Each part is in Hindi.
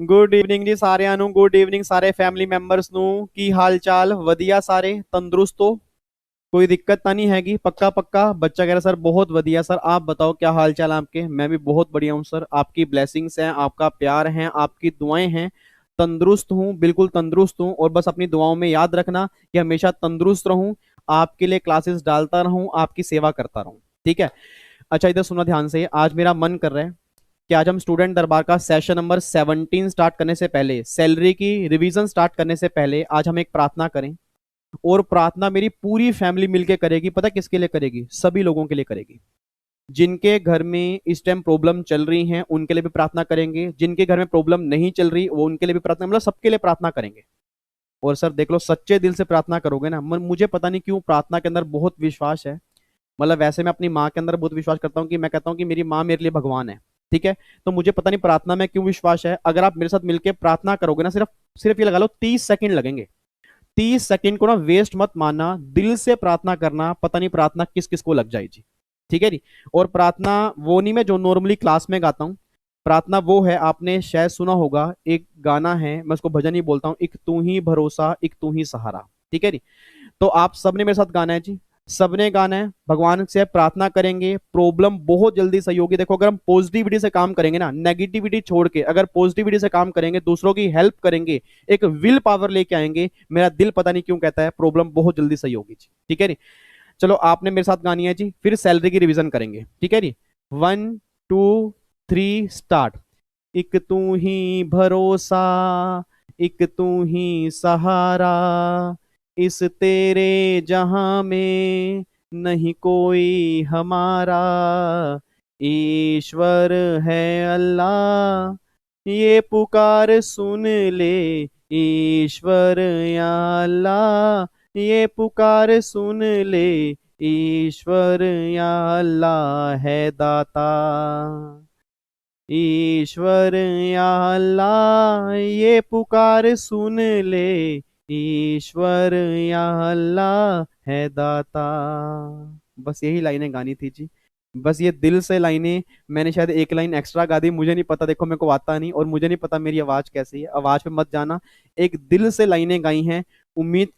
गुड इवनिंग जी सारे ਨੂੰ गुड इवनिंग सारे फैमिली मैंबर्स ਨੂੰ ਕੀ ਹਾਲ ਚਾਲ ਵਧੀਆ ਸਾਰੇ तंदुरुस्त हो कोई दिक्कत तो नहीं हैगी पक्का पक्का बच्चा कह रहा सर बहुत बढ़िया सर आप बताओ क्या हाल चाल आपके मैं भी बहुत बढ़िया हूँ सर आपकी ब्लेसिंग्स हैं आपका प्यार है आपकी दुआएं हैं तंदुरुस्त हूँ बिल्कुल तंदुरुस्त हूँ और बस अपनी दुआओं में याद रखना कि हमेशा तंदुरुस्त रहूं आपके लिए क्लासेस डालता रहूं आपकी सेवा करता रहूं ठीक है। अच्छा इधर सुनना ध्यान से आज मेरा मन कर रहा है कि आज हम स्टूडेंट दरबार का सेशन नंबर 17 स्टार्ट करने से पहले सैलरी की रिवीजन स्टार्ट करने से पहले आज हम एक प्रार्थना करें। और प्रार्थना मेरी पूरी फैमिली मिलके करेगी। पता किसके लिए करेगी? सभी लोगों के लिए करेगी। जिनके घर में इस टाइम प्रॉब्लम चल रही है उनके लिए भी प्रार्थना करेंगे, जिनके घर में प्रॉब्लम नहीं चल रही वो उनके लिए भी प्रार्थना, मतलब सबके लिए प्रार्थना करेंगे। और सर देख लो सच्चे दिल से प्रार्थना करोगे ना, मुझे पता नहीं क्यों प्रार्थना के अंदर बहुत विश्वास है। मतलब वैसे मैं अपनी माँ के अंदर बहुत विश्वास करता हूँ कि मैं कहता हूँ कि मेरी माँ मेरे लिए भगवान है। ठीक है। तो मुझे पता नहीं प्रार्थना में क्यों विश्वास है। अगर आप मेरे साथ मिलकर प्रार्थना करोगे ना, सिर्फ सिर्फ ये लगा लो 30 सेकंड लगेंगे। 30 सेकंड को ना वेस्ट मत मानना, दिल से प्रार्थना करना, पता नहीं प्रार्थना किस किस को लग जाएगी। ठीक है जी। और प्रार्थना वो नहीं मैं जो नॉर्मली क्लास में गाता हूँ। प्रार्थना वो है, आपने शायद सुना होगा एक गाना है, मैं उसको भजन ही बोलता हूँ, एक तू ही भरोसा एक तू ही सहारा। ठीक है जी। तो आप सबने मेरे साथ गाना है जी। सबने गाना है, भगवान से प्रार्थना करेंगे, प्रॉब्लम बहुत जल्दी सही होगी। देखो अगर हम पॉजिटिविटी से काम करेंगे ना, नेगेटिविटी छोड़ के अगर पॉजिटिविटी से काम करेंगे, दूसरों की हेल्प करेंगे, एक विल पावर लेके आएंगे, मेरा दिल पता नहीं क्यों कहता है प्रॉब्लम बहुत जल्दी सही होगी जी। ठीक है जी। चलो आपने मेरे साथ गानी है जी, फिर सैलरी की रिवीजन करेंगे। ठीक है जी। 1 2 3 स्टार्ट। एक तू ही भरोसा एक तू ही सहारा, इस तेरे जहां में नहीं कोई हमारा, ईश्वर है अल्लाह ये पुकार सुन ले, ईश्वर या अल्लाह ये पुकार सुन ले, ईश्वर या अल्लाह है दाता, ईश्वर या अल्लाह ये पुकार सुन ले, ईश्वर या अल्लाह है दाता। बस यही लाइनें गानी थी जी। बस ये दिल से लाइनें, मैंने शायद एक लाइन एक्स्ट्रा गा दी, मुझे नहीं पता, देखो मेरे को आता नहीं और मुझे नहीं पता मेरी आवाज कैसी है, आवाज पे मत जाना। एक दिल से लाइनें गाई हैं। उम्मीद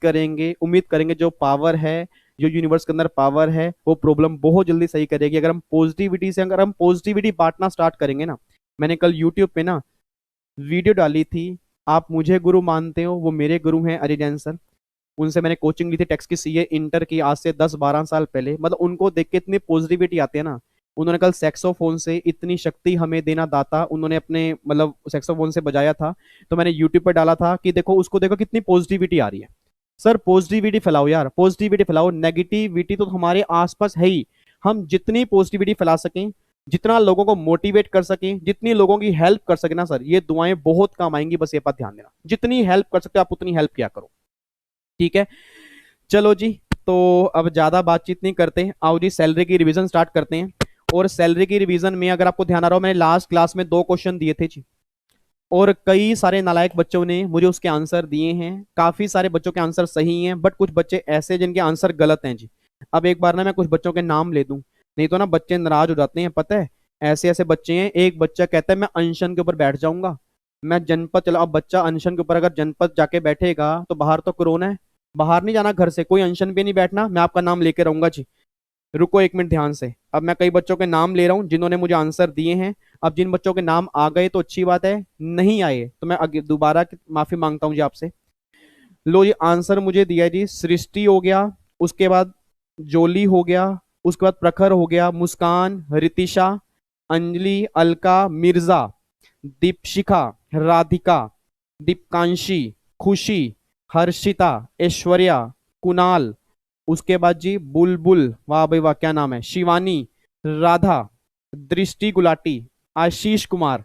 करेंगे जो पावर है, जो यूनिवर्स के अंदर पावर है, वो प्रॉब्लम बहुत जल्दी सही करेगी। अगर हम पॉजिटिविटी बांटना स्टार्ट करेंगे ना। मैंने कल यूट्यूब पे ना वीडियो डाली थी, आप मुझे गुरु मानते हो, वो मेरे गुरु हैं अजय जैन सर। उनसे मैंने कोचिंग ली थी टैक्स की, सीए इंटर की, आज से 10 12 साल पहले। मतलब उनको देख के इतनी पॉजिटिविटी आती है ना। उन्होंने कल सैक्सोफोन से इतनी शक्ति हमें देना दाता, उन्होंने अपने मतलब सैक्सोफोन से बजाया था। तो मैंने यूट्यूब पर डाला था कि देखो उसको, देखो कितनी पॉजिटिविटी आ रही है। सर पॉजिटिविटी फैलाओ यार, पॉजिटिविटी फैलाओ, नेगेटिविटी तो हमारे आसपास है ही। हम जितनी पॉजिटिविटी फैला सकें, जितना लोगों को मोटिवेट कर सकें, जितनी लोगों की हेल्प कर सके ना सर, ये दुआएं बहुत काम आएंगी। बस ये बात ध्यान देना, जितनी हेल्प कर सकते हो आप उतनी हेल्प किया करो। ठीक है। चलो जी। तो अब ज्यादा बातचीत नहीं करते, आओ जी सैलरी की रिवीजन स्टार्ट करते हैं। और सैलरी की रिवीजन में अगर आपको ध्यान आ रहा हो, मैंने लास्ट क्लास में 2 क्वेश्चन दिए थे जी। और कई सारे नालायक बच्चों ने मुझे उसके आंसर दिए हैं। काफी सारे बच्चों के आंसर सही हैं, बट कुछ बच्चे ऐसे जिनके आंसर गलत हैं जी। अब एक बार ना मैं कुछ बच्चों के नाम ले दूं, नहीं तो ना बच्चे नाराज हो जाते हैं, पता है। ऐसे ऐसे बच्चे हैं, एक बच्चा कहता है मैं अनशन के ऊपर बैठ जाऊंगा, मैं जनपद चला। अब बच्चा अनशन के ऊपर अगर जनपद जाके बैठेगा तो बाहर तो कोरोना है, बाहर नहीं जाना घर से, कोई अनशन पे नहीं बैठना, मैं आपका नाम लेके रहूंगा जी। रुको 1 मिनट ध्यान से। अब मैं कई बच्चों के नाम ले रहा हूँ जिन्होंने मुझे आंसर दिए हैं। अब जिन बच्चों के नाम आ गए तो अच्छी बात है, नहीं आए तो मैं दोबारा माफी मांगता हूँ जी आपसे। लो ये आंसर मुझे दिया जी, सृष्टि हो गया, उसके बाद जोली हो गया, उसके बाद प्रखर हो गया, मुस्कान, रितिशा, अंजलि, अलका, मिर्जा, दीपशिखा, राधिका, दीपकांशी, खुशी, हर्षिता, ऐश्वर्या, कुणाल, उसके बाद जी बुलबुल, वाह भाई वाह क्या नाम है, शिवानी, राधा, दृष्टि गुलाटी, आशीष कुमार,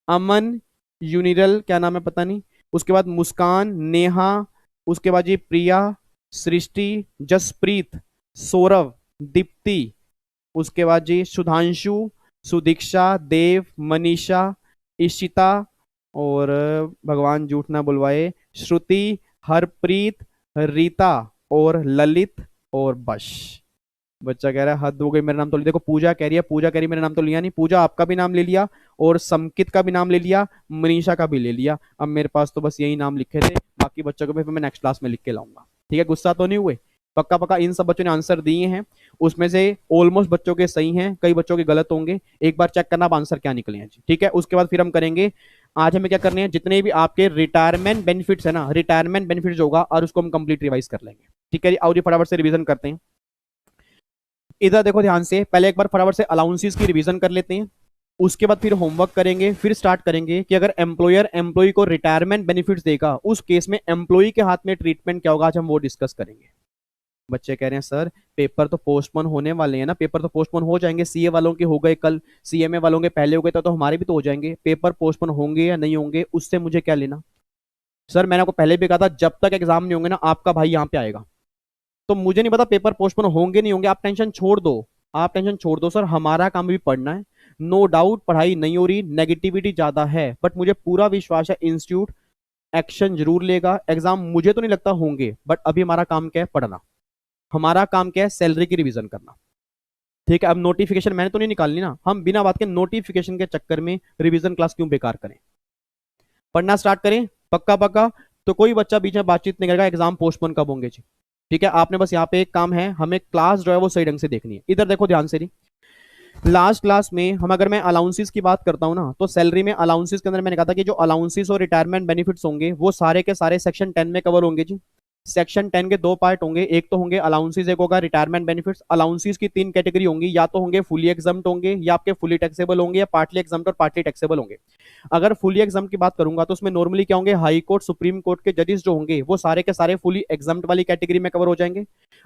अमन, यूनिरल क्या नाम है पता नहीं, उसके बाद मुस्कान, नेहा, उसके बाद जी प्रिया, सृष्टि, जसप्रीत, सौरभ, दीप्ति, उसके बाद जी सुधांशु, सुदीक्षा, देव, मनीषा, इशिता, और भगवान झूठ ना बुलवाए, श्रुति, हरप्रीत, रीता और ललित, और बश। बच्चा कह रहा है हद हो गई, मेरा नाम तो देखो पूजा कह रही है, पूजा कह रही है मेरा नाम तो लिया नहीं, पूजा आपका भी नाम ले लिया और समकित का भी नाम ले लिया, मनीषा का भी ले लिया। अब मेरे पास तो बस यही नाम लिखे थे, बाकी बच्चों को भी फिर मैं नेक्स्ट क्लास में लिख के लाऊंगा। ठीक है, गुस्सा तो नहीं हुए? पक्का पक्का इन सब बच्चों ने आंसर दिए हैं, उसमें से ऑलमोस्ट बच्चों के सही हैं, कई बच्चों के गलत होंगे। एक बार चेक करना आप आंसर क्या निकले हैं जी। ठीक है, उसके बाद फिर हम करेंगे, आज हमें क्या करने हैं, जितने भी आपके रिटायरमेंट बेनिफिट्स है ना, रिटायरमेंट बेनिफिट्स होगा और उसको हम कंप्लीट रिवाइज कर लेंगे। ठीक है जी, और ये फटाफट से रिवीजन करते हैं। इधर देखो ध्यान से, पहले एक बार फटाफट से अलाउंसेस की रिवीजन कर लेते हैं, उसके बाद फिर होमवर्क करेंगे, फिर स्टार्ट करेंगे कि अगर एम्प्लॉयर एम्प्लॉय को रिटायरमेंट बेनिफिट्स देगा, उस केस में एम्प्लॉय के हाथ में ट्रीटमेंट क्या होगा, आज हम वो डिस्कस करेंगे। बच्चे कह रहे हैं सर पेपर तो पोस्टपोन होने वाले हैं ना, पेपर तो पोस्टपोन हो जाएंगे, सीए वालों के हो गए कल, सीएमए वालों के पहले हो गए, तो हमारे भी तो हो जाएंगे, पेपर पोस्टपोन होंगे या नहीं होंगे उससे मुझे क्या लेना। सर मैंने आपको पहले भी कहा था जब तक एग्जाम नहीं होंगे ना आपका भाई यहाँ पे आएगा, तो मुझे नहीं पता पेपर पोस्टपोन होंगे नहीं होंगे, आप टेंशन छोड़ दो, आप टेंशन छोड़ दो सर, हमारा काम भी पढ़ना है। नो डाउट पढ़ाई नहीं हो रही, नेगेटिविटी ज्यादा है, बट मुझे पूरा विश्वास है इंस्टीट्यूट एक्शन जरूर लेगा, एग्जाम मुझे तो नहीं लगता होंगे, बट अभी हमारा काम क्या है, पढ़ना। हमारा काम क्या है, सैलरी की रिवीजन करना। ठीक है, अब नोटिफिकेशन मैंने तो नहीं निकालनी ना, हम बिना बात के नोटिफिकेशन के चक्कर में रिवीजन क्लास क्यों बेकार करें, पढ़ना स्टार्ट करें। पक्का पक्का, तो कोई बच्चा बीच में बातचीत नहीं करेगा एग्जाम पोस्टपोन कब होंगे जी। ठीक है, आपने बस यहाँ पे एक काम है, हमें क्लास जो है वो सही ढंग से देखनी है। इधर देखो ध्यान से, लास्ट क्लास में हम, अगर मैं अलाउंसेस की बात करता हूं ना, तो सैलरी में अलाउंसेस के अंदर मैंने कहा था कि जो अलाउंसेस और रिटायरमेंट बेनिफिट्स होंगे वो सारे के सारे सेक्शन 10 में कवर होंगे जी। सेक्शन 10 के दो पार्ट होंगे, एक तो होंगे अलाउंसेस, एक होगा रिटायरमेंट बेनिफिट्स। अलाउंसेस की तीन कैटेगरी होंगी, या तो होंगे फुली एग्जम्प्ट होंगे, या आपके फुली टैक्सेबल होंगे, या पार्टली एग्जम्प्ट और पार्टली टैक्सेबल होंगे। अगर फुली एग्जाम की बात करूंगा तो उसमें नॉर्मली क्या होंगे, हाई कोर्ट सुप्रीम कोर्ट के जजेस जो होंगे वो सारे के सारे फुली एग्जाम्प्ट वाली कैटेगरी में कवर हो जाएंगे।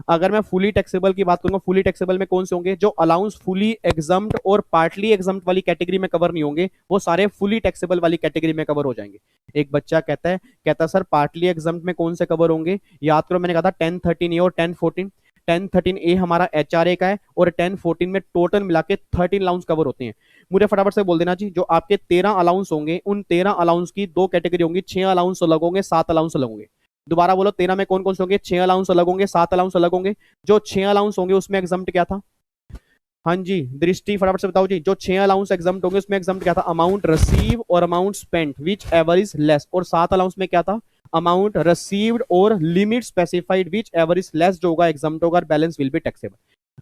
अगर मैं फुली टैक्सेबल की बात करूंगा, फुली टैक्सेबल में कौन से होंगे, जो अलाउंस फुली एग्जाम्प्ट और पार्टली एग्जाम्प्ट वाली कैटेगरी में कवर नहीं होंगे, वो सारे फुली टैक्सेबल वाली कैटेगरी में कवर हो जाएंगे। एक बच्चा कहता है सर पार्टली एग्जाम्प्ट में कौन से कवर होंगे, याद करो मैंने कहा था 1013 ए और 1014। 1013 ए हमारा एचआरए का है और 1014 में टोटल मिला के 13 अलाउंस कवर होते हैं। मुझे फटाफट से बोल देना जी, जो आपके 13 अलाउंस होंगे उन 13 अलाउंस की दो कैटेगरी होंगी, 6 अलाउंस अलग होंगे, 7 अलाउंस अलग होंगे। दोबारा बोलो, 13 में कौन कौन से होंगे, 6 अलाउंस अलग होंगे, 7 अलाउंस अलग होंगे। जो 6 अलाउंस होंगे उसमें एग्जाम्प्ट क्या था, हाँ जी दृष्टि फटाफट से बताओ जी, जो 6 अलाउंस एग्जाम्प्ट होंगे उसमें एग्जाम्प्ट क्या था, अमाउंट रिसीव और amount spent which ever is less. और 7 अलाउंस में क्या था, अमाउंट रिसीव्ड और limit specified which ever is less, जो होगा एग्जाम्प्ट होगा, बैलेंस विल बी टैक्सेबल।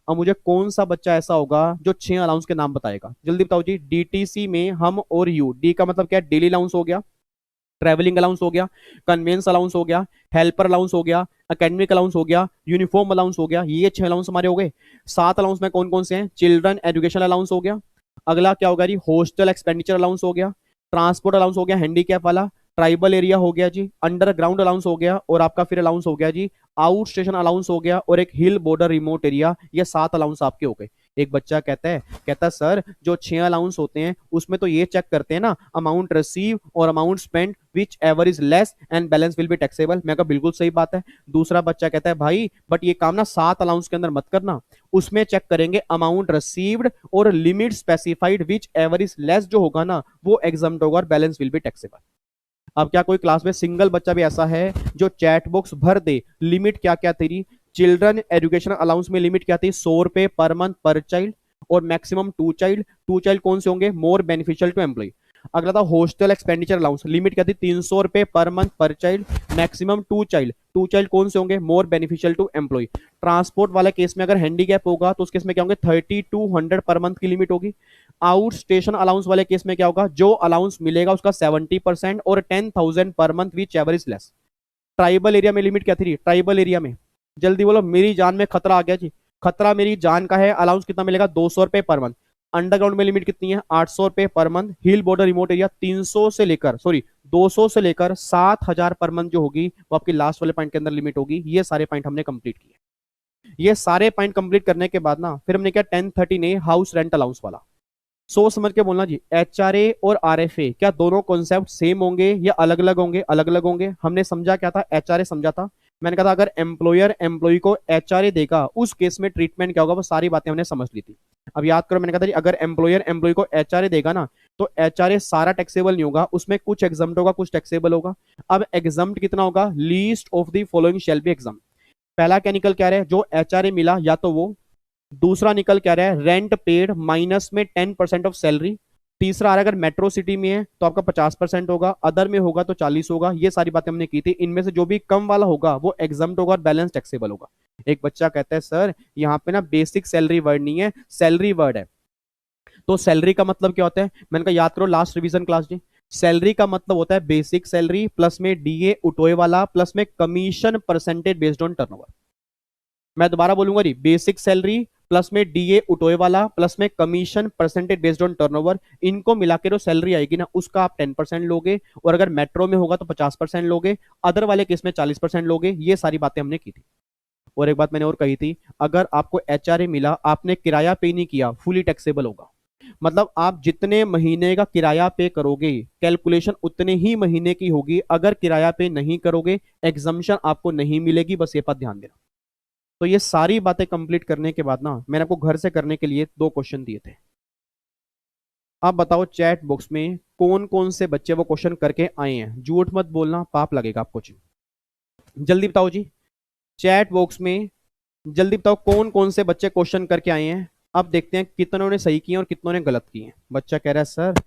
अब मुझे कौन सा बच्चा ऐसा होगा जो 6 अलाउंस के नाम बताएगा, जल्दी बताओ जी। डीटीसी में हम और यू, डी का मतलब क्या है, डेली अलाउंस हो गया, ट्रैवलिंग अलाउंस हो गया, कन्वेंस अलाउंस हो गया, हेल्पर अलाउंस हो गया, एकेडमिक अलाउंस हो गया, यूनिफॉर्म अलाउंस हो गया, ये 6 अलाउंस हमारे हो गए। 7 अलाउंस में कौन कौन से हैं, चिल्ड्रन एजुकेशन अलाउंस हो गया, अगला क्या होगा जी, हॉस्टल एक्सपेंडिचर अलाउंस हो गया, ट्रांसपोर्ट अलाउंस हो गया हैंडीकैप वाला, ट्राइबल एरिया हो गया जी, अंडरग्राउंड अलाउंस हो गया, और आपका फिर अलाउंस हो गया जी आउट स्टेशन अलाउंस हो गया, और एक हिल बॉर्डर रिमोट एरिया। ये 7 अलाउंस आपके हो गए। एक बच्चा कहता है सर जो 6 अलाउंस होते हैं उसमें तो ये चेक करते हैं ना, अमाउंट रिसीव और amount spend which ever is less and balance will be taxable. मैं कहा बिल्कुल सही बात है। दूसरा बच्चा कहता है भाई बट ये काम ना 7 अलाउंस के अंदर मत करना, उसमें चेक करेंगे अमाउंट रिसीव्ड और limit specified which ever is less, जो होगा ना वो एग्जाम्प्ट होगा और बैलेंस विल बी टैक्सेबल। अब क्या कोई क्लास में सिंगल बच्चा भी ऐसा है जो चैट बॉक्स भर दे, लिमिट क्या क्या तेरी, चिल्ड्रन एजुकेशन अलाउंस में लिमिट क्या थी, 100 रुपए पर मंथ पर चाइल्ड, और मैक्सिमम 2 चाइल्ड कौन से होंगे, मोर बेनिफिशियल टू एम्प्लॉय। अगला था हॉस्टल एक्सपेंडिचर अलाउंस, लिमिट क्या थी, 300 रुपए पर मंथ पर चाइल्ड, मैक्सिमम 2 चाइल्ड कौन से होंगे, more beneficial to employ. Transport वाले केस में अगर हैंडीकैप होगा तो उस केस में क्या होंगे, 3200 पर मंथ की लिमिट होगी। आउट स्टेशन अलाउंस वाले केस में क्या होगा, जो अलाउंस मिलेगा उसका 70% और 10,000 per month which ever is less. Tribal area में लिमिट क्या थी, ट्राइबल एरिया में जल्दी बोलो, मेरी जान में खतरा आ गया जी, खतरा मेरी जान का है। अलाउंस कितना मिलेगा, 200 रुपए पर मंथ। अंडरग्राउंड में लिमिट कितनी है, 800 रुपए पर मंथ। हिल बॉर्डर रिमोट एरिया 200 से लेकर 7,000 पर मंथ जो होगी वो आपकी लास्ट वाले पॉइंट के अंदर लिमिट होगी। ये सारे पॉइंट हमने कंप्लीट किए। ये सारे पॉइंट कंप्लीट करने के बाद ना फिर हमने क्या, 1013 हाउस रेंट अलाउंस वाला, सोच समझ के बोलना जी। एचआरए और आरएफए क्या दोनों कॉन्सेप्ट सेम होंगे या अलग अलग होंगे, अलग अलग होंगे। हमने समझा क्या था, एचआरए समझा था, मैंने कहा था अगर एम्प्लॉयर एम्प्लॉय को एचआरए देगा उस केस में ट्रीटमेंट क्या होगा, वो सारी बातें हमने समझ ली थी। अब याद करो मैंने कहा था जी, अगर एम्प्लॉयर एम्प्लॉय को एचआरए देगा ना तो एचआरए सारा टैक्सेबल नहीं होगा, उसमें कुछ एग्जाम्प्ट होगा कुछ टैक्सेबल होगा। अब एग्जाम्प्ट कितना होगा, least of the following shall B exempt. पहला क्या निकल क्या रहा है, जो एचआरए मिला या तो वो दूसरा निकल क्या रहा है, रेंट पेड माइनस में 10% ऑफ सैलरी। तीसरा आ रहा है अगर मेट्रो सिटी में है तो आपका 50% होगा, अदर में होगा तो 40 होगा। ये सारी बातें हमने की थी। इनमें से जो भी कम वाला होगा वो एग्जम्प्ट होगा और बैलेंस टैक्सेबल होगा। एक बच्चा कहता है सर यहाँ पे ना बेसिक सैलरी वर्ड नहीं है, सैलरी वर्ड है। तो सैलरी का मतलब क्या होता है, मैंने कहा याद करो लास्ट रिवीजन क्लास जी। सैलरी का मतलब होता है बेसिक सैलरी प्लस में डीए उठोए वाला प्लस में commission percentage based on turnover. मैं दोबारा बोलूंगा जी, बेसिक सैलरी प्लस में डीए उठोए वाला प्लस में commission percentage based on turnover, इनको मिला के जो सैलरी आएगी ना उसका आप 10% लोगे, और अगर मेट्रो में होगा तो 50% लोगे, अदर वाले केस में 40% लोगे। ये सारी बातें हमने की थी। और एक बात मैंने और कही थी, अगर आपको एचआरए मिला, आपने किराया पे नहीं किया, फुली टैक्सेबल होगा। मतलब आप जितने महीने का किराया पे करोगे कैलकुलेशन उतने ही महीने की होगी। अगर किराया पे नहीं करोगे एग्जम्पशन आपको नहीं मिलेगी। बस ये बात ध्यान देना। तो ये सारी बातें कंप्लीट करने के बाद ना मैंने आपको घर से करने के लिए 2 क्वेश्चन दिए थे। आप बताओ चैट बॉक्स में कौन कौन से बच्चे वो क्वेश्चन करके आए हैं। झूठ मत बोलना, पाप लगेगा आपको जी। जल्दी बताओ जी, चैट बॉक्स में जल्दी बताओ कौन कौन से बच्चे क्वेश्चन करके आए हैं। अब देखते हैं कितनों ने सही किए और कितनों ने गलत किए। बच्चा कह रहा है सर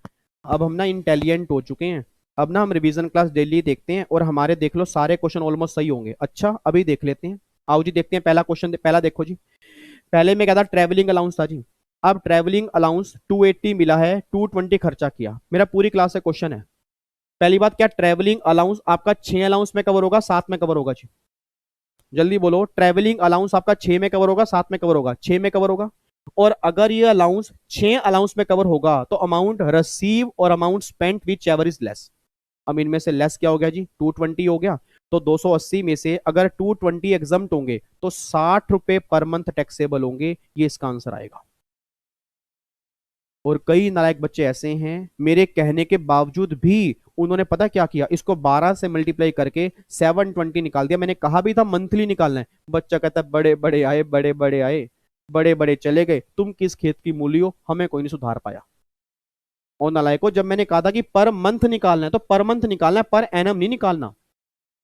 अब हम ना इंटेलिजेंट हो चुके हैं, अब ना हम रिवीजन क्लास डेली देखते हैं और हमारे देख लो सारे क्वेश्चन ऑलमोस्ट सही होंगे। अच्छा अभी देख लेते हैं। आओ जी देखते हैं पहला क्वेश्चन। पहला देखो जी, पहले में क्या था, ट्रैवलिंग अलाउंस था जी। अब ट्रैवलिंग अलाउंस 280 मिला है, 220 खर्चा किया। मेरा पूरी क्लास से क्वेश्चन है। पहली बात क्या, ट्रैवलिंग अलाउंस आपका 6 अलाउंस में कवर होगा 7 में कवर होगा जी। जल्दी बोलो, ट्रैवलिंग अलाउंस आपका 6 में कवर होगा 7 में कवर होगा? 6 में कवर होगा। और अगर ये अलाउंस 6 अलाउंस में कवर होगा तो अमाउंट रिसीव और amount spent which ever is less. अब इनमें से लेस क्या हो गया जी, 220 हो गया। तो 280 में से अगर 220 एग्जम्प्ट होंगे तो 60 रुपए पर मंथ टैक्सेबल होंगे। ये इसका आंसर आएगा। और कई नालायक बच्चे ऐसे हैं मेरे कहने के बावजूद भी उन्होंने पता क्या किया, इसको 12 से मल्टीप्लाई करके 720 निकाल दिया। मैंने कहा भी था मंथली निकालना है। बच्चा कहता है बड़े बड़े आए, बड़े बड़े आए, बड़े बड़े चले गए, तुम किस खेत की मूली हो, हमें कोई नहीं सुधार पाया। और नालायको, जब मैंने कहा था कि पर मंथ निकालना है तो पर मंथ निकालना है, पर एनम नहीं निकालना।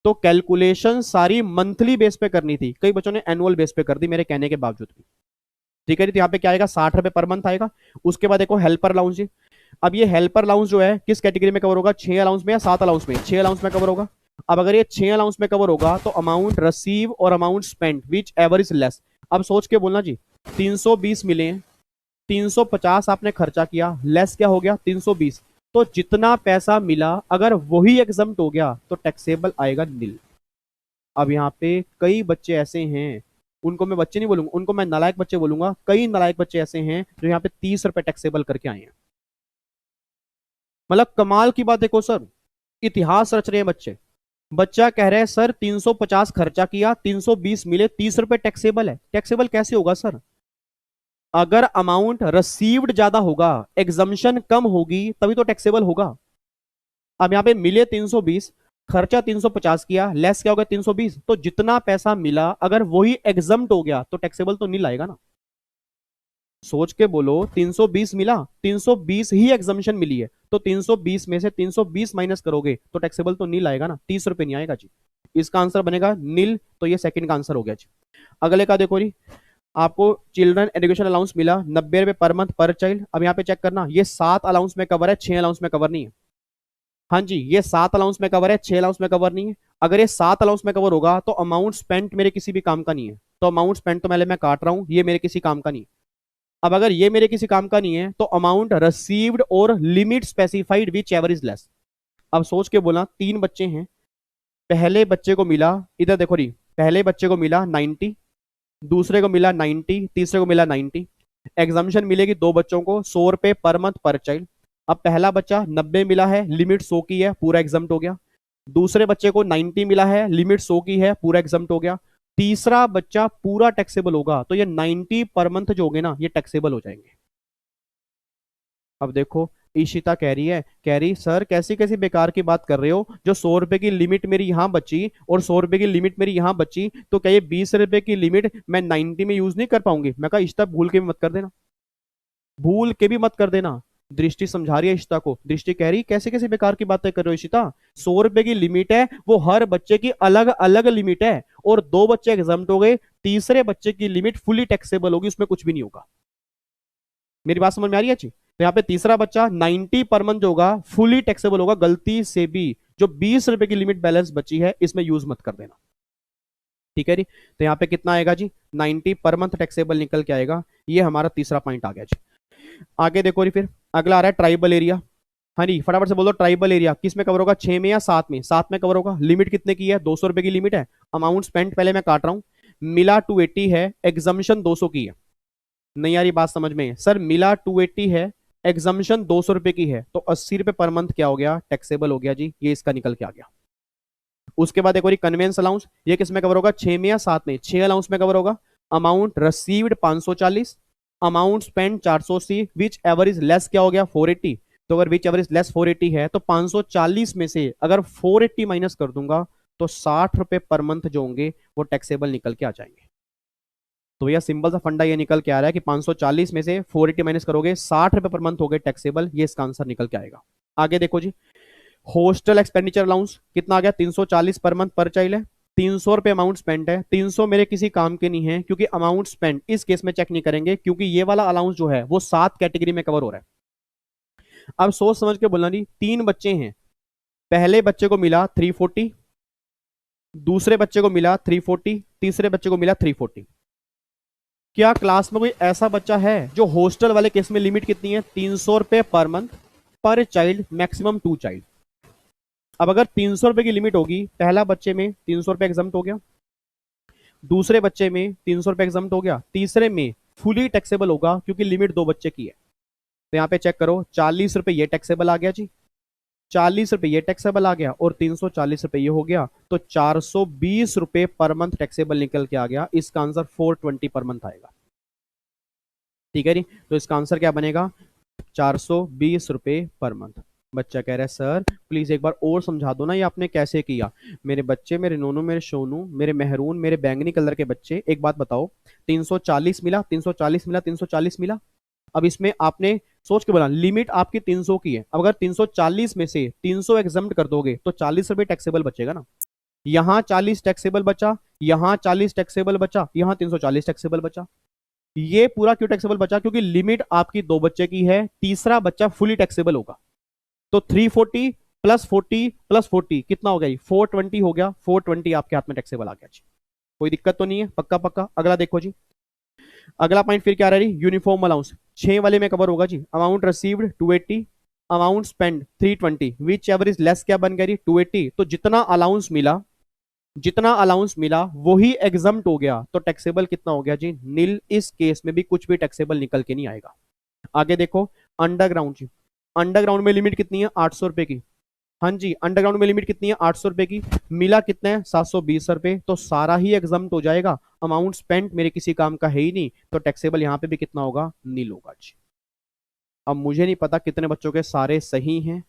तो कैलकुलेशन सारी मंथली बेस पे करनी थी, कई बच्चों ने एनुअल बेस पे कर दी मेरे कहने के बावजूद भी। ठीक है जी, तो यहाँ पे क्या आएगा, 60 रुपए पर मंथ आएगा। उसके बाद देखो हेल्पर अलाउंस जी। अब ये हेल्पर अलाउंस जो है किस कैटेगरी में कवर होगा, 6 अलाउंस में या 7 अलाउंस में? 6 अलाउंस में कवर होगा। अब अगर ये 6 अलाउंस में कवर होगा तो अमाउंट रिसीव और amount spent which ever is less. अब सोच के बोलना जी, 320 मिले हैं, 350 आपने खर्चा किया, लेस क्या हो गया 320। तो जितना पैसा मिला अगर वही एग्जम्प्ट हो गया तो टैक्सेबल आएगा नील। अब यहाँ पे कई बच्चे ऐसे हैं, उनको मैं बच्चे नहीं बोलूंगा, उनको मैं नालायक बच्चे बोलूंगा। कई नालायक बच्चे ऐसे हैं जो यहाँ पे 30 रुपए टैक्सेबल करके आए हैं। मतलब कमाल की बात देखो सर, इतिहास रच रहे हैं बच्चे। बच्चा कह रहे हैं सर 350 खर्चा किया, 320 मिले, 30 रुपए टैक्सेबल है। टैक्सेबल कैसे होगा सर? अगर अमाउंट रिसीव्ड ज्यादा होगा, एग्जम्पशन कम होगी, तभी तो टैक्सेबल होगा। अब यहाँ पे मिले 320, खर्चा 350 किया, लेस क्या हो गया 320। तो जितना पैसा मिला अगर वही एग्जम्प्ट हो गया तो टैक्सेबल तो नहीं लाएगा ना। सोच के बोलो, 320 मिला, 320 ही एग्जम्पशन मिली है, तो 320 में से 320 माइनस करोगे तो टैक्सेबल तो नील आएगा ना, 30 रुपए नहीं आएगा जी। इसका आंसर बनेगा नील। तो ये सेकंड का आंसर हो गया जी। अगले का देखो जी, आपको चिल्ड्रन एजुकेशन अलाउंस मिला 90 रुपए पर मंथ पर चाइल्ड। अब यहाँ पे चेक करना, ये 7 अलाउंस में कवर है, 6 अलाउंस में कवर नहीं है। हाँ जी, ये 7 अलाउंस में कवर है, 6 अलाउंस में कवर नहीं है। अगर ये 7 अलाउंस में कवर होगा तो अमाउंट स्पेंट मेरे किसी भी काम का नहीं है। तो अमाउंट स्पेंट तो मैं काट रहा हूं, ये मेरे किसी काम का नहीं है। अब अगर ये मेरे किसी काम का नहीं है तो अमाउंट रिसीव्ड और limit specified which ever is less. अब सोच के बोला, 3 बच्चे हैं, पहले बच्चे को मिला, इधर देखो री, पहले बच्चे को मिला 90, दूसरे को मिला 90, तीसरे को मिला 90। एग्जामिशन मिलेगी 2 बच्चों को 100 रुपए पर मंथ पर चाइल्ड। अब पहला बच्चा 90 मिला है, लिमिट 100 की है, पूरा एग्जाम्प्ट हो गया। दूसरे बच्चे को 90 मिला है, लिमिट 100 की है, पूरा एग्जाम्प्ट हो गया। तीसरा बच्चा पूरा टैक्सेबल होगा, तो ये 90 पर मंथ जो होंगे ना ये टैक्सेबल हो जाएंगे। अब देखो, ईशिता कह रही है, कह रही सर कैसी कैसी बेकार की बात कर रहे हो, जो 100 रुपए की लिमिट मेरी यहां बची और 100 रुपए की लिमिट मेरी यहां बची, तो क्या ये 20 रुपए की लिमिट मैं 90 में यूज नहीं कर पाऊंगी? मैं कहा ईशिता भूल के भी मत कर देना, भूल के भी मत कर देना। दृष्टि समझा रही है इशिता को। दृष्टि कह रही कैसे कैसे बेकार की बातें कर रहे हो इशिता, 100 रुपए की लिमिट है, वो हर बच्चे की अलग अलग लिमिट है, और 2 बच्चे एग्जाम्प्ट हो गए, तीसरे बच्चे की लिमिट फुली टैक्सेबल होगी, उसमें कुछ भी नहीं होगा। मेरी बात समझ में आ रही है जी? तो यहाँ पे तीसरा बच्चा 90 पर मंथ होगा, फुली टैक्सेबल होगा, गलती से भी जो 20 रुपए की लिमिट बैलेंस बची है इसमें यूज मत कर देना। ठीक है जी? तो यहाँ पे कितना आएगा जी, 90 पर मंथ टैक्सेबल निकल के आएगा। ये हमारा तीसरा पॉइंट आ गया जी। आगे देखो जी, फिर अगला आ रहा है ट्राइबल एरिया। हाँ जी, फटाफट से बोलो, ट्राइबल एरिया किस में कवर होगा, 6 में या 7 में? 7 में कवर होगा। लिमिट कितने की है, 200 रुपए की लिमिट है। अमाउंट स्पेंड पहले मैं काट रहा हूं, मिला 280 है, एग्जाम्शन 200 की है। नहीं आ रही बात समझ में? सर मिला 280 है, एग्जाम्शन 200 रुपए की है, तो 80 रुपए पर मंथ क्या हो गया, टैक्सेबल हो गया जी। ये इसका निकल के आ गया। उसके बाद एक और कन्वेंस अलाउंस, ये किस में कवर होगा, 6 में या 7 में? 6 अलाउंस में कवर होगा। Amount received 540, amount spend 480, whichever is less क्या हो गया, 480। तो अगर विच एवर इज लेस 480 है तो 540 में से अगर 480 माइनस कर दूंगा तो 60 रुपए पर मंथ जो होंगे वो टैक्सेबल निकल के आ जाएंगे। तो भैया सिंपल सा फंडा ये निकल के आ रहा है कि 540 में से 480 माइनस करोगे, 60 रुपए पर मंथ हो गए टैक्सेबल। ये इसका आंसर निकल के आएगा। आगे देखो जी, हॉस्टल एक्सपेंडिचर अलाउंस कितना आ गया, 340 पर मंथ पर चाइल्ड है। 300 रुपए अमाउंट स्पेंड है, 300 मेरे किसी काम के नहीं है, क्योंकि अमाउंट स्पेंड इस केस में चेक नहीं करेंगे, क्योंकि ये वाला अलाउंस जो है वो 7 कैटेगरी में कवर हो रहा है। अब सोच समझ के बोलना जी, 3 बच्चे हैं, पहले बच्चे को मिला 340, दूसरे बच्चे को मिला 340, तीसरे बच्चे को मिला 340। क्या क्लास में कोई ऐसा बच्चा है जो हॉस्टल वाले केस में लिमिट कितनी है, 300 रुपए पर मंथ पर चाइल्ड, मैक्सिमम 2 चाइल्ड। अब अगर 300 रुपए की लिमिट होगी, पहला बच्चे में 300 रुपए एग्जाम्प्ट हो गया, दूसरे बच्चे में 300 रुपए एग्जाम्प्ट हो गया, तीसरे में फुली टैक्सेबल होगा क्योंकि लिमिट 2 बच्चे की है। तो यहाँ पे चेक करो, 40 रुपए ये टैक्सेबल आ गया जी, 40 रुपए ये टैक्सेबल आ गया, और 340 रुपए ये हो गया, तो 420 रुपए पर मंथ टैक्सेबल निकल के आ गया। इसका आंसर 420 पर मंथ आएगा। ठीक है जी? तो इसका आंसर क्या बनेगा, 420 रुपए पर मंथ। बच्चा कह रहा है सर प्लीज एक बार और समझा दो ना, ये आपने कैसे किया। मेरे बच्चे, मेरे नोनू, मेरे सोनू, मेरे मेहरून, मेरे बैंगनी कलर के बच्चे, एक बात बताओ, 340 मिला, 340 मिला, 340 मिला। अब इसमें आपने सोच के बोला लिमिट आपकी 300 की है। अब अगर 340 में से 300 एग्जाम्प्ट कर दोगे तो 40 रुपए टैक्सेबल बचेगा ना। यहाँ 40 टैक्सेबल बचा, यहाँ 40 टैक्सेबल बचा, यहाँ 340 टैक्सेबल बचा। ये पूरा क्यों टैक्सेबल बचा, क्योंकि लिमिट आपकी 2 बच्चे की है, तीसरा बच्चा फुली टैक्सेबल होगा। तो 340 प्लस 40 प्लस 40 कितना हो गया, 420 हो गया। 420 आपके हाथ में टैक्सेबल आ गया जी। कोई दिक्कत तो नहीं है? पक्का पक्का। अगला देखो जी, अगला पॉइंट फिर क्या रह रही, यूनिफॉर्म अलाउंस 6 वाले में कवर होगा जी। Amount received 280, amount spend 320, whichever is less क्या बन गई, 280। तो जितना अलाउंस मिला, जितना अलाउंस मिला वही एग्जम्प्ट हो गया, तो टैक्सेबल कितना हो गया जी, नील। इस केस में भी कुछ भी टैक्सेबल निकल के नहीं आएगा। आगे देखो, अंडरग्राउंड जी, अंडरग्राउंड में लिमिट कितनी है, 800 रुपए की। हाँ जी, अंडरग्राउंड में लिमिट कितनी है, 800 रुपए की। मिला कितने हैं, 720 रुपए, तो सारा ही एग्जाम्प्ट हो जाएगा। अमाउंट स्पेंड मेरे किसी काम का है ही नहीं, तो टैक्सेबल यहाँ पे भी कितना होगा, नील होगा जी। अब मुझे नहीं पता कितने बच्चों के सारे सही हैं।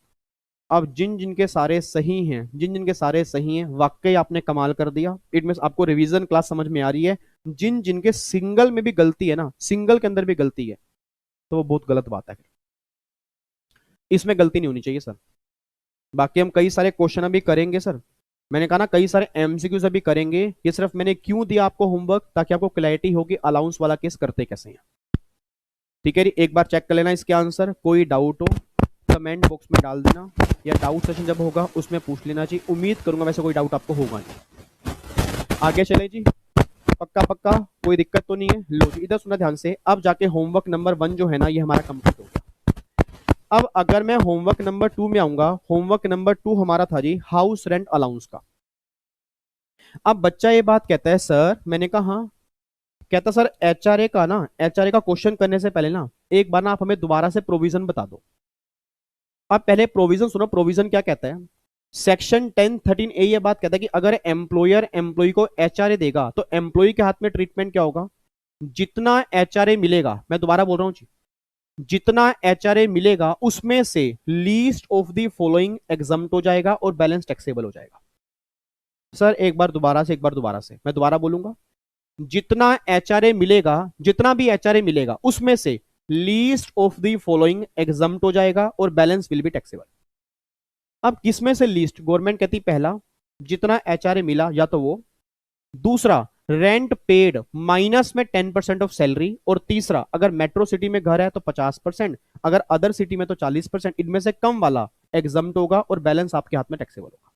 अब जिन जिनके सारे सही हैं, जिन जिनके सारे सही हैं, वाकई आपने कमाल कर दिया। इट मींस आपको रिवीजन क्लास समझ में आ रही है। जिन जिनके सिंगल में भी गलती है ना, सिंगल के अंदर भी गलती है, तो वो बहुत गलत बात है। इसमें गलती नहीं होनी चाहिए सर। बाकी हम कई सारे क्वेश्चन अभी करेंगे सर, मैंने कहा ना कई सारे एमसीक्यूज अभी करेंगे। ये सिर्फ मैंने क्यों दिया आपको होमवर्क, ताकि आपको क्लैरिटी हो कि अलाउंस वाला केस करते कैसे हैं। ठीक है जी, एक बार चेक कर लेना इसके आंसर। कोई डाउट हो कमेंट बॉक्स में डाल देना, या डाउट सेशन जब होगा उसमें पूछ लेना जी। उम्मीद करूंगा वैसे कोई डाउट आपको होगा नहीं। आगे चले जी, पक्का पक्का, कोई दिक्कत तो नहीं है। लो जी, इधर सुना ध्यान से। अब जाके होमवर्क नंबर 1 जो है ना, ये हमारा कंप्लीट हो गया। अब अगर मैं होमवर्क नंबर 2 में आऊंगा, होमवर्क नंबर 2 हमारा था जी हाउस रेंट अलाउंस का। अब बच्चा ये बात कहता है सर, मैंने कहा हाँ, कहता सर एचआरए का ना, एचआरए का क्वेश्चन करने से पहले ना एक बार ना आप हमें दोबारा से प्रोविजन बता दो। अब पहले प्रोविजन सुनो, प्रोविजन क्या कहता है। सेक्शन 10(13)A ये बात कहता है कि अगर एम्प्लॉयर एम्प्लॉय को एचआरए देगा तो एम्प्लॉय के हाथ में ट्रीटमेंट क्या होगा, जितना एचआरए मिलेगा, मैं दोबारा बोल रहा हूं जी, जितना एचआरए मिलेगा उसमें से least of the following exempt हो जाएगा और बैलेंस टैक्सेबल हो जाएगा। सर एक बार दोबारा से, एक बार दोबारा से, मैं दोबारा बोलूंगा। जितना एचआरए मिलेगा, जितना भी एचआरए मिलेगा उसमें से least of the following exempt हो जाएगा और बैलेंस विल बी टैक्सेबल। अब किसमें से लीस्ट? गवर्नमेंट कहती पहला जितना एचआरए मिला या तो वो, दूसरा रेंट पेड माइनस में 10% ऑफ सैलरी, और तीसरा अगर मेट्रो सिटी में घर है तो 50%, अगर अदर सिटी में तो 40%, इनमें से कम वाला एग्जम्प्ट होगा और बैलेंस आपके हाथ में टैक्सेबल होगा।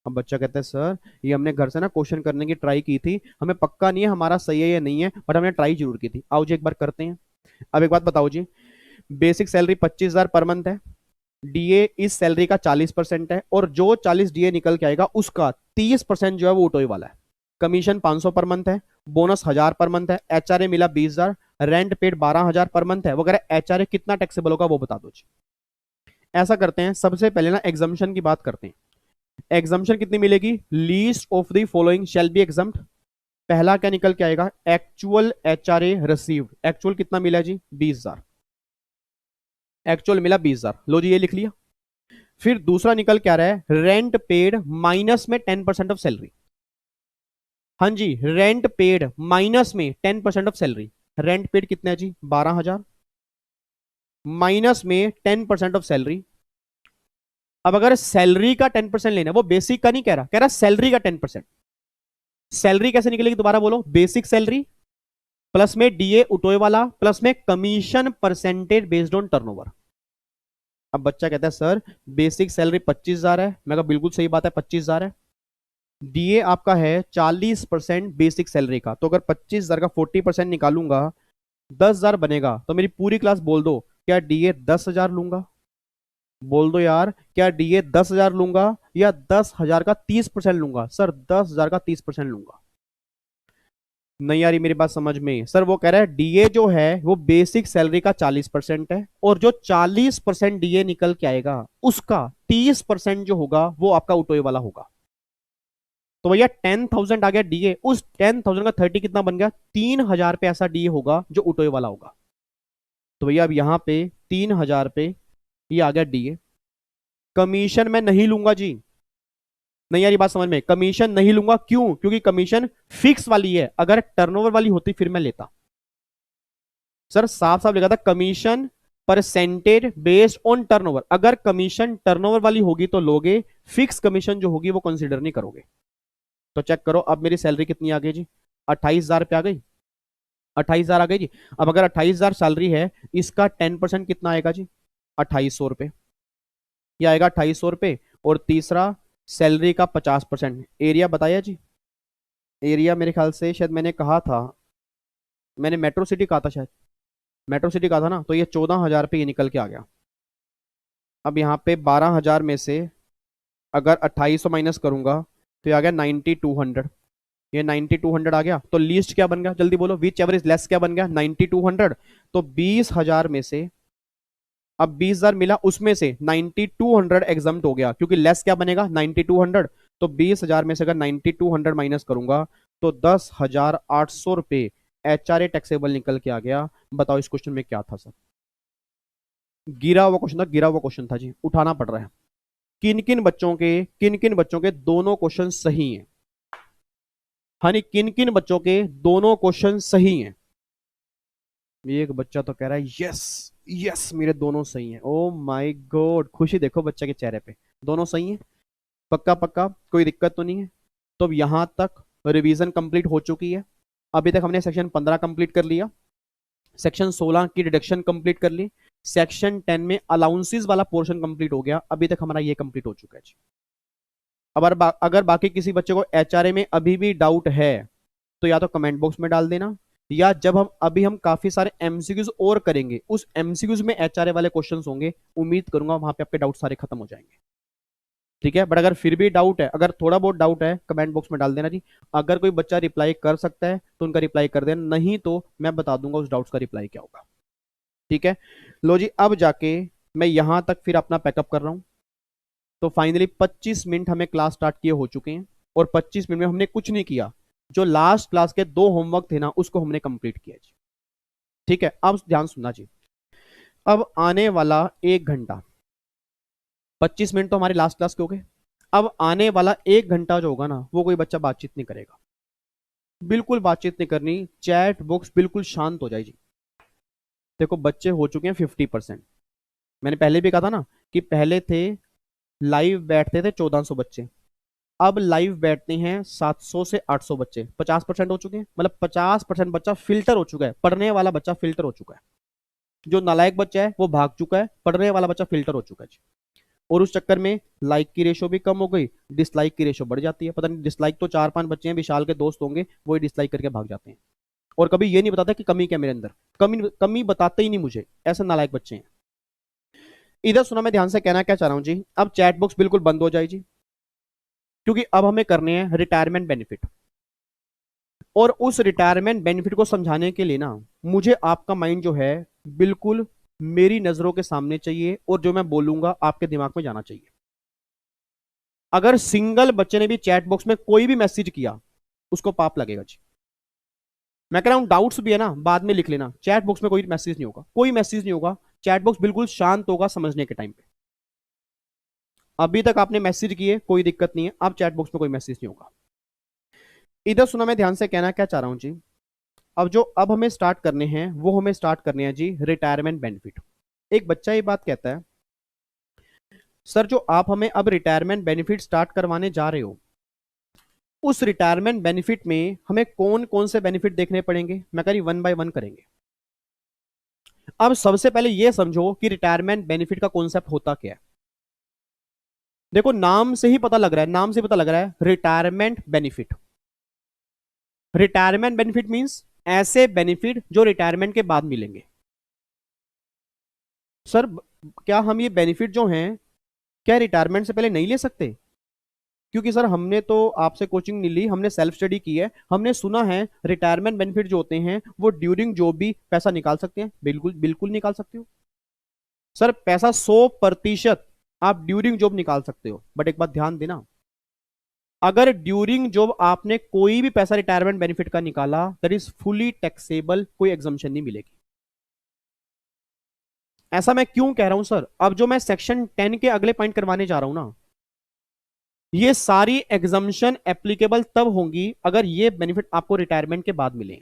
अब बच्चा कहता है सर ये हमने घर से ना क्वेश्चन करने की ट्राई की थी, हमें पक्का नहीं है हमारा सही है या नहीं है, बट हमने ट्राई जरूर की थी। आओ जी एक बार करते हैं। अब एक बात बताओ जी, बेसिक सैलरी 25,000 पर मंथ है, डीए इस सैलरी का 40% है, और जो 40 डीए निकल के आएगा उसका 30% जो है वो उठोई वाला है। कमीशन 500 पर मंथ है, बोनस 1000 पर मंथ है, एचआरए मिला 20,000, रेंट पेड 12,000 पर मंथ है वगैरह। एचआरए कितना टैक्सेबल होगा वो बता दो जी। ऐसा करते हैं, सबसे पहले ना एग्जम्पशन की बात करते हैं। एग्जम्पशन कितनी मिलेगी? Least of the following shall B exempt. पहला क्या निकल के आएगा? Actual HRA received. एक्चुअल कितना मिला जी? 20,000। एक्चुअल मिला 20,000, लो जी ये लिख लिया। फिर दूसरा निकल क्या रहा है? रेंट पेड माइनस में 10% ऑफ सैलरी। हाँ जी, रेंट पेड माइनस में 10% ऑफ सैलरी। रेंट पेड कितना है जी? 12,000 माइनस में 10% ऑफ सैलरी। अब अगर सैलरी का 10% लेना है, वो बेसिक का नहीं कह रहा, कह रहा सैलरी का 10%। सैलरी कैसे निकलेगी दोबारा बोलो? बेसिक सैलरी प्लस में डीए उठोए वाला प्लस में commission percentage based on turnover. अब बच्चा कहता है सर बेसिक सैलरी 25,000 है, मैं कहा बिल्कुल सही बात है 25,000 है। डीए आपका है 40% बेसिक सैलरी का, तो अगर 25,000 का 40% निकालूंगा 10,000 बनेगा, तो मेरी पूरी क्लास बोल दो क्या डीए 10,000 लूंगा? बोल दो यार, क्या डीए 10,000 लूंगा या 10,000 का 30% लूंगा? सर 10,000 का 30% लूंगा। नहीं आ रही मेरी बात समझ में? सर वो कह रहा है डीए जो है वो बेसिक सैलरी का 40% है, और जो 40% डीए निकल के आएगा उसका 30% जो होगा वो आपका उठोए वाला होगा। तो भैया 10,000 आ गया डीए, उस 10,000 का 30 कितना बन गया? 3,000 पे ऐसा डीए होगा जो उठोए वाला होगा। तो भैया अब यहां पे 3,000 पे ये आ गया डीए। कमीशन मैं नहीं लूंगा जी। नहीं यार ये बात समझ में? कमीशन नहीं लूंगा, क्यों? क्योंकि कमीशन फिक्स वाली है, अगर टर्नओवर वाली होती फिर मैं लेता। सर साफ साफ लिखा था commission percentage based on turnover. अगर कमीशन टर्नओवर वाली होगी तो लोगे, फिक्स कमीशन जो होगी वो कंसीडर नहीं करोगे। तो चेक करो अब मेरी सैलरी कितनी आ गई जी? 28,000 पे आ गई। 28,000 आ गई जी। अब अगर 28,000 सैलरी है, इसका 10% कितना आएगा जी? 2,800 रुपये। ये आएगा 2,800 रुपये। और तीसरा सैलरी का 50%। एरिया बताया जी? एरिया मेरे ख्याल से शायद मैंने कहा था, मैंने मेट्रो सिटी कहा था शायद, मेट्रो सिटी कहा था ना, तो ये 14,000 पे ये निकल के आ गया। अब यहाँ पे 12,000 में से अगर 2,800 माइनस करूंगा तो ये आ गया 9,200। ये 9,200 आ गया, तो लीस्ट क्या बन गया जल्दी बोलो? विच एवर इज लेस क्या बन गया? 9,200। तो 20,000 में से अब 20,000 मिला, उसमें से 9,200 एग्जम्प्ट हो गया, क्योंकि लेस क्या बनेगा? 9,200। तो 20,000 में से अगर 9,200 माइनस करूंगा तो 10,800 रुपये एचआरए टैक्सेबल निकल के आ गया। बताओ इस क्वेश्चन में क्या था सर? गिरा हुआ क्वेश्चन था, गिरा हुआ क्वेश्चन था जी, उठाना पड़ रहा है। किन किन बच्चों के दोनों क्वेश्चन सही हैं? हाँ नहीं, किन किन बच्चों के दोनों क्वेश्चन सही हैं? एक बच्चा तो कह रहा है यस यस मेरे दोनों सही हैं। ओ माय गॉड, खुशी देखो बच्चे के चेहरे पे, दोनों सही हैं। पक्का पक्का, कोई दिक्कत तो नहीं है? तो अब यहां तक रिवीजन कंप्लीट हो चुकी है। अभी तक हमने सेक्शन 15 कंप्लीट कर लिया, सेक्शन 16 की डिडक्शन कंप्लीट कर ली, सेक्शन 10 में अलाउंसेस वाला पोर्शन कंप्लीट हो गया। अभी तक हमारा ये कंप्लीट हो चुका है जी। अगर बाकी किसी बच्चे को एचआरए में अभी भी डाउट है तो या तो कमेंट बॉक्स में डाल देना, या जब हम काफी सारे एमसीक्यूज और करेंगे उस एमसीक्यूज में एचआरए वाले क्वेश्चंस होंगे, उम्मीद करूंगा वहां पे आपके डाउट सारे खत्म हो जाएंगे। ठीक है, बट अगर फिर भी डाउट है, अगर थोड़ा बहुत डाउट है, कमेंट बॉक्स में डाल देना जी। अगर कोई बच्चा रिप्लाई कर सकता है तो उनका रिप्लाई कर देना, नहीं तो मैं बता दूंगा उस डाउट्स का रिप्लाई क्या होगा। ठीक है, लो जी अब जाके मैं यहां तक फिर अपना पैकअप कर रहा हूं। तो फाइनली 25 मिनट हमें क्लास स्टार्ट किए हो चुके हैं, और 25 मिनट में हमने कुछ नहीं किया, जो लास्ट क्लास के 2 होमवर्क थे ना उसको हमने कंप्लीट किया जी। ठीक है, अब ध्यान सुनना जी। अब आने वाला 1 घंटा, 25 मिनट तो हमारे लास्ट क्लास के हो गए। अब आने वाला 1 घंटा जो होगा ना, वो कोई बच्चा बातचीत नहीं करेगा, बिल्कुल बातचीत नहीं करनी। चैट बॉक्स बिल्कुल शांत हो जाए जी। देखो बच्चे हो चुके हैं 50%। मैंने पहले भी कहा था ना कि पहले थे लाइव बैठते थे 1400 बच्चे, अब लाइव बैठते हैं 700 से 800 बच्चे, 50% हो चुके हैं। मतलब 50% बच्चा फिल्टर हो चुका है, पढ़ने वाला बच्चा फिल्टर हो चुका है। जो नालायक बच्चा है वो भाग चुका है, पढ़ने वाला बच्चा फिल्टर हो चुका है। और उस चक्कर में लाइक की रेशो भी कम हो गई, डिसलाइक की रेशो बढ़ जाती है। पता नहीं, डिसलाइक तो 4-5 बच्चे हैं विशाल के दोस्त होंगे, वो ही डिसलाइक करके भाग जाते हैं। और कभी ये नहीं बताते कि कमी क्या मेरे अंदर, कमी कमी बताते ही नहीं मुझे, ऐसे नालायक बच्चे हैं। इधर सुना, मैं ध्यान से कहना क्या चाह रहा हूं जी, अब चैट बॉक्स बिल्कुल बंद हो जाए जी, क्योंकि अब हमें करने हैं रिटायरमेंट बेनिफिट। और उस रिटायरमेंट बेनिफिट को समझाने के लिए ना, मुझे आपका माइंड जो है बिल्कुल मेरी नजरों के सामने चाहिए, और जो मैं बोलूंगा आपके दिमाग में जाना चाहिए। अगर सिंगल बच्चे ने भी चैट बॉक्स में कोई भी मैसेज किया, उसको पाप लगेगा जी। मैं कह रहा हूं डाउट्स भी है ना, बाद में लिख लेना, चैट बॉक्स में कोई मैसेज नहीं होगा, कोई मैसेज नहीं होगा। चैट बॉक्स बिल्कुल शांत होगा समझने के टाइम पे। अभी तक आपने मैसेज किए, कोई दिक्कत नहीं है, अब चैट बॉक्स में कोई मैसेज नहीं होगा। इधर सुना, मैं ध्यान से कहना क्या चाह रहा हूं जी, अब हमें स्टार्ट करने हैं, वो हमें स्टार्ट करने हैं जी रिटायरमेंट बेनिफिट। एक बच्चा ये बात कहता है, सर जो आप हमें अब रिटायरमेंट बेनिफिट स्टार्ट करवाने जा रहे हो, उस रिटायरमेंट बेनिफिट में हमें कौन कौन से बेनिफिट देखने पड़ेंगे? मैं कह रही 1 बाय 1 करेंगे। अब सबसे पहले यह समझो कि रिटायरमेंट बेनिफिट का कॉन्सेप्ट होता क्या है। देखो नाम से ही पता लग रहा है, नाम से पता लग रहा है retirement benefit. Retirement benefit means ऐसे बेनिफिट जो रिटायरमेंट के बाद मिलेंगे। सर क्या हम ये बेनिफिट जो हैं, क्या रिटायरमेंट से पहले नहीं ले सकते? क्योंकि सर हमने तो आपसे कोचिंग नहीं ली, हमने सेल्फ स्टडी की है, हमने सुना है रिटायरमेंट बेनिफिट जो होते हैं वो ड्यूरिंग जॉब भी पैसा निकाल सकते हैं। बिल्कुल बिल्कुल निकाल सकते हो सर, पैसा 100% आप ड्यूरिंग जॉब निकाल सकते हो। बट एक बात ध्यान देना, अगर ड्यूरिंग जॉब आपने कोई भी पैसा रिटायरमेंट बेनिफिट का निकाला, दैट इज फुली टैक्सेबल, कोई एग्जम्पशन नहीं मिलेगी। ऐसा मैं क्यों कह रहा हूं सर, अब जो मैं सेक्शन 10 के अगले पॉइंट करवाने जा रहा हूं ना, ये सारी एग्जम्पशन एप्लीकेबल तब होंगी अगर ये बेनिफिट आपको रिटायरमेंट के बाद मिले।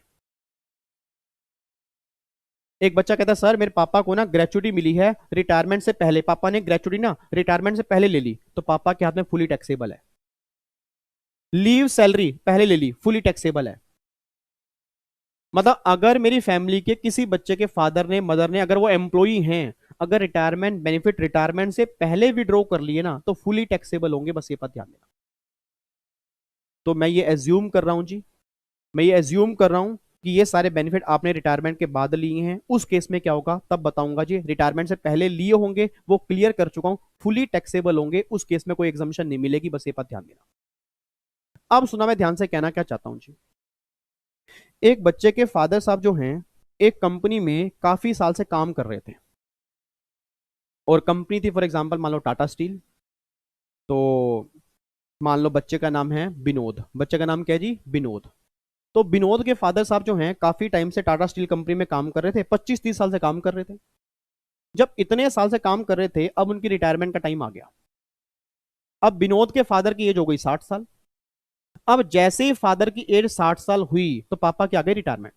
एक बच्चा कहता है सर मेरे पापा को ना ग्रेचुटी मिली है रिटायरमेंट से पहले, पापा ने ग्रेचुटी ना रिटायरमेंट से पहले ले ली, तो पापा के हाथ में फुली टैक्सेबल है। लीव सैलरी पहले ले ली, फुली टैक्सेबल है। मतलब अगर मेरी फैमिली के किसी बच्चे के फादर ने मदर ने, अगर वो एम्प्लॉई हैं, अगर रिटायरमेंट बेनिफिट रिटायरमेंट से पहले विड्रॉ कर लिए ना, तो फुली टैक्सेबल होंगे, बस ये बात ध्यान देना। तो मैं ये एज्यूम कर रहा हूं जी, मैं ये एज्यूम कर रहा हूं कि ये सारे बेनिफिट आपने रिटायरमेंट के बाद लिए हैं। उस केस में क्या होगा तब बताऊंगा जी, रिटायरमेंट से पहले लिए होंगे वो क्लियर कर चुका हूं, फुली टैक्सेबल होंगे, उस केस में कोई एग्जम्पशन नहीं मिलेगी, बस ये बात ध्यान देना। अब सुना, मैं ध्यान से कहना क्या चाहता हूं जी, एक बच्चे के फादर साहब जो हैं एक कंपनी में काफी साल से काम कर रहे थे, और कंपनी थी फॉर एग्जांपल मान लो टाटा स्टील। तो मान लो बच्चे का नाम है विनोद, बच्चे का नाम क्या है जी, विनोद। तो विनोद के फादर साहब जो हैं काफी टाइम से टाटा स्टील कंपनी में काम कर रहे थे, 25-30 साल से काम कर रहे थे। जब इतने साल से काम कर रहे थे, अब उनकी रिटायरमेंट का टाइम आ गया। अब विनोद के फादर की एज हो गई 60 साल। अब जैसे ही फादर की एज 60 साल हुई तो पापा की आ गई रिटायरमेंट।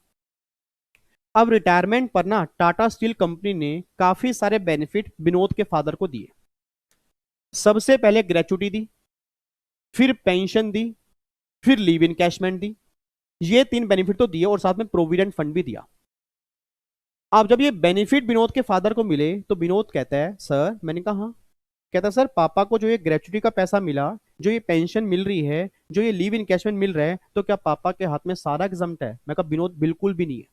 अब रिटायरमेंट पर ना टाटा स्टील कंपनी ने काफी सारे बेनिफिट विनोद के फादर को दिए। सबसे पहले ग्रेचुटी दी, फिर पेंशन दी, फिर लीव इनकैशमेंट दी। ये 3 बेनिफिट तो दिए, और साथ में प्रोविडेंट फंड भी दिया। अब जब ये बेनिफिट विनोद के फादर को मिले तो विनोद कहता है सर, मैंने कहा हाँ, कहता है सर पापा को जो ये ग्रेचुटी का पैसा मिला, जो ये पेंशन मिल रही है, जो ये लीव इनकैशमेंट मिल रहा है, तो क्या पापा के हाथ में सारा एग्जम्प्ट है? मैं कहा विनोद बिल्कुल भी नहीं है।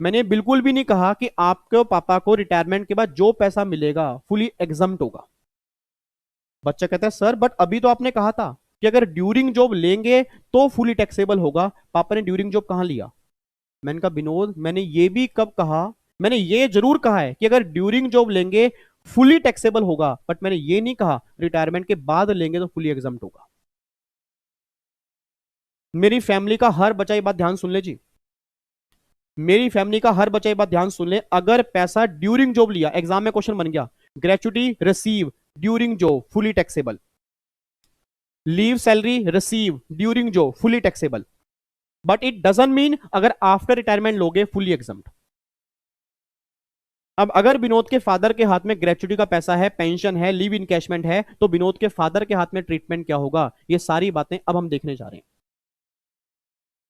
मैंने बिल्कुल भी नहीं कहा कि आपके पापा को रिटायरमेंट के बाद जो पैसा मिलेगा फुली एग्जम्प्ट होगा। बच्चा कहता है सर बट अभी तो आपने कहा था कि अगर ड्यूरिंग जॉब लेंगे तो फुली टैक्सेबल होगा, पापा ने ड्यूरिंग जॉब कहां लिया? मैंने कहा विनोद मैंने ये भी कब कहा, मैंने ये जरूर कहा है कि अगर ड्यूरिंग जॉब लेंगे फुली टैक्सेबल होगा, बट मैंने ये नहीं कहा रिटायरमेंट के बाद लेंगे तो फुली एग्जम्प्ट होगा। मेरी फैमिली का हर बच्चा ये बात ध्यान सुन ले जी, मेरी फैमिली का हर बच्चा ये बात ध्यान सुन ले, अगर पैसा ड्यूरिंग जॉब लिया, एग्जाम में क्वेश्चन बन गया gratuity receive during job fully taxable, leave salary receive during job fully taxable, but it doesn't mean अगर आफ्टर रिटायरमेंट लोगे फुली एग्जम्प्ट। अब अगर विनोद के फादर के हाथ में ग्रेचुटी का पैसा है, पेंशन है, लीव इनकैशमेंट है, तो विनोद के फादर के हाथ में ट्रीटमेंट क्या होगा, ये सारी बातें अब हम देखने जा रहे हैं।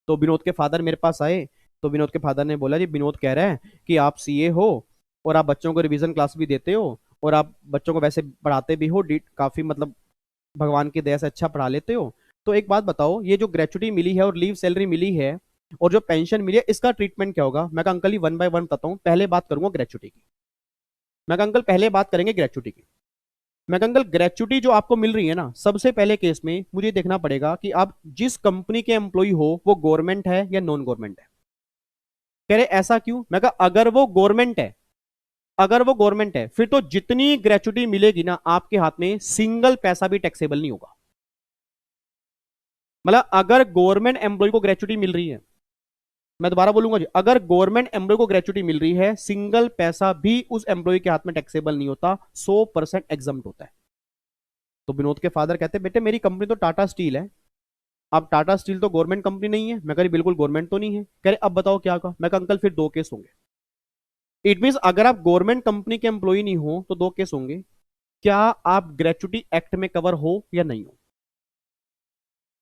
तो विनोद के फादर मेरे पास आए, तो विनोद के फादर ने बोला जी विनोद कह रहा है कि आप सीए हो और आप बच्चों को रिवीजन क्लास भी देते हो और आप बच्चों को वैसे पढ़ाते भी हो, काफी मतलब भगवान की दया से अच्छा पढ़ा लेते हो। तो एक बात बताओ, ये जो ग्रेचुटी मिली है और लीव सैलरी मिली है और जो पेंशन मिली है, इसका ट्रीटमेंट क्या होगा? मैं कहा uncle he one by one बताता हूँ, पहले बात करूंगा ग्रेचुटी की। मैं कहा अंकल पहले बात करेंगे ग्रेचुटी की। मैं कहा अंकल ग्रेचुटी जो आपको मिल रही है ना, सबसे पहले केस में मुझे देखना पड़ेगा कि आप जिस कंपनी के एम्प्लॉय हो वो गवर्नमेंट है या नॉन गवर्नमेंट है। कह रहे ऐसा क्यों? मैं कहा अगर वो गवर्नमेंट है, अगर वो गवर्नमेंट है फिर तो जितनी ग्रेचुटी मिलेगी ना आपके हाथ में, सिंगल पैसा भी टैक्सेबल नहीं होगा। मतलब अगर गवर्नमेंट एम्प्लॉय को ग्रेचुटी मिल रही है, मैं दोबारा बोलूंगा जी, अगर गवर्नमेंट एम्प्लॉय को ग्रेचुटी मिल रही है, सिंगल पैसा भी उस एम्प्लॉय के हाथ में टैक्सेबल नहीं होता, 100% एग्जम्प्ट होता है। तो विनोद के फादर कहते हैं बेटे मेरी कंपनी तो टाटा स्टील है। अब टाटा स्टील तो गवर्नमेंट कंपनी नहीं है। मैं कह रही बिल्कुल गवर्नमेंट तो नहीं है। कह रहे अब बताओ क्या होगा? मैं कहा अंकल फिर दो केस होंगे। इट मीन अगर आप गवर्नमेंट कंपनी के एम्प्लॉय नहीं हो तो दो केस होंगे। क्या आप ग्रेचुटी एक्ट में कवर हो या नहीं हो?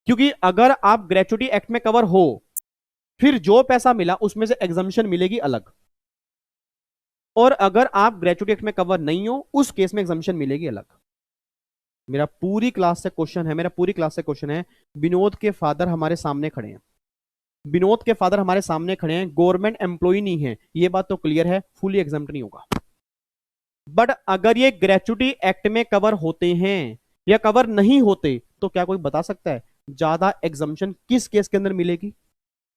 क्योंकि अगर आप ग्रेचुटी एक्ट में कवर हो, फिर जो पैसा मिला उसमें से एग्जम्पशन मिलेगी अलग, और अगर आप ग्रेचुटी एक्ट में कवर नहीं हो उस केस में एग्जम्पशन मिलेगी अलग। मेरा पूरी क्लास से क्वेश्चन है, मेरा पूरी क्लास से क्वेश्चन है, विनोद के फादर हमारे सामने खड़े हैं, विनोद के फादर हमारे सामने खड़े हैं, गवर्नमेंट एम्प्लॉय नहीं है, ये बात तो क्लियर है, फुली एग्जम्प्ट नहीं होगा। बट अगर ये ग्रेचुटी एक्ट में कवर होते हैं या कवर नहीं होते, तो क्या कोई बता सकता है ज्यादा एग्जम्पशन किस केस के अंदर मिलेगी?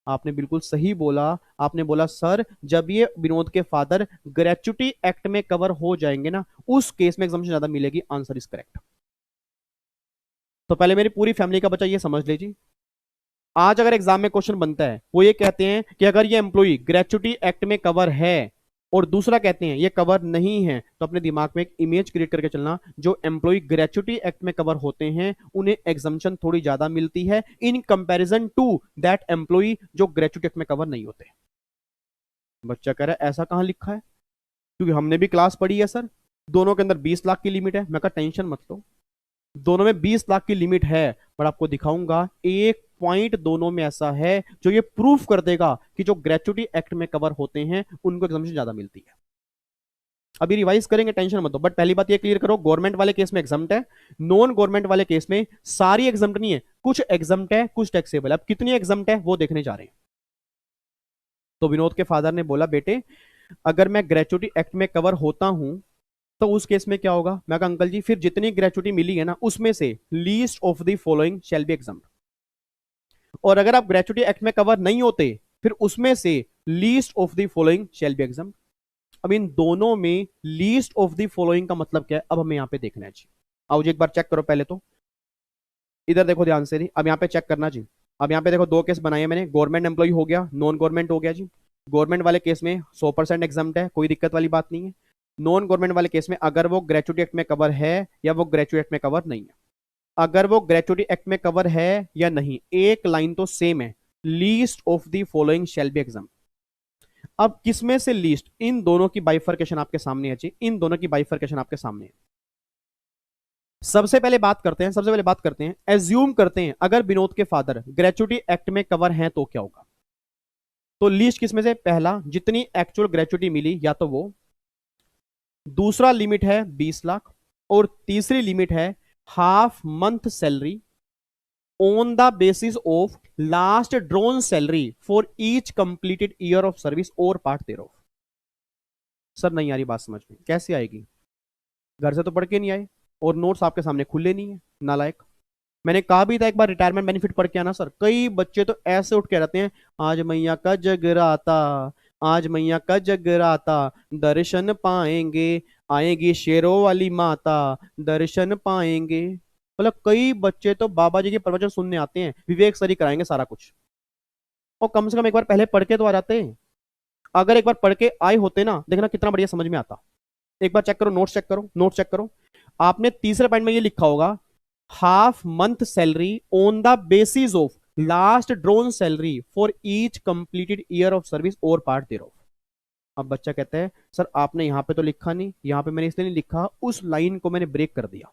आपने बिल्कुल सही बोला। आपने बोला सर जब ये विनोद के फादर ग्रेचुटी एक्ट में कवर हो जाएंगे ना, उस केस में एग्जम्पशन ज्यादा मिलेगी। Answer is correct. तो पहले मेरी पूरी फैमिली का बच्चा ये समझ लीजिए, आज अगर एग्जाम में क्वेश्चन बनता है, वो ये कहते हैं कि अगर ये एम्प्लॉय ग्रेचुटी एक्ट में कवर है और दूसरा कहते हैं ये कवर नहीं है, तो अपने दिमाग में एक इमेज क्रिएट करके चलना, जो एम्प्लॉय ग्रेचुटी एक्ट में कवर होते हैं उन्हें एग्जम्पशन थोड़ी ज्यादा मिलती है in comparison to that employ जो ग्रेचुटी एक्ट में कवर नहीं होते। बच्चा कह रहा है ऐसा कहां लिखा है? क्योंकि हमने भी क्लास पढ़ी है सर, दोनों के अंदर 20 लाख की लिमिट है। मैं कहा टेंशन मत लो, दोनों में 20 लाख की लिमिट है, पर आपको दिखाऊंगा एक पॉइंट दोनों में ऐसा है जो ये प्रूफ कर देगा कि जो ग्रेचुटी एक्ट में कवर होते हैं उनको एग्जम्पशन ज्यादा मिलती है। अभी रिवाइज करेंगे, टेंशन मत लो, बट पहली बात ये क्लियर करो, गवर्नमेंट वाले केस में एग्जम्प्ट है, नॉन गवर्नमेंट वाले केस में सारी एग्जम्प्ट नहीं है, कुछ एग्जम्प्ट है कुछ टैक्सेबल है। अब कितनी एग्जम्प्ट है वो देखने जा रहे हैं। तो विनोद के फादर ने बोला बेटे अगर मैं ग्रेचुटी एक्ट में कवर होता हूं तो उस केस में क्या होगा? मैं कहा अंकल जी फिर जितनी ग्रेचुटी मिली है ना उसमें से least of the following shall B exempt, और अगर आप ग्रेचुटी एक्ट में कवर नहीं होते फिर उसमें से least of the following shall B exempt. अब इन दोनों में लीस्ट ऑफ द फॉलोइंग का मतलब क्या है, अब हमें यहां पे देखना है जी। आओ जी एक बार चेक करो, पहले तो इधर देखो ध्यान से, नहीं अब यहाँ पे चेक करना जी। अब यहाँ पे देखो दो केस बनाए मैंने, गवर्नमेंट एम्प्लॉय हो गया, नॉन गवर्नमेंट हो गया जी। गवर्नमेंट वाले केस में 100% एग्जम्प्ट है, कोई दिक्कत वाली बात नहीं है। नॉन गवर्नमेंट वाले केस में अगर वो ग्रेचुटी एक्ट में कवर है या वो ग्रेचुटी एक्ट में कवर नहीं है, अगर वो ग्रेचुटी एक्ट में कवर है या नहीं, एक लाइन तो सेम है, least of the following shall be exam. अब किसमें से लीस्ट? इन दोनों की बाइफर्केशन आपके सामने है जी, इन दोनों की बाइफर्केशन आपके सामने है। सबसे पहले बात करते हैं, एज्यूम करते हैं अगर विनोद के फादर ग्रेचुटी एक्ट में कवर हैं तो क्या होगा? तो लीस्ट किसमें से? पहला जितनी एक्चुअल ग्रेचुटी मिली या तो वो, दूसरा लिमिट है 20 लाख, और तीसरी लिमिट है half month salary on the basis of last drawn salary for each completed year of service और पार्ट देयर ऑफ। सर नहीं आ रही बात समझ में, कैसे आएगी? घर से तो पढ़ के नहीं आए और नोट्स आपके सामने खुले नहीं है, नालायक। मैंने कहा भी था एक बार रिटायरमेंट बेनिफिट पढ़ के आना सर। कई बच्चे तो ऐसे उठ के रहते हैं, आज मैया का जगराता, आज मैया का जगराता, दर्शन पाएंगे, आएगी शेरों वाली माता, दर्शन पाएंगे। मतलब कई बच्चे तो बाबा जी के प्रवचन सुनने आते हैं, विवेक सर ही कराएंगे सारा कुछ, और कम से कम एक बार पहले पढ़ के तो आ जाते हैं। अगर एक बार पढ़ के आए होते ना, देखना कितना बढ़िया समझ में आता। एक बार चेक करो, नोट्स चेक करो, नोट्स चेक करो। आपने तीसरे पॉइंट में ये लिखा होगा, half month salary on the basis of last drawn salary for each completed year of service और पार्ट देयर ऑफ। अब बच्चा कहता है सर आपने यहाँ पे तो लिखा नहीं, यहाँ पे मैंने इसलिए नहीं लिखा, उस लाइन को मैंने ब्रेक कर दिया,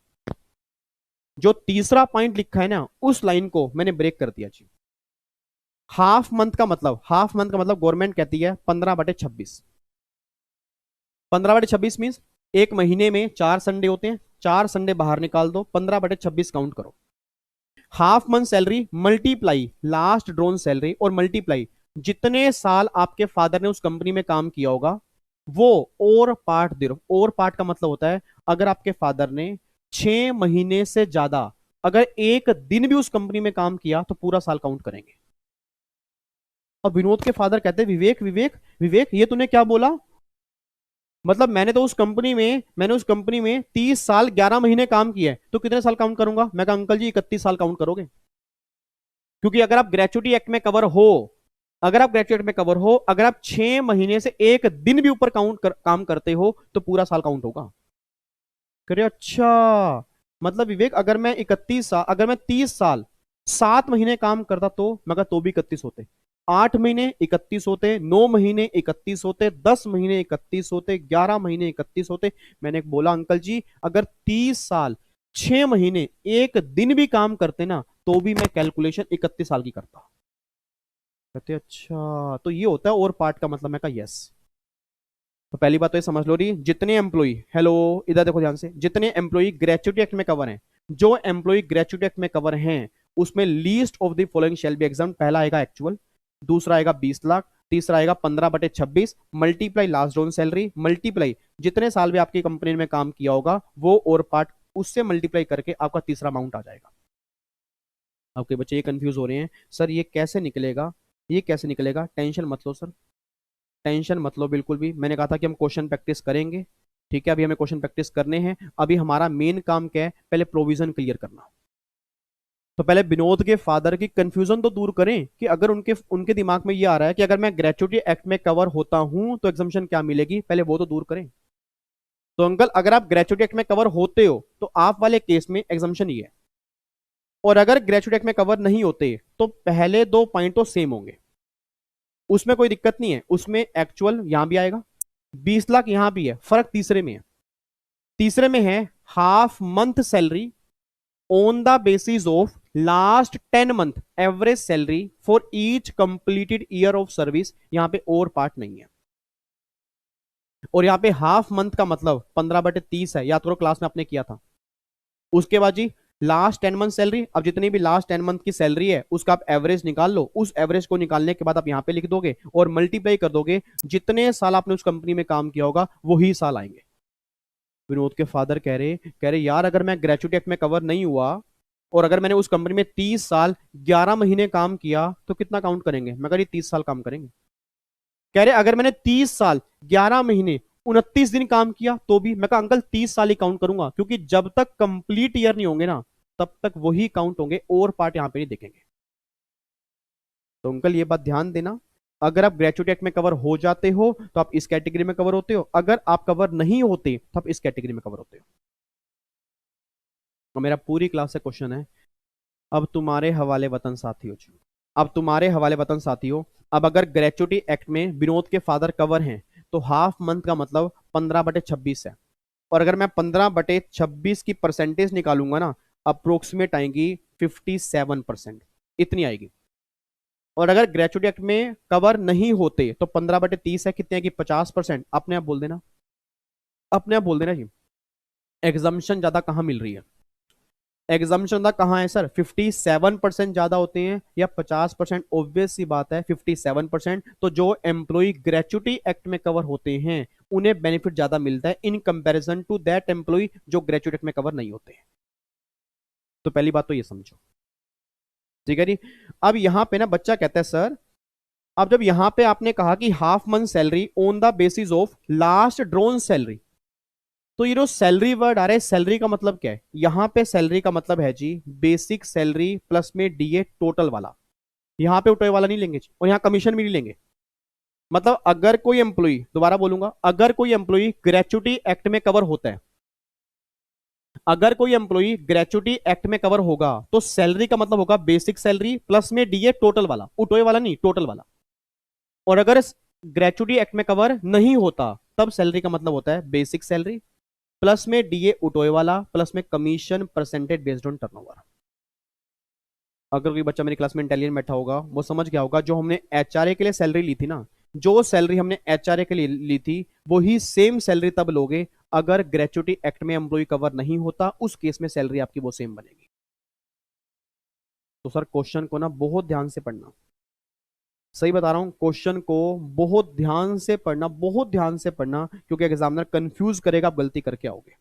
जो तीसरा पॉइंट लिखा है ना उस लाइन को मैंने ब्रेक कर दिया जी। हाफ मंथ का मतलब, हाफ मंथ का मतलब गवर्नमेंट कहती है 15/26। 15/26 मीन एक महीने में 4 संडे होते हैं, 4 संडे बाहर निकाल दो, 15/26 काउंट करो। Half month salary multiply last drone salary और मल्टीप्लाई जितने साल आपके फादर ने उस कंपनी में काम किया होगा वो और पार्ट दे रहा। और पार्ट का मतलब होता है अगर आपके फादर ने 6 महीने से ज्यादा अगर एक दिन भी उस कंपनी में काम किया तो पूरा साल काउंट करेंगे। और विनोद के फादर कहते हैं विवेक विवेक विवेक ये तूने क्या बोला, मतलब मैंने उस कंपनी में 30 साल 11 महीने काम किया है तो कितने साल काउंट करूंगा। मैं कहा अंकल जी 31 साल काउंट करोगे, क्योंकि अगर आप ग्रेचुटी एक्ट में कवर हो, अगर आप ग्रेजुएट में कवर हो, अगर आप 6 महीने से एक दिन भी ऊपर काम करते हो तो पूरा साल काउंट होगा। करे अच्छा, मतलब विवेक अगर मैं 31 साल, अगर मैं 30 साल 7 महीने काम करता तो मैं कहा तो भी 31 होते, 8 महीने 31 होते, 9 महीने 31 होते, 10 महीने 31 होते, 11 महीने 31 होते। मैंने बोला अंकल जी अगर 30 साल 6 महीने एक दिन भी काम करते ना तो भी मैं कैलकुलेशन 31 साल की करता। कहते अच्छा तो ये होता है और पार्ट का मतलब। मैं कहा यस। तो पहली बात तो ये समझ लो रही, जितने एम्प्लॉई, हेलो इधर देखो ध्यान से, जितने एम्प्लॉई ग्रेचुटी एक्ट में कवर हैं, जो एम्प्लॉई ग्रेचुटी एक्ट में कवर हैं उसमें least of the following shall be exempt. पहला आएगा एक्चुअल, दूसरा आएगा 20 लाख, तीसरा आएगा 15/26 multiply last drone salary multiply जितने साल भी आपकी कंपनी में काम किया होगा वो और पार्ट, उससे मल्टीप्लाई करके आपका तीसरा अमाउंट आ जाएगा। आपके बच्चे ये कंफ्यूज हो रहे हैं सर ये कैसे निकलेगा, ये कैसे निकलेगा। टेंशन मत लो सर, टेंशन मत लो बिल्कुल भी। मैंने कहा था कि हम क्वेश्चन प्रैक्टिस करेंगे, ठीक है। अभी हमें क्वेश्चन प्रैक्टिस करने हैं, अभी हमारा मेन काम क्या है, पहले प्रोविजन क्लियर करना। तो पहले विनोद के फादर की कंफ्यूजन तो दूर करें कि अगर उनके उनके दिमाग में ये आ रहा है कि अगर मैं ग्रेचुटी एक्ट में कवर होता हूं तो एग्जामिशन क्या मिलेगी, पहले वो तो दूर करें। तो अंकल अगर आप ग्रेचुटी एक्ट में कवर होते हो तो आप वाले केस में एग्जामिशन ये है, और अगर ग्रेचुटी एक्ट में कवर नहीं होते तो पहले 2 पॉइंट तो सेम होंगे, उसमें कोई दिक्कत नहीं है। उसमें एक्चुअल यहां भी आएगा, 20 लाख यहां भी है, फर्क तीसरे में है। तीसरे में है half month salary on the basis of last 10 month average salary for each completed year of service. यहां पे और पार्ट नहीं है। और यहां पे हाफ मंथ का मतलब 15/30 है, याद करो क्लास में आपने किया था। उसके बाद जी लास्ट 10 मंथ सैलरी, अब जितनी भी लास्ट 10 मंथ की सैलरी है उसका आप एवरेज निकाल लो, उस एवरेज को निकालने के बाद आप यहां पे लिख दोगे और मल्टीप्लाई कर दोगे जितने साल आपने उस कंपनी में काम किया होगा वही साल आएंगे। विनोद के फादर कह रहे यार अगर मैं ग्रेचुटी एक्ट में कवर नहीं हुआ और अगर मैंने उस कंपनी में 30 साल 11 महीने काम किया तो कितना काउंट करेंगे। मैं कह रही 30 साल काम करेंगे। कह रहे अगर मैंने 30 साल 11 महीने 29 दिन काम किया तो भी। मैं कहा अंकल 30 साल ही काउंट करूंगा, क्योंकि जब तक कंप्लीट ईयर नहीं होंगे ना तब तक वही काउंट होंगे और पार्ट यहां पे नहीं देखेंगे। तो अंकल ये बात ध्यान देना, अगर आप ग्रेचुटी एक्ट में कवर हो जाते हो तो आप इस कैटेगरी में कवर होते हो, अगर आप कवर नहीं होते तो आप इस कैटेगरी में कवर होते हो। और मेरा पूरी क्लास से क्वेश्चन है, अब तुम्हारे हवाले वतन साथियों जी, अब तुम्हारे हवाले वतन साथियों, अब अगर ग्रेचुटी एक्ट में विनोद के फादर कवर हैं तो हाफ मंथ का मतलब 15/26 है। और अगर मैं 15/26 की परसेंटेज निकालूंगा ना अप्रोक्सीमेट आएगी 57%, इतनी आएगी। और अगर ग्रेचुटी एक्ट में कवर नहीं होते तो 15/30 है, कितने की 50%। अपने आप बोल देना, अपने आप बोल देना जी। एग्जाम्शन ज्यादा कहां मिल रही है, एग्जाम्शन ज्यादा कहां है सर, 57% ज्यादा होते हैं या 50%। ऑब्वियस सी बात है 57%। तो जो एम्प्लॉय ग्रेचुटी एक्ट में कवर होते हैं उन्हें बेनिफिट ज्यादा मिलता है in comparison to that employ जो ग्रेचुटी एक्ट में कवर नहीं होते हैं। तो पहली बात तो ये समझो, ठीक है जी। अब यहां पे ना बच्चा कहता है सर, अब जब यहां पे आपने कहा कि half month salary on the basis of last drone salary, तो ये जो सैलरी वर्ड आ रहा है सैलरी का मतलब क्या है। यहां पे सैलरी का मतलब है जी बेसिक सैलरी प्लस में डीए टोटल वाला, यहां पे उठे वाला नहीं लेंगे जी, और यहां कमीशन भी नहीं लेंगे। मतलब अगर कोई एम्प्लॉय, दोबारा बोलूंगा, अगर कोई एम्प्लॉय ग्रेचुटी एक्ट में कवर होता है, अगर कोई एम्प्लॉय ग्रेचुटी एक्ट में कवर होगा तो सैलरी का मतलब होगा बेसिक सैलरी प्लस में डीए टोटल वाला, उठोए वाला नहीं टोटल वाला। और अगर ग्रेचुटी एक्ट में कवर नहीं होता, तब सैलरी का मतलब होता है बेसिक सैलरी प्लस में डीए उठोए वाला प्लस में commission percentage based on turnover. अगर कोई बच्चा मेरी क्लास में इंटेलिजेंट बैठा होगा वो समझ गया होगा, जो हमने एचआरए के लिए सैलरी ली थी ना, जो सैलरी हमने एचआरए के लिए ली थी वो ही सेम सैलरी तब लोगे अगर ग्रेचुटी एक्ट में एम्प्लॉय कवर नहीं होता, उस केस में सैलरी आपकी वो सेम बनेगी। तो सर क्वेश्चन को ना बहुत ध्यान से पढ़ना, सही बता रहा हूं, क्वेश्चन को बहुत ध्यान से पढ़ना, बहुत ध्यान से पढ़ना, क्योंकि एग्जामिनर कंफ्यूज करेगा, आप गलती करके आओगे।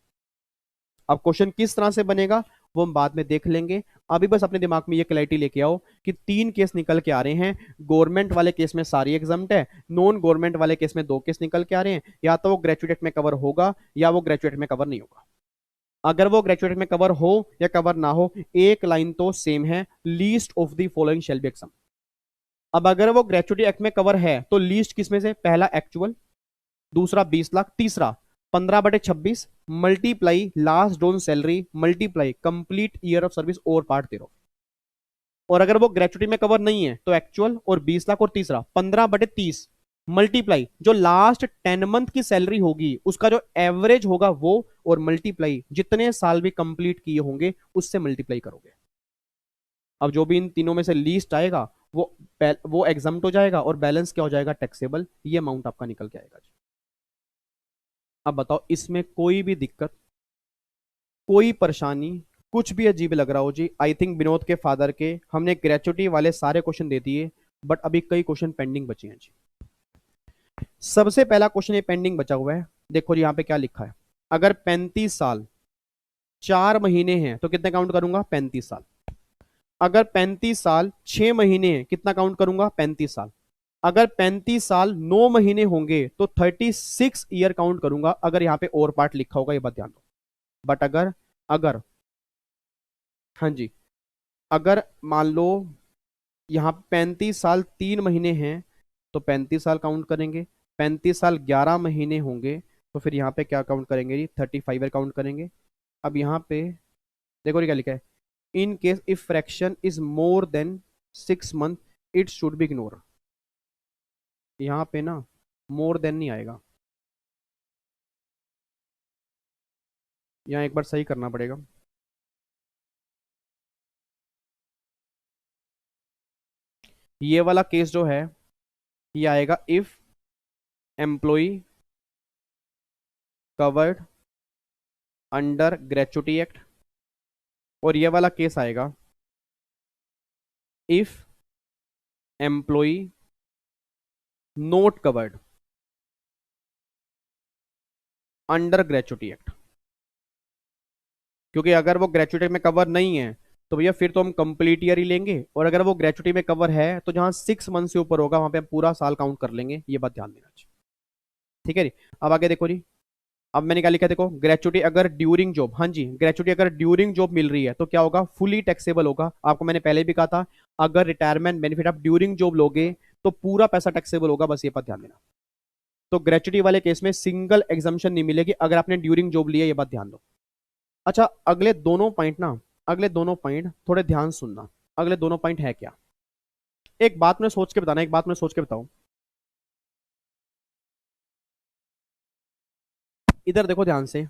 अब क्वेश्चन किस तरह से बनेगा वो हम बाद में देख लेंगे। अभी बस अपने दिमाग में ये क्लैरिटी लेके आओ कि 3 केस निकल के आ रहे हैं। गवर्नमेंट वाले केस में सारी एग्जाम्प्ट है, नॉन गवर्नमेंट वाले केस में 2 केस निकल के आ रहे हैं। या तो वो ग्रेजुएट में कवर होगा या वो ग्रेजुएट में कवर नहीं होगा। अगर वो ग्रेजुएट में कवर हो या कवर ना हो, एक लाइन तो सेम है, least of the following shall be exam. अब अगर वो ग्रेचुटी एक्ट में कवर है तो लीस्ट किसमें से, पहला एक्चुअल, दूसरा 20 लाख, तीसरा 15/26 multiply last drawn salary multiply complete year of service और पार्ट 13। और अगर वो ग्रेचुटी में कवर नहीं है तो एक्चुअल और 20 लाख और तीसरा 15/30 मल्टीप्लाई जो लास्ट 10 मंथ की सैलरी होगी उसका जो एवरेज होगा वो, और मल्टीप्लाई जितने साल भी कंप्लीट किए होंगे उससे मल्टीप्लाई करोगे। अब जो भी इन तीनों में से लीस्ट आएगा वो एग्जाम्प्ट हो जाएगा और बैलेंस क्या हो जाएगा, टैक्सेबल। ये अमाउंट आपका निकल के आएगा। अब बताओ इसमें कोई भी दिक्कत, कोई परेशानी, कुछ भी अजीब लग रहा हो जी? आई थिंक विनोद के फादर के हमने ग्रेचुटी वाले सारे क्वेश्चन दे दिए, बट अभी कई क्वेश्चन पेंडिंग बचे हैं जी। सबसे पहला क्वेश्चन ये पेंडिंग बचा हुआ है, देखो जी यहाँ पे क्या लिखा है। अगर 35 साल 4 महीने हैं तो कितने काउंट करूंगा, 35 साल। अगर 35 साल 6 महीने हैं कितना काउंट करूंगा, 35 साल। अगर 35 साल 9 महीने होंगे तो 36 ईयर काउंट करूंगा, अगर यहां पे और पार्ट लिखा होगा, ये बात ध्यान दो। बट अगर अगर हाँ जी, अगर मान लो यहां 35 साल 3 महीने हैं तो 35 साल काउंट करेंगे, 35 साल 11 महीने होंगे तो फिर यहाँ पे क्या काउंट करेंगे जी, 35 ईयर काउंट करेंगे। अब यहाँ पे देखो ये क्या लिखा है, in case if fraction is more than 6 month it should be ignore. यहाँ पे ना मोर देन नहीं आएगा, यहाँ एक बार सही करना पड़ेगा। ये वाला केस जो है ये आएगा if employ covered under gratuity act, और ये वाला केस आएगा if employ not covered under gratuity act. क्योंकि अगर वो ग्रेचुटी में कवर नहीं है तो भैया फिर तो हम कंप्लीट ईयर ही लेंगे, और अगर वो ग्रेचुटी में कवर है तो जहां 6 मंथ से ऊपर होगा वहां पे हम पूरा साल काउंट कर लेंगे, ये बात ध्यान देना चाहिए। ठीक है जी। अब आगे देखो जी, अब मैंने क्या लिखा, देखो ग्रेचुटी अगर ड्यूरिंग जॉब, हाँ जी ग्रेचुटी अगर ड्यूरिंग जॉब मिल रही है तो क्या होगा, फुली टैक्सेबल होगा। आपको मैंने पहले भी कहा था अगर रिटायरमेंट बेनिफिट आप ड्यूरिंग जॉब लोगे तो पूरा पैसा टैक्सेबल होगा, बस ये बात ध्यान देना। तो ग्रेचुटी वाले केस में सिंगल एग्जाम्पशन नहीं मिलेगी अगर आपने ड्यूरिंग जॉब लिया, ये बात ध्यान दो। अच्छा अगले दोनों पॉइंट ना, अगले दोनों पॉइंट थोड़े ध्यान सुनना। अगले दोनों पॉइंट है क्या, एक बात में सोच के बताना, एक बात में सोच के बताओ। इधर देखो ध्यान से,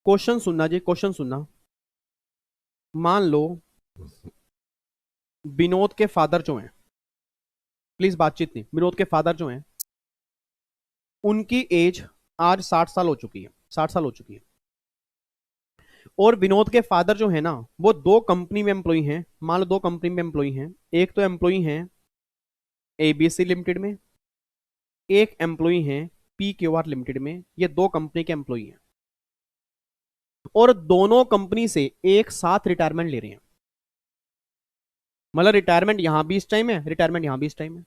क्वेश्चन सुनना जी, क्वेश्चन सुनना। मान लो विनोद के फादर जो हैं, प्लीज बातचीत नहीं, विनोद के फादर जो हैं उनकी एज आज 60 साल हो चुकी है, 60 साल हो चुकी है। और विनोद के फादर जो है ना वो 2 कंपनी में एम्प्लॉय हैं, मान लो 2 कंपनी में एम्प्लॉय हैं। एक तो एम्प्लॉय हैं एबीसी लिमिटेड में, एक एम्प्लॉय हैं पीक्यूआर लिमिटेड में, ये 2 कंपनी के एम्प्लॉय हैं। और दोनों कंपनी से एक साथ रिटायरमेंट ले रहे हैं, मतलब रिटायरमेंट यहां भी इस टाइम है, रिटायरमेंट यहां भी इस टाइम है।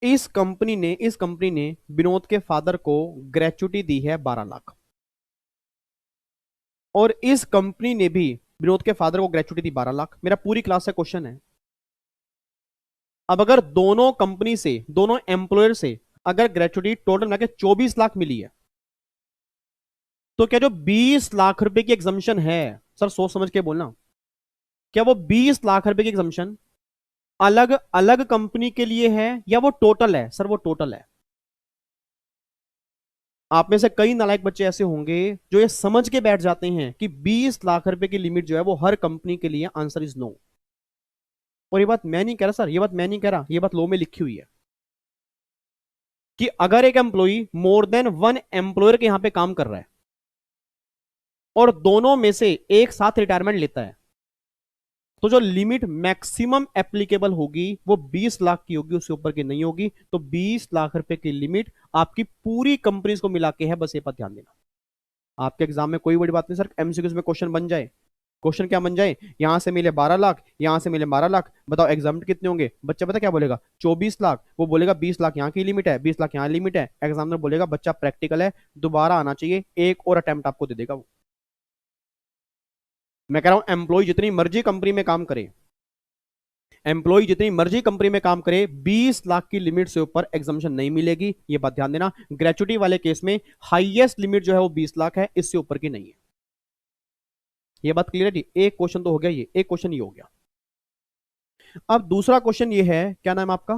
इस कंपनी ने विनोद के फादर को ग्रेचुटी दी है 12 लाख, और इस कंपनी ने भी विनोद के फादर को ग्रेचुटी दी 12 लाख। मेरा पूरी क्लास से क्वेश्चन है, अब अगर दोनों कंपनी से, दोनों एम्प्लॉयर से अगर ग्रेचुटी टोटल मिला के 24 लाख मिली है, तो क्या जो 20 लाख रुपए की एग्जाम्शन है, सर सोच समझ के बोलना, क्या वो 20 लाख रुपए की एग्जाम्शन अलग अलग कंपनी के लिए है या वो टोटल है? सर वो टोटल है। आप में से कई नालायक बच्चे ऐसे होंगे जो ये समझ के बैठ जाते हैं कि 20 लाख रुपए की लिमिट जो है वो हर कंपनी के लिए। Answer is no. और ये बात मैं नहीं कह रहा सर, ये बात मैं नहीं कह रहा, ये बात लॉ में लिखी हुई है कि अगर एक employee more than one employer के यहां पे काम कर रहा है और दोनों में से एक साथ रिटायरमेंट लेता है, तो जो लिमिट मैक्सिमम एप्लीकेबल होगी वो 20 लाख की होगी, उससे ऊपर की नहीं होगी। तो 20 लाख रुपए की लिमिट आपकी पूरी कंपनीज को मिला के है, बस ये बात ध्यान देना। आपके एग्जाम में कोई बड़ी बात नहीं सर, एमसीक्यूज में क्वेश्चन बन जाए। क्वेश्चन क्या बन जाए, यहां से मिले 12 लाख, यहां से मिले 12 लाख, बताओ एग्जाम कितने होंगे? बच्चा पता क्या बोलेगा? 24 लाख। वो बोलेगा 20 लाख यहाँ की लिमिट है, 20 लाख यहाँ लिमिट है। एग्जामिनर बोलेगा बच्चा प्रैक्टिकल है, दोबारा आना चाहिए, एक और अटेम्प्ट आपको दे देगा वो। मैं कह रहा हूं एम्प्लॉय जितनी मर्जी कंपनी में काम करे, एम्प्लॉय जितनी मर्जी कंपनी में काम करे, 20 लाख की लिमिट से ऊपर एग्जामिशन नहीं मिलेगी, ये बात ध्यान देना। ग्रेचुटी वाले केस में हाईएस्ट लिमिट जो है वो 20 लाख है, इससे ऊपर की नहीं है। ये बात क्लियर है जी? एक क्वेश्चन तो हो गया, ये एक क्वेश्चन ये हो गया। अब दूसरा क्वेश्चन ये है, क्या नाम है आपका?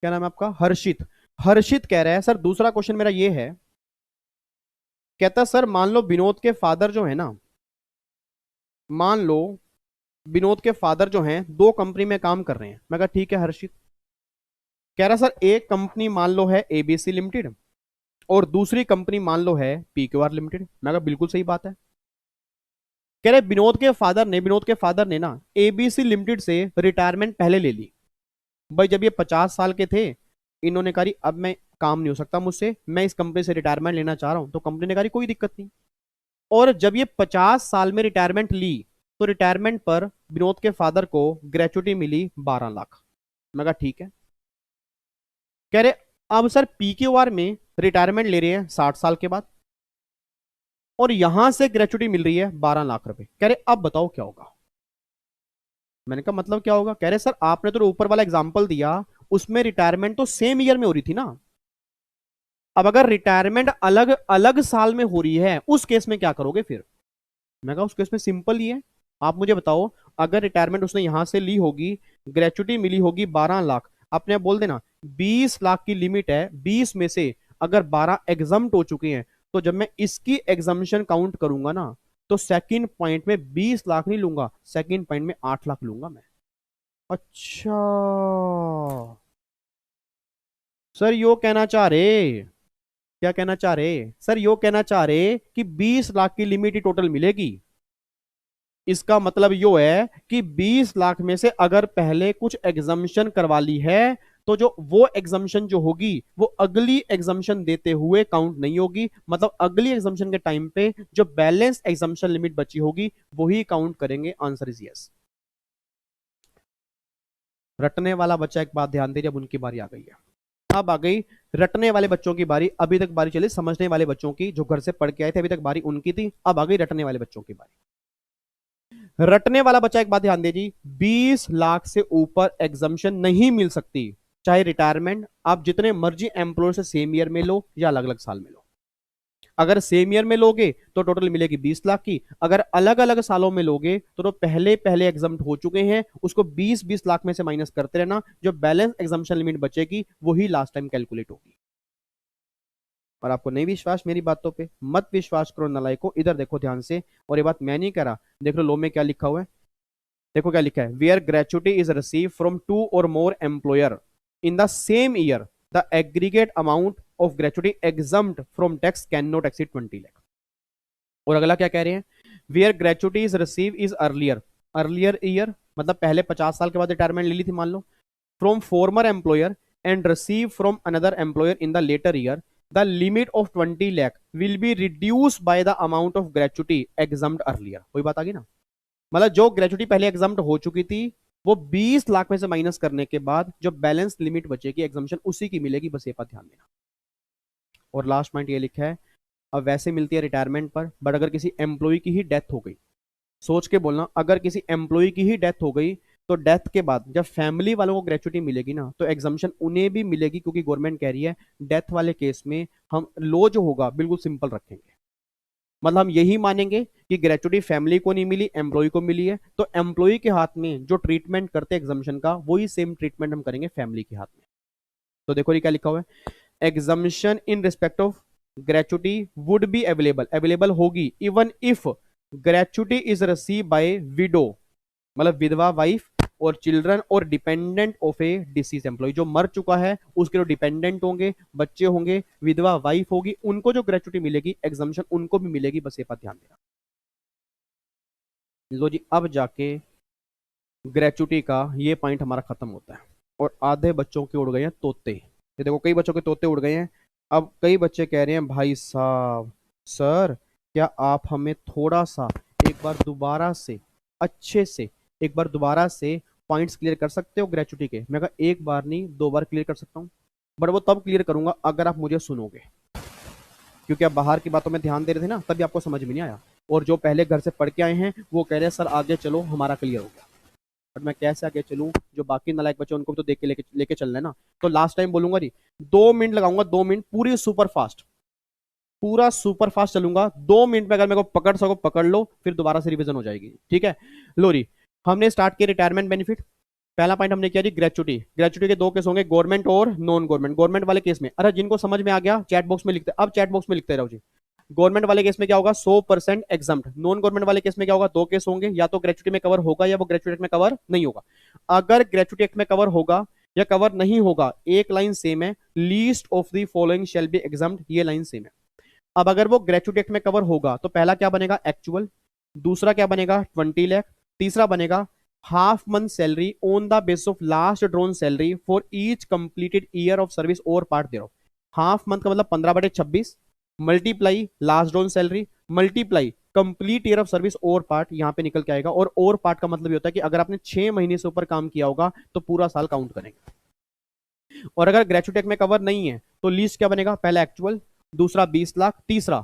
क्या नाम है आपका? हर्षित। हर्षित कह रहा है सर, दूसरा क्वेश्चन मेरा ये है, कहता सर मान लो विनोद के फादर जो है ना, मान लो विनोद के फादर जो हैं दो कंपनी में काम कर रहे हैं। मैं कहा ठीक है हर्षित। कह रहा सर एक कंपनी मान लो है एबीसी लिमिटेड और दूसरी कंपनी मान लो है पीक्यूआर लिमिटेड। मैं कहा बिल्कुल सही बात है। कह रहे विनोद के फादर ने ना एबीसी लिमिटेड से रिटायरमेंट पहले ले ली। भाई जब ये 50 साल के थे, इन्होंने कहा अब मैं काम नहीं हो सकता मुझसे, मैं इस कंपनी से रिटायरमेंट लेना चाह रहा हूं। तो कंपनी ने कहा कोई दिक्कत नहीं। और जब ये 50 साल में रिटायरमेंट ली, तो रिटायरमेंट पर विनोद के फादर को ग्रेचुटी मिली 12 लाख। मैं कहा ठीक है। कह रहे अब सर पीक्यूआर में रिटायरमेंट ले रहे हैं 60 साल के बाद और यहां से ग्रेचुटी मिल रही है 12 लाख रुपए। कह रहे अब बताओ क्या होगा? मैंने कहा मतलब क्या होगा? कह रहे सर आपने तो ऊपर वाला एग्जांपल दिया, उसमें रिटायरमेंट तो सेम ईयर में हो रही थी ना। अब अगर रिटायरमेंट अलग अलग साल में हो रही है, उस केस में क्या करोगे फिर? मैं कहा उस केस में सिंपल ही है। आप मुझे बताओ, अगर रिटायरमेंट उसने यहां से ली होगी, ग्रेचुटी मिली होगी 12 लाख, अपने आप बोल देना 20 लाख की लिमिट है, 20 में से अगर 12 एग्जम्प्ट हो चुके हैं, तो जब मैं इसकी एग्जामिशन काउंट करूंगा ना, तो सेकंड पॉइंट में 20 लाख नहीं लूंगा, सेकंड पॉइंट में 8 लाख लूंगा मैं। अच्छा सर यो कहना चाह रहे, क्या कहना चाह रहे सर? यो कहना चाह रहे कि 20 लाख की लिमिट ही टोटल मिलेगी। इसका मतलब यो है कि 20 लाख में से अगर पहले कुछ एग्जम्पशन करवा ली है, तो जो वो एग्जम्पशन जो होगी वो अगली एग्जम्पशन देते हुए काउंट नहीं होगी। मतलब अगली एग्जम्पशन के टाइम पे जो बैलेंस एग्जम्पशन लिमिट बची होगी वही काउंट करेंगे। Answer is yes. रटने वाला बच्चा एक बात ध्यान दे, जब उनकी बारी आ गई है। अब आ गई रटने वाले बच्चों की बारी। अभी तक बारी चली समझने वाले बच्चों की, जो घर से पढ़ के आए थे, अभी तक बारी उनकी थी। अब आ गई रटने वाले बच्चों की बारी। रटने वाला बच्चा एक बात ध्यान दे जी, 20 लाख से ऊपर एग्जम्पशन नहीं मिल सकती, चाहे रिटायरमेंट आप जितने मर्जी एम्प्लॉयर से सेम ईयर में लो या अलग अलग साल में लो। अगर सेम ईयर में लोगे तो टोटल मिलेगी 20 लाख की, अगर अलग अलग सालों में लोगे तो पहले पहले एग्जम्प्ट हो चुके हैं, उसको 20-20 लाख में से माइनस करते रहना, जो बैलेंस एग्जम्पशन लिमिट बचेगी वही लास्ट टाइम कैलकुलेट होगी। और आपको नहीं विश्वास मेरी बातों पे, मत विश्वास करो नालायकों, इधर देखो ध्यान से। और ये बात मैं नहीं कह रहा, देख लो लो में क्या लिखा हुआ है। देखो क्या लिखा है, where gratuity is receive from two और more employer in the same year, the aggregate amount of gratuity exempt from tax can not exceed 20 lakh. और अगला क्या कह रहे हैं, where gratuity is receive is earlier, earlier year मतलब पहले 50 साल के बाद रिटायरमेंट ले ली थी मान लो, from former employer and receive from another employer in the later year, the limit of 20 lakh will be reduce by the amount of gratuity exempt earlier. कोई बात आ गई ना? मतलब जो ग्रेचुटी पहले एग्जम्प्ट हो चुकी थी, वो 20 लाख में से माइनस करने के बाद जो बैलेंस लिमिट बचेगी एग्जम्पशन उसी की मिलेगी, बस ये बात ध्यान देना। और लास्ट पॉइंट ये लिखा है, अब वैसे मिलती है रिटायरमेंट पर, बट अगर किसी एम्प्लॉय की ही डेथ हो गई, सोच के बोलना, अगर किसी एम्प्लॉय की ही डेथ हो गई, तो डेथ के बाद जब फैमिली वालों को ग्रेचुटी मिलेगी ना, तो एग्जम्पशन उन्हें भी मिलेगी, क्योंकि गवर्नमेंट कह रही है डेथ वाले केस में हम लो जो होगा बिल्कुल सिंपल रखेंगे। मतलब हम यही मानेंगे कि ग्रेचुटी फैमिली को नहीं मिली, एम्प्लॉय को मिली है, तो एम्प्लॉय के हाथ में जो ट्रीटमेंट करते हैं एग्जामिशन का, वही सेम ट्रीटमेंट हम करेंगे फैमिली के हाथ में। तो देखो ये क्या लिखा हुआ है, exemption in respect of gratuity would be available, available होगी even if gratuity is receive by widow, मतलब विधवा वाइफ, और चिल्ड्रन और dependent of a deceased employee, जो मर चुका है उसके जो डिपेंडेंट होंगे, बच्चे होंगे, विधवा वाइफ होगी, उनको जो ग्रेचुटी मिलेगी एग्जामिशन उनको भी मिलेगी, बस ये बात ध्यान देना। लो जी, अब जाके ग्रेचुटी का ये पॉइंट हमारा खत्म होता है, और आधे बच्चों के उड़ गए हैं तोते। ये देखो कई बच्चों के तोते उड़ गए हैं। अब कई बच्चे कह रहे हैं भाई साहब सर, क्या आप हमें थोड़ा सा एक बार दोबारा से अच्छे से एक बार दोबारा से पॉइंट्स क्लियर कर सकते हो ग्रेचुटी के? मैं कहा एक बार नहीं 2 बार क्लियर कर सकता हूँ, बट वो तब क्लियर करूंगा अगर आप मुझे सुनोगे, क्योंकि आप बाहर की बातों में ध्यान दे रहे थे ना, तभी आपको समझ में नहीं आया। और जो पहले घर से पढ़ के आए हैं वो कह रहे हैं सर आगे चलो हमारा क्लियर हो गया, बट मैं कैसे आगे चलूं? जो बाकी नालायक बच्चे उनको भी तो देख के लेके चलना है ना। तो लास्ट टाइम बोलूंगा जी, 2 मिनट लगाऊंगा, 2 मिनट पूरी सुपर फास्ट, पूरा सुपर फास्ट चलूंगा। 2 मिनट में अगर मेरे को पकड़ सको पकड़ लो, फिर दोबारा से रिवीजन हो जाएगी, ठीक है? लो जी, हमने स्टार्ट किया रिटायरमेंट बेनिफिट। पहला पॉइंट हमने किया जी ग्रेचुटी। ग्रेचुटी के 2 केस होंगे, गवर्नमेंट और नॉन गवर्नमेंट। गवर्नमेंट वाले केस में, अरे जिनको समझ में आ गया चैट बॉक्स में लिखते, अब चैट बॉक्स में लिखते रहो जी। गवर्नमेंट वाले केस में क्या होगा, 100% एग्जाम्प्ट। नॉन गवर्नमेंट वाले केस में क्या होगा, 2 केस होंगे, या तो ग्रेचुटी में कवर होगा या वो ग्रेचुटी एक्ट में कवर नहीं होगा। अगर ग्रेचुटी एक्ट में कवर होगा या कवर नहीं होगा, एक लाइन सेम है, least of the following shall B exempt, ये लाइन सेम है। अब अगर वो ग्रेचुटी एक्ट में कवर होगा तो पहला क्या बनेगा, एक्चुअल। दूसरा क्या बनेगा, 20 लाख। तीसरा बनेगा half month salary on the basis of last drawn salary for each completed year of service और पार्ट दे रहा हूं। हाफ मंथ का मतलब 15/26, multiply last drawn salary, multiply complete year of service और पार्ट, यहां पे निकल के आएगा। और पार्ट का मतलब ये होता है कि अगर आपने 6 महीने से ऊपर काम किया होगा तो पूरा साल काउंट करेंगे। और अगर ग्रेचुटी एक्ट में कवर नहीं है तो लीस्ट क्या बनेगा, पहला एक्चुअल, दूसरा 20 लाख, तीसरा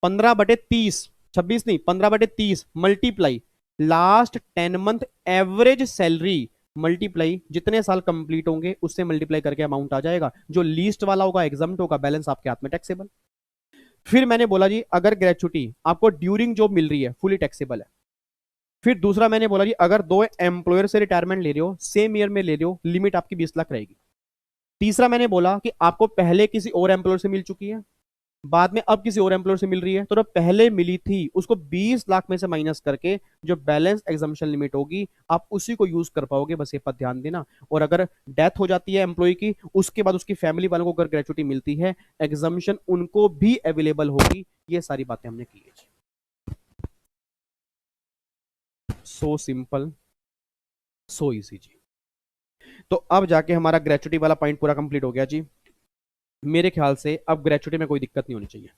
15/30, 26 नहीं 15/30, multiply last 10 month average salary, multiply जितने साल कंप्लीट होंगे उससे मल्टीप्लाई करके अमाउंट आ जाएगा। जो लीस्ट वाला होगा एग्जाम्प्ट होगा, बैलेंस आपके हाथ में टैक्सेबल। फिर मैंने बोला जी अगर ग्रेचुटी आपको ड्यूरिंग जॉब मिल रही है फुली टैक्सेबल है। फिर दूसरा मैंने बोला जी अगर 2 एम्प्लॉयर से रिटायरमेंट ले रहे हो, सेम ईयर में ले रहे हो, लिमिट आपकी 20 लाख रहेगी। तीसरा मैंने बोला कि आपको पहले किसी और एम्प्लॉयर से मिल चुकी है, बाद में अब किसी और एम्प्लॉयर से मिल रही है, तो जो पहले मिली थी उसको 20 लाख में से माइनस करके जो बैलेंस एग्जाम्पशन लिमिट होगी आप उसी को यूज कर पाओगे, बस ये पर ध्यान देना। और अगर डेथ हो जाती है एम्प्लॉय की, उसके बाद उसकी फैमिली वालों को अगर ग्रेचुटी मिलती है, एग्जाम्पशन उनको भी अवेलेबल होगी। ये सारी बातें हमने की है। सो सिंपल, सो इजी जी। तो अब जाके हमारा ग्रेचुटी वाला पॉइंट पूरा कंप्लीट हो गया जी। मेरे ख्याल से अब ग्रेचुटी में कोई दिक्कत नहीं होनी चाहिए,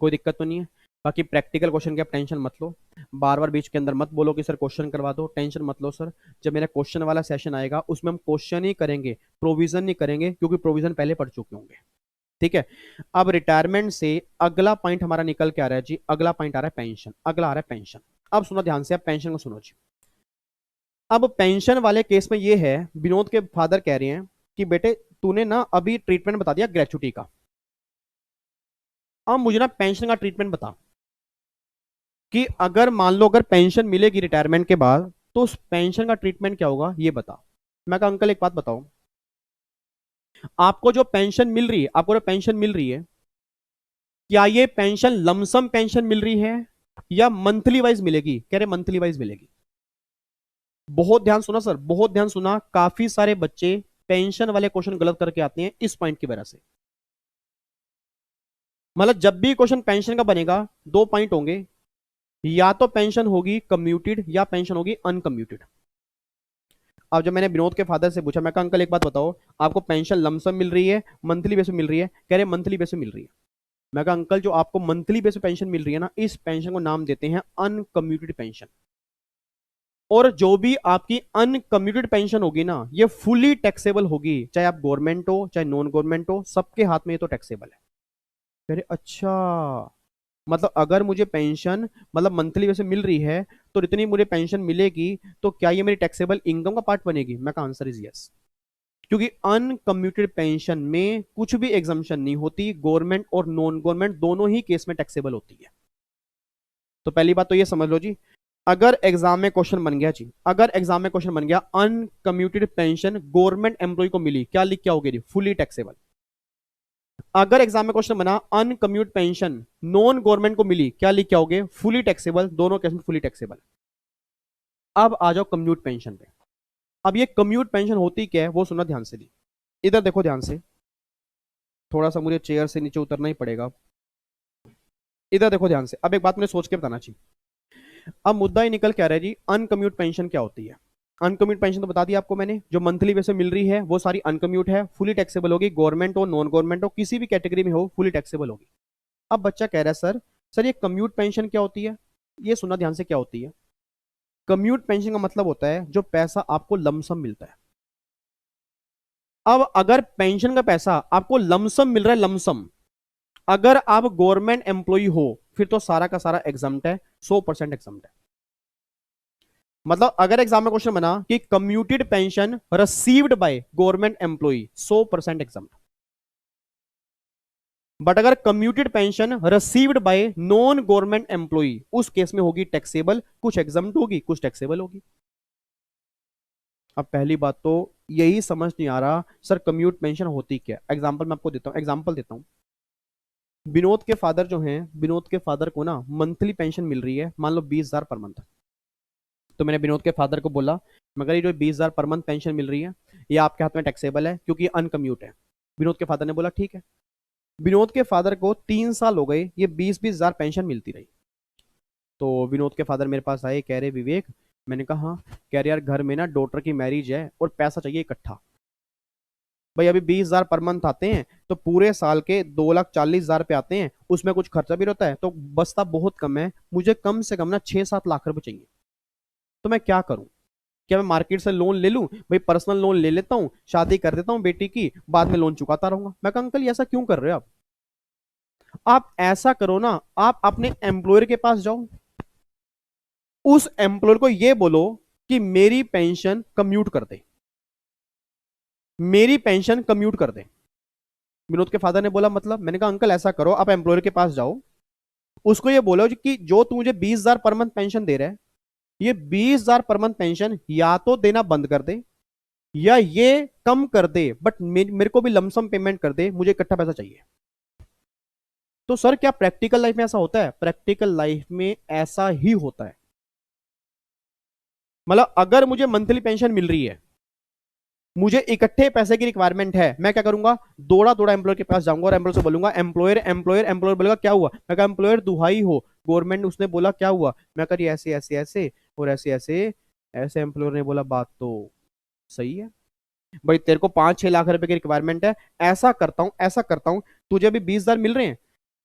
कोई दिक्कत तो नहीं है। बाकी प्रैक्टिकल क्वेश्चन की आप टेंशन मत लो, बार बार बीच के अंदर मत बोलो कि सर क्वेश्चन करवा दो, टेंशन मत लो सर। जब मेरा क्वेश्चन वाला सेशन आएगा उसमें हम क्वेश्चन ही करेंगे, प्रोविजन नहीं करेंगे, क्योंकि प्रोविजन पहले पढ़ चुके होंगे, ठीक है? अब रिटायरमेंट से अगला पॉइंट हमारा निकल के आ रहा है जी, अगला पॉइंट आ रहा है पेंशन, अगला आ रहा है पेंशन। अब सुनो ध्यान से, आप पेंशन को सुनो जी। अब पेंशन वाले केस में ये है, विनोद के फादर कह रहे हैं कि बेटे तूने ना अभी ट्रीटमेंट बता दिया ग्रेचुटी का, अब मुझे ना पेंशन का ट्रीटमेंट बता कि अगर मान लो अगर पेंशन मिलेगी रिटायरमेंट के बाद तो उस पेंशन का ट्रीटमेंट क्या होगा, ये बता। मैं कहा अंकल एक बात बताओ, आपको जो पेंशन मिल रही है, आपको जो पेंशन मिल रही है, क्या ये पेंशन लमसम पेंशन मिल रही है या मंथली वाइज मिलेगी? कह रहे मंथली वाइज मिलेगी। बहुत ध्यान सुना सर, बहुत ध्यान सुना, काफी सारे बच्चे पेंशन वाले क्वेश्चन गलत करके आते हैं इस पॉइंट की वजह से। मतलब जब भी क्वेश्चन पेंशन का बनेगा 2 पॉइंट होंगे, या तो पेंशन होगी कम्यूटेड या पेंशन होगी अनकम्यूटेड। अब जब मैंने विनोद के फादर से पूछा, मैं कहा अंकल एक बात बताओ, आपको पेंशन लमसम मिल रही है मंथली बेस पे मिल रही है? कह रहे मंथली बेस पे मिल रही है। मैं कहा अंकल जो आपको मंथली बेस पे पेंशन मिल रही है ना, इस पेंशन को नाम देते हैं अनकम्यूटेड पेंशन। और जो भी आपकी अनकम्यूटेड पेंशन होगी ना, ये फुली टैक्सेबल होगी, चाहे आप गवर्नमेंट हो चाहे नॉन गवर्नमेंट हो, सबके हाथ में ये तो टैक्सेबल है। कह रहे अच्छा, मतलब अगर मुझे पेंशन मतलब मंथली वैसे मिल रही है तो इतनी मुझे पेंशन मिलेगी तो क्या ये मेरी टैक्सेबल इनकम का पार्ट बनेगी? मैं का आंसर इज यस, क्योंकि अनकम्यूटेड पेंशन में कुछ भी एग्जाम्पशन नहीं होती, गवर्नमेंट और नॉन गवर्नमेंट दोनों ही केस में टैक्सेबल होती है। तो पहली बात तो ये समझ लो जी, अगर एग्जाम में क्वेश्चन बन गया जी, अगर एग्जाम में क्वेश्चन बन गया अनकम्यूटेड पेंशन गवर्नमेंट एम्प्लॉय को मिली, क्या लिख के आओगे जी? Fully taxable. अगर एग्जाम में क्वेश्चन बना अनकम्यूट पेंशन नॉन गवर्नमेंट को मिली, क्या लिख के आओगे? Fully taxable. दोनों केस में फुली टैक्सेबल। अब आ जाओ कम्यूट पेंशन पे। अब ये कम्यूट पेंशन होती क्या है वो सुनना ध्यान से। दी इधर देखो ध्यान से, थोड़ा सा मुझे चेयर से नीचे उतरना ही पड़ेगा। इधर देखो ध्यान से, अब एक बात मुझे सोच के बताना चाहिए। अब मुद्दा ही निकल क्या रहा है जी, अनकम्यूट पेंशन क्या होती है? अनकम्यूट पेंशन तो बता दिया आपको मैंने, जो मंथली बेस पे मिल रही है वो सारी अनकम्यूट है, फुली टैक्सेबल होगी, गवर्नमेंट हो नॉन गवर्नमेंट हो किसी भी कैटेगरी में हो फुली टैक्सेबल होगी। अब बच्चा कह रहा है सर, सर ये कम्यूट पेंशन क्या होती है? ये सुनना ध्यान से क्या होती है। कम्यूट पेंशन का मतलब होता है जो पैसा आपको लमसम मिलता है। अब अगर पेंशन का पैसा आपको लमसम मिल रहा है, लमसम, अगर आप गवर्नमेंट एम्प्लॉय हो फिर तो सारा का सारा एग्जाम्प्ट है, 100% एग्जाम्प्ट है। मतलब अगर एग्जाम में क्वेश्चन बना कि commuted pension received by government employ, 100% exempt. But अगर commuted pension received by non government employ, उस केस में होगी टैक्सेबल, कुछ एग्जाम्प्ट होगी कुछ टैक्सेबल होगी। अब पहली बात तो यही समझ नहीं आ रहा सर कम्यूट पेंशन होती क्या। एग्जांपल मैं आपको देता हूं, एग्जांपल देता हूं। विनोद के फादर जो हैं, विनोद के फादर को ना मंथली पेंशन मिल रही है, मान लो 20,000 पर मंथ। तो मैंने विनोद के फादर को बोला, मगर ये जो 20,000 पर मंथ पेंशन मिल रही है ये आपके हाथ में टैक्सेबल है क्योंकि अनकम्यूट है। विनोद के फादर ने बोला ठीक है। विनोद के फादर को 3 साल हो गए ये 20-20,000 पेंशन मिलती रही। तो विनोद के फादर मेरे पास आए, कह रहे विवेक, मैंने कहा हाँ। कह रहे यार घर में ना डॉटर की मैरिज है और पैसा चाहिए इकट्ठा। भाई अभी 20,000 पर मंथ आते हैं तो पूरे साल के 2,40,000 पे आते हैं, उसमें कुछ खर्चा भी रहता है तो बचता बहुत कम है, मुझे कम से कम ना 6-7 लाख रुपए चाहिए। तो मैं क्या करूं? क्या मैं मार्केट से लोन ले लूं? भाई पर्सनल लोन ले लेता हूं, शादी कर देता हूं बेटी की, बाद में लोन चुकाता रहूंगा। मैं कहा अंकल ऐसा क्यों कर रहे हो आप ऐसा करो ना, आप अपने एम्प्लॉयर के पास जाओ, उस एम्प्लॉयर को ये बोलो कि मेरी पेंशन कम्यूट कर दे, मेरी पेंशन कम्यूट कर दे। विनोद के फादर ने बोला मतलब? मैंने कहा अंकल ऐसा करो, आप एम्प्लॉयर के पास जाओ, उसको ये बोलो कि जो तू मुझे 20,000 पर मंथ पेंशन दे रहा है, ये 20,000 पर मंथ पेंशन या तो देना बंद कर दे या ये कम कर दे, बट मेरे को भी लमसम पेमेंट कर दे, मुझे इकट्ठा पैसा चाहिए। तो सर क्या प्रैक्टिकल लाइफ में ऐसा होता है? प्रैक्टिकल लाइफ में ऐसा ही होता है। मतलब अगर मुझे मंथली पेंशन मिल रही है, मुझे इकट्ठे पैसे की रिक्वायरमेंट है, मैं क्या करूंगा? दौड़ा दौड़ा एम्प्लॉयर के पास जाऊंगा और एम्प्लॉयर से बोलूंगा एम्प्लॉयर एम्प्लॉयर एम्प्लॉयर बोलेगा क्या हुआ? मैं कहा एम्प्लॉयर दुहाई हो, गवर्नमेंट उसने बोला क्या हुआ? मैं कह रही ऐसे ऐसे ऐसे और ऐसे ऐसे ऐसे। एम्प्लॉयर ने बोला बात तो सही है भाई, तेरे को 5-6 लाख रुपए की रिक्वायरमेंट है, ऐसा करता हूं ऐसा करता हूं, तुझे अभी 20,000 मिल रहे हैं,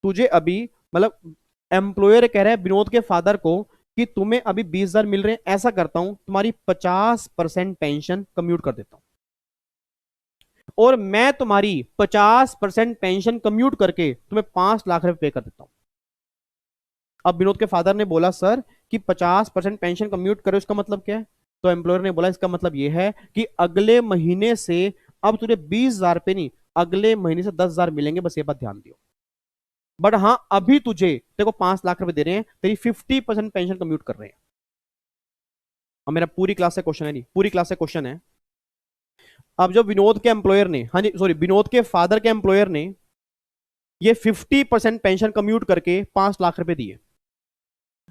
तुझे अभी, मतलब एम्प्लॉयर कह रहा है विनोद के फादर को कि तुम्हें अभी 20,000 मिल रहे हैं, ऐसा करता हूं तुम्हारी 50% पेंशन कम्यूट कर देता हूं और मैं तुम्हारी 50% पेंशन कम्यूट करके तुम्हें 5 लाख रुपए पे कर देता हूं। अब विनोद के फादर ने बोला सर कि 50% पेंशन कम्यूट करो, इसका मतलब क्या है? तो एम्प्लॉयर ने बोला इसका मतलब यह है कि अगले महीने से अब तुझे 20,000 पे नहीं, अगले महीने से 10,000 मिलेंगे, बस ये बात ध्यान दियो। बट हाँ अभी तुझे देखो 5 लाख रुपए दे रहे हैं, तेरी 50% पेंशन कम्यूट कर रहे हैं। अब मेरा पूरी क्लास से क्वेश्चन है, नहीं पूरी क्लास से क्वेश्चन है। अब जो विनोद के एम्प्लॉयर ने, हाँ जी सॉरी, विनोद के फादर के एम्प्लॉयर ने ये 50% पेंशन कम्यूट करके 5 लाख रुपए दिए,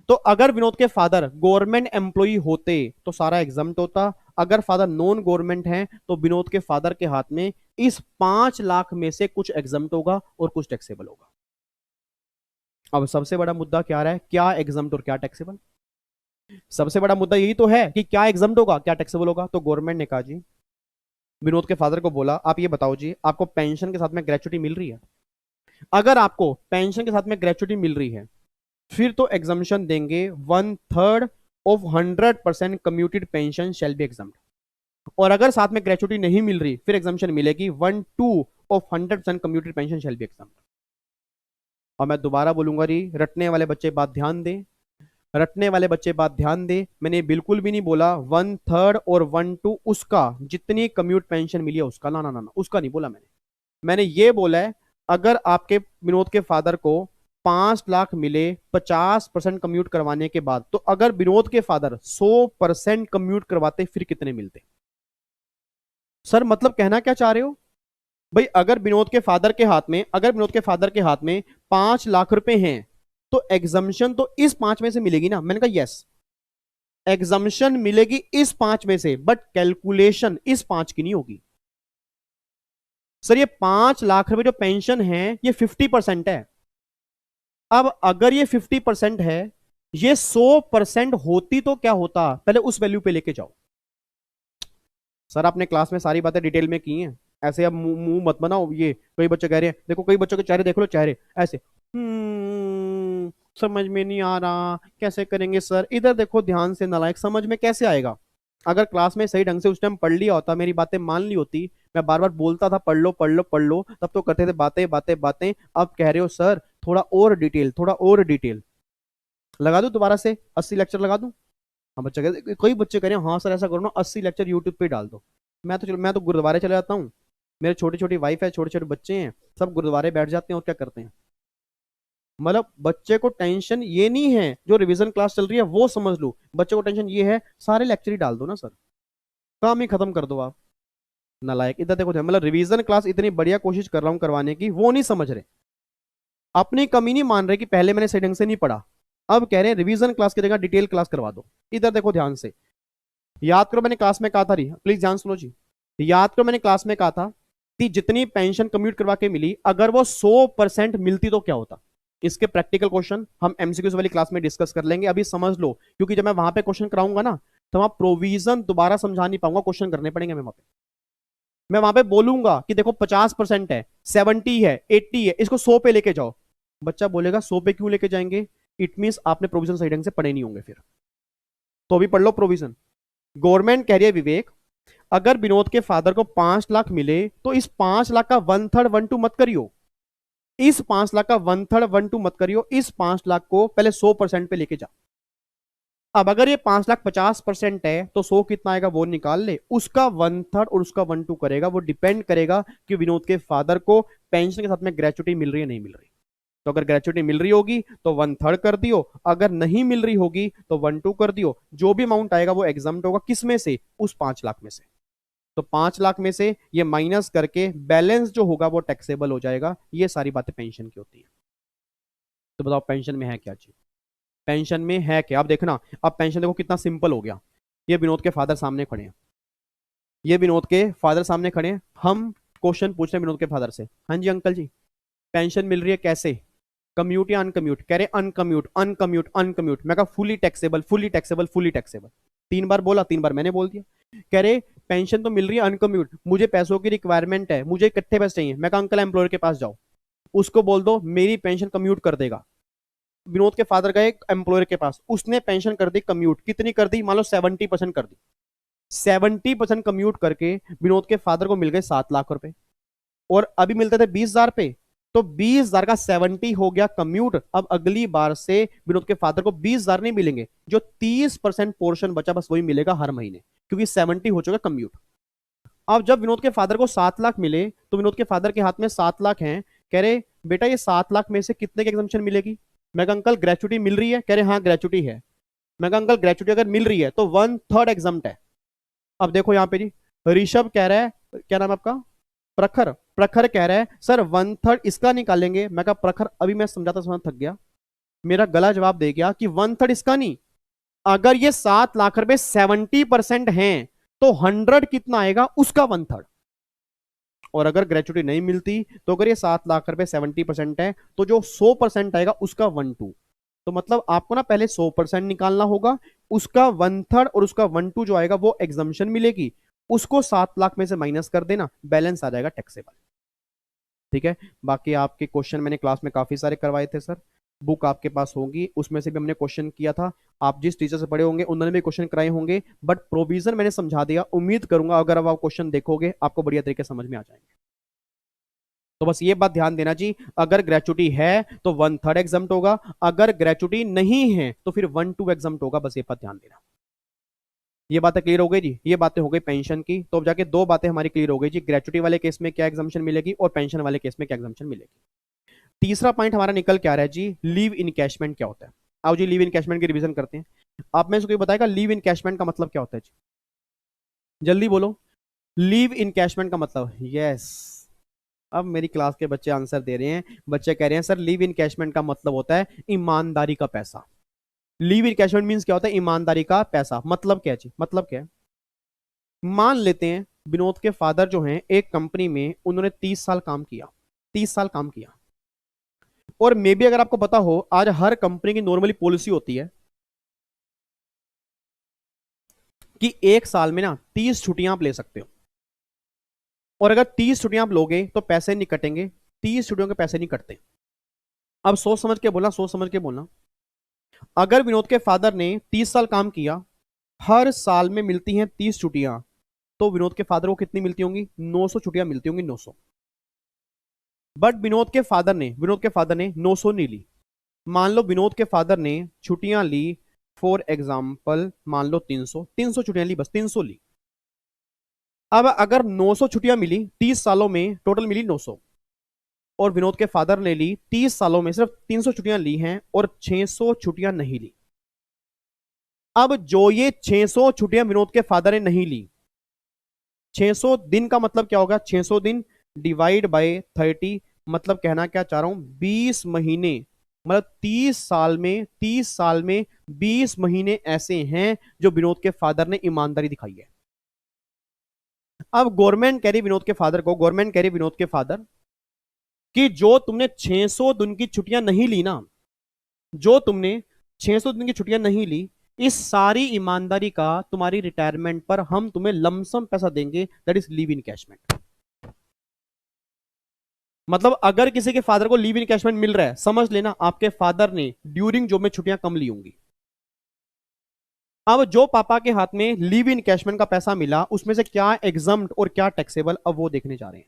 तो अगर विनोद के फादर गवर्नमेंट एम्प्लॉय होते तो सारा एग्जाम्प्ट होता, अगर फादर नॉन गवर्नमेंट हैं तो विनोद के फादर के हाथ में इस 5 लाख में से कुछ एग्जाम्प्ट होगा और कुछ टैक्सेबल होगा। अब सबसे बड़ा मुद्दा क्या रहा है, क्या एग्जाम्प्ट और क्या टैक्सेबल? सबसे बड़ा मुद्दा यही तो है कि क्या एग्जाम्प्ट होगा क्या टैक्सेबल होगा। तो गवर्नमेंट ने कहा जी, विनोद के फादर को बोला आप ये बताओ जी, आपको पेंशन के साथ में ग्रेचुटी मिल रही है? अगर आपको पेंशन के साथ में ग्रेचुटी मिल रही है फिर तो एग्जामेशन देंगे 1/3 of 100% commuted pension shall be examined. और अगर साथ में ग्रेचुटी नहीं मिल रही फिर एग्जामेशन मिलेगी 1/2 of 100% commuted pension shall be examined. और मैं दोबारा बोलूंगा जी, रटने वाले बच्चे बात ध्यान दें, रटने वाले बच्चे बात ध्यान दें, मैंने बिल्कुल भी नहीं बोला 1/3 और 1/2 उसका जितनी कम्यूट पेंशन मिली है उसका, ना ना ना, उसका नहीं बोला मैंने। मैंने ये बोला है अगर आपके विनोद के फादर को 5 लाख मिले 50% कम्यूट करवाने के बाद, तो अगर विनोद के फादर 100% कम्यूट करवाते फिर कितने मिलते? सर मतलब कहना क्या चाह रहे हो भाई? अगर विनोद के फादर के हाथ में, अगर विनोद के फादर के हाथ में 5 लाख रुपए हैं, तो एग्जम्पशन तो इस 5 में से मिलेगी ना। मैंने कहा यस, एग्जम्पशन मिलेगी इस 5 में से, बट कैलकुलेशन इस 5 की नहीं होगी। सर ये 5 लाख रुपए जो पेंशन है ये 50% है। अब अगर ये 50% है, ये 100% होती तो क्या होता? पहले उस वैल्यू पे लेके जाओ। सर आपने क्लास में सारी बातें डिटेल में की हैं, ऐसे अब मुंह मुंह मत बनाओ। ये कई बच्चे कह रहे हैं, देखो कई बच्चों के चेहरे देख लो, चेहरे ऐसे, समझ में नहीं आ रहा, कैसे करेंगे सर? इधर देखो ध्यान से नालायक, समझ में कैसे आएगा? अगर क्लास में सही ढंग से उस टाइम पढ़ लिया होता, मेरी बातें मान ली होती, मैं बार बार बोलता था पढ़ लो पढ़ लो पढ़ लो, तब तो करते थे बातें बातें बातें। अब कह रहे हो सर थोड़ा और डिटेल, थोड़ा और डिटेल। लगा दूं दोबारा से 80 लेक्चर लगा दूं? हाँ बच्चे कहते, कई बच्चे कह रहे हैं हाँ सर ऐसा करो ना 80 लेक्चर यूट्यूब पे डाल दो। मैं तो गुरुद्वारे चले जाता हूँ, मेरे छोटी छोटी वाइफ है, छोटे छोटे बच्चे हैं, सब गुरुद्वारे बैठ जाते हैं और क्या करते हैं। मतलब बच्चे को टेंशन ये नहीं है जो रिवीजन क्लास चल रही है वो समझ लो, बच्चे को टेंशन ये है सारे लेक्चर ही डाल दो ना सर, काम ही खत्म कर दो आप। नालायक, इधर देखो मतलब रिवीजन क्लास इतनी बढ़िया कोशिश कर रहा हूँ करवाने की, वो नहीं समझ रहे, अपनी कमी नहीं मान रहे कि पहले मैंने सही ढंग से नहीं पढ़ा। अब कह रहे हैं रिवीजन क्लास की जगह डिटेल क्लास करवा दो। इधर देखो ध्यान से, याद करो मैंने क्लास में कहा था, प्लीज ध्यान सुनो जी, याद करो मैंने क्लास में कहा था कि जितनी पेंशन कम्यूट करवा के मिली, अगर वो 100% मिलती तो क्या होता। इसके प्रैक्टिकल क्वेश्चन हम एमसीक्यूज वाली क्लास में डिस्कस कर लेंगे, अभी समझ लो, क्योंकि जब मैं वहां पे क्वेश्चन कराऊंगा ना, तो वहां प्रोविजन दोबारा समझा नहीं पाऊंगा, क्वेश्चन करने पड़ेंगे मैं वहां पे। मैं वहां पे बोलूंगा कि देखो 50% है, 70 है, 80 है, इसको 100 पे लेके जाओ। बच्चा बोलेगा 100 पे क्यों लेके जाएंगे? इट मीन आपने प्रोविजन सही ढंग से पढ़े नहीं होंगे फिर। तो अभी पढ़ लो प्रोविजन। गवर्नमेंट कह रही है विवेक, अगर विनोद के फादर को 5 लाख मिले, तो इस 5 लाख का 1/3 1/2 मत करियो, इस 5 लाख का 1/3 1/2 मत करियो, इस 5 लाख को पहले 100% पे लेके जा। अब अगर ये 5 लाख 50% है, तो 100 कितना आएगा वो निकाल ले, उसका 1/3 और उसका 1/2 करेगा, वो डिपेंड करेगा कि विनोद के फादर को पेंशन के साथ में ग्रेचुटी मिल रही है नहीं मिल रही। तो अगर ग्रेचुटी मिल रही होगी तो 1/3 कर दियो, अगर नहीं मिल रही होगी तो 1/2 कर दियो। जो भी अमाउंट आएगा वो एग्जाम्प्ट होगा, किस में से? उस 5 लाख में से। तो 5 लाख में से ये माइनस करके बैलेंस जो होगा वो टैक्सेबल हो जाएगा। ये सारी बातें पेंशन की होती है। तो बताओ पेंशन में है क्या चीज? पेंशन में है क्या? अब देखना, अब पेंशन देखो कितना सिंपल हो गया। ये विनोद के फादर सामने खड़े हैं, ये विनोद के फादर सामने खड़े हैं, हम क्वेश्चन पूछ रहे हैं विनोद के फादर से, हाँ जी अंकल जी पेंशन मिल रही है कैसे? कम्यूट या अनकम्यूट? कह रहे अनकम्यूट अनकम्यूट अनकम्यूट। मैं कहा fully taxable fully taxable fully taxable. 3 बार बोला, 3 बार मैंने बोल दिया। कह रहे पेंशन तो मिल रही है अनकम्यूट, मुझे पैसों की रिक्वायरमेंट है, मुझे इकट्ठे पैसे चाहिए। मैं कहा अंकल एम्प्लॉयर के पास जाओ, उसको बोल दो मेरी पेंशन कम्यूट कर देगा। विनोद के फादर गए एम्प्लॉयर के पास, उसने पेंशन कर दी कम्यूट, कितनी कर दी? मान लो 70% कर दी। 70% कम्यूट करके विनोद के फादर को मिल गए 7 लाख रुपए, और अभी मिलते थे 20,000 पे। तो 20,000 का 70 हो गया कम्यूट। अब अगली बार से विनोद के फादर को 20,000 नहीं मिलेंगे, जो 30% पोर्शन बचा बस वही मिलेगा हर महीने, क्योंकि 70 हो चुका कम्यूट। अब जब विनोद के फादर को 7 लाख मिले, तो विनोद के फादर के हाथ में 7 लाख हैं। कह रहे बेटा ये 7 लाख में से कितने की एग्जम्पशन मिलेगी? मैं कहा अंकल ग्रेचुटी मिल रही है? कह रहे हाँ ग्रेचुटी है। मैं कहा अंकल ग्रेचुटी अगर मिल रही है तो 1/3 एग्जाम्प्ट है। अब देखो यहाँ पे जी, ऋषभ कह रहा है, क्या नाम है आपका? प्रखर। प्रखर कह रहा है सर 1/3 इसका निकालेंगे। मैं कहा प्रखर अभी मैं समझाता समझ थक गया, मेरा गला जवाब दे गया कि 1/3 इसका नहीं, अगर ये 7 लाख रुपए 70% हैं, तो 100 कितना आएगा? उसका 1/3। और अगर ग्रेचुटी नहीं मिलती, तो अगर ये 7 लाख रुपए 70% है, तो जो 100% आएगा उसका 1/2। तो मतलब आपको ना पहले 100% निकालना होगा, उसका 1/3 और उसका 1/2 जो आएगा वो एग्जम्पशन मिलेगी, उसको 7 लाख में से माइनस कर देना, बैलेंस आ जाएगा टैक्सेबल। ठीक है, बाकी आपके क्वेश्चन मैंने क्लास में काफी सारे करवाए थे सर, बुक आपके पास होगी, उसमें से भी हमने क्वेश्चन किया था। आप जिस टीचर से पढ़े होंगे उन्होंने भी क्वेश्चन कराए होंगे, बट प्रोविजन मैंने समझा दिया। उम्मीद करूंगा अगर अब आप क्वेश्चन देखोगे आपको बढ़िया तरीके से समझ में आ जाएंगे। तो बस ये बात ध्यान देना जी, अगर ग्रेचुटी है तो 1/3 एग्जाम्प्ट होगा, अगर ग्रेचुटी नहीं है तो फिर 1/2 एग्जाम्प्ट होगा। बस ये बात ध्यान देना। ये बातें क्लियर हो गई जी, ये बातें हो गई पेंशन की। तो अब जाके दो बातें हमारी क्लियर हो गई जी, ग्रेचुटी वाले केस में क्या एग्जाम्पशन मिलेगी और पेंशन वाले केस में क्या एग्जाम्पशन मिलेगी। तीसरा पॉइंट हमारा निकल के आ रहा है जी, लीव इनकैशमेंट क्या होता है। आओ जी लीव इनकैशमेंट की रिवीजन करते हैं। आप में से कोई बताएगा लीव इनकैशमेंट का मतलब क्या होता है जी? जल्दी बोलो, लीव इनकैशमेंट का मतलब। यस, अब मेरी क्लास के बच्चे आंसर दे रहे हैं। बच्चे कह रहे हैं सर लीव इनकैशमेंट का मतलब होता है ईमानदारी का पैसा। लीव इनकैशमेंट मींस क्या होता है? ईमानदारी का पैसा। मतलब क्या है जी? मतलब क्या है? मान लेते हैं विनोद के फादर जो हैं एक कंपनी में उन्होंने 30 साल काम किया, 30 साल काम किया। और मे भी अगर आपको पता हो, आज हर कंपनी की नॉर्मली पॉलिसी होती है कि एक साल में ना 30 छुट्टियां आप ले सकते हो। और अगर 30 छुट्टियां आप लोगे तो पैसे नहीं कटेंगे, 30 छुट्टियों के पैसे नहीं कटते। अब सोच समझ के बोलना, सोच समझ के बोलना। अगर विनोद के फादर ने 30 साल काम किया, हर साल में मिलती हैं 30 छुट्टियां, तो विनोद के फादर को कितनी मिलती होंगी? 900 छुट्टियां मिलती होंगी, 900। बट विनोद के फादर ने 900 नहीं ली। मान लो विनोद के फादर ने छुट्टियां ली, फॉर एग्जाम्पल मान लो 300, 300 छुट्टियां ली, बस 300 ली। अब अगर 900 छुट्टियां मिली 30 सालों में, टोटल मिली 900, और विनोद के फादर ने ली 30 सालों में सिर्फ 300 छुट्टियां ली हैं और 600 छुट्टियां नहीं ली। अब जो ये 600 छुट्टियां विनोद के फादर ने नहीं ली, 600 दिन का मतलब क्या होगा? 600 दिन डिवाइड बाय 30, मतलब कहना क्या चाह रहा हूं, 20 महीने। मतलब 30 साल में, 30 साल में 20 महीने ऐसे हैं जो विनोद के फादर ने ईमानदारी दिखाई है। अब गवर्नमेंट कह रही विनोद के फादर को, गवर्नमेंट कह रही विनोद के फादर कि जो तुमने 600 दिन की छुट्टियां नहीं ली ना, जो तुमने 600 दिन की छुट्टियां नहीं ली, इस सारी ईमानदारी का तुम्हारी रिटायरमेंट पर हम तुम्हें लमसम पैसा देंगे, दैट इज लीव इनकैशमेंट। मतलब अगर किसी के फादर को लीव इनकैशमेंट मिल रहा है, समझ लेना आपके फादर ने ड्यूरिंग जॉब में छुट्टियां कम ली होंगी। अब जो पापा के हाथ में लीव इनकैशमेंट का पैसा मिला, उसमें से क्या एग्जम्प्ट और क्या टैक्सेबल, अब वो देखने जा रहे हैं।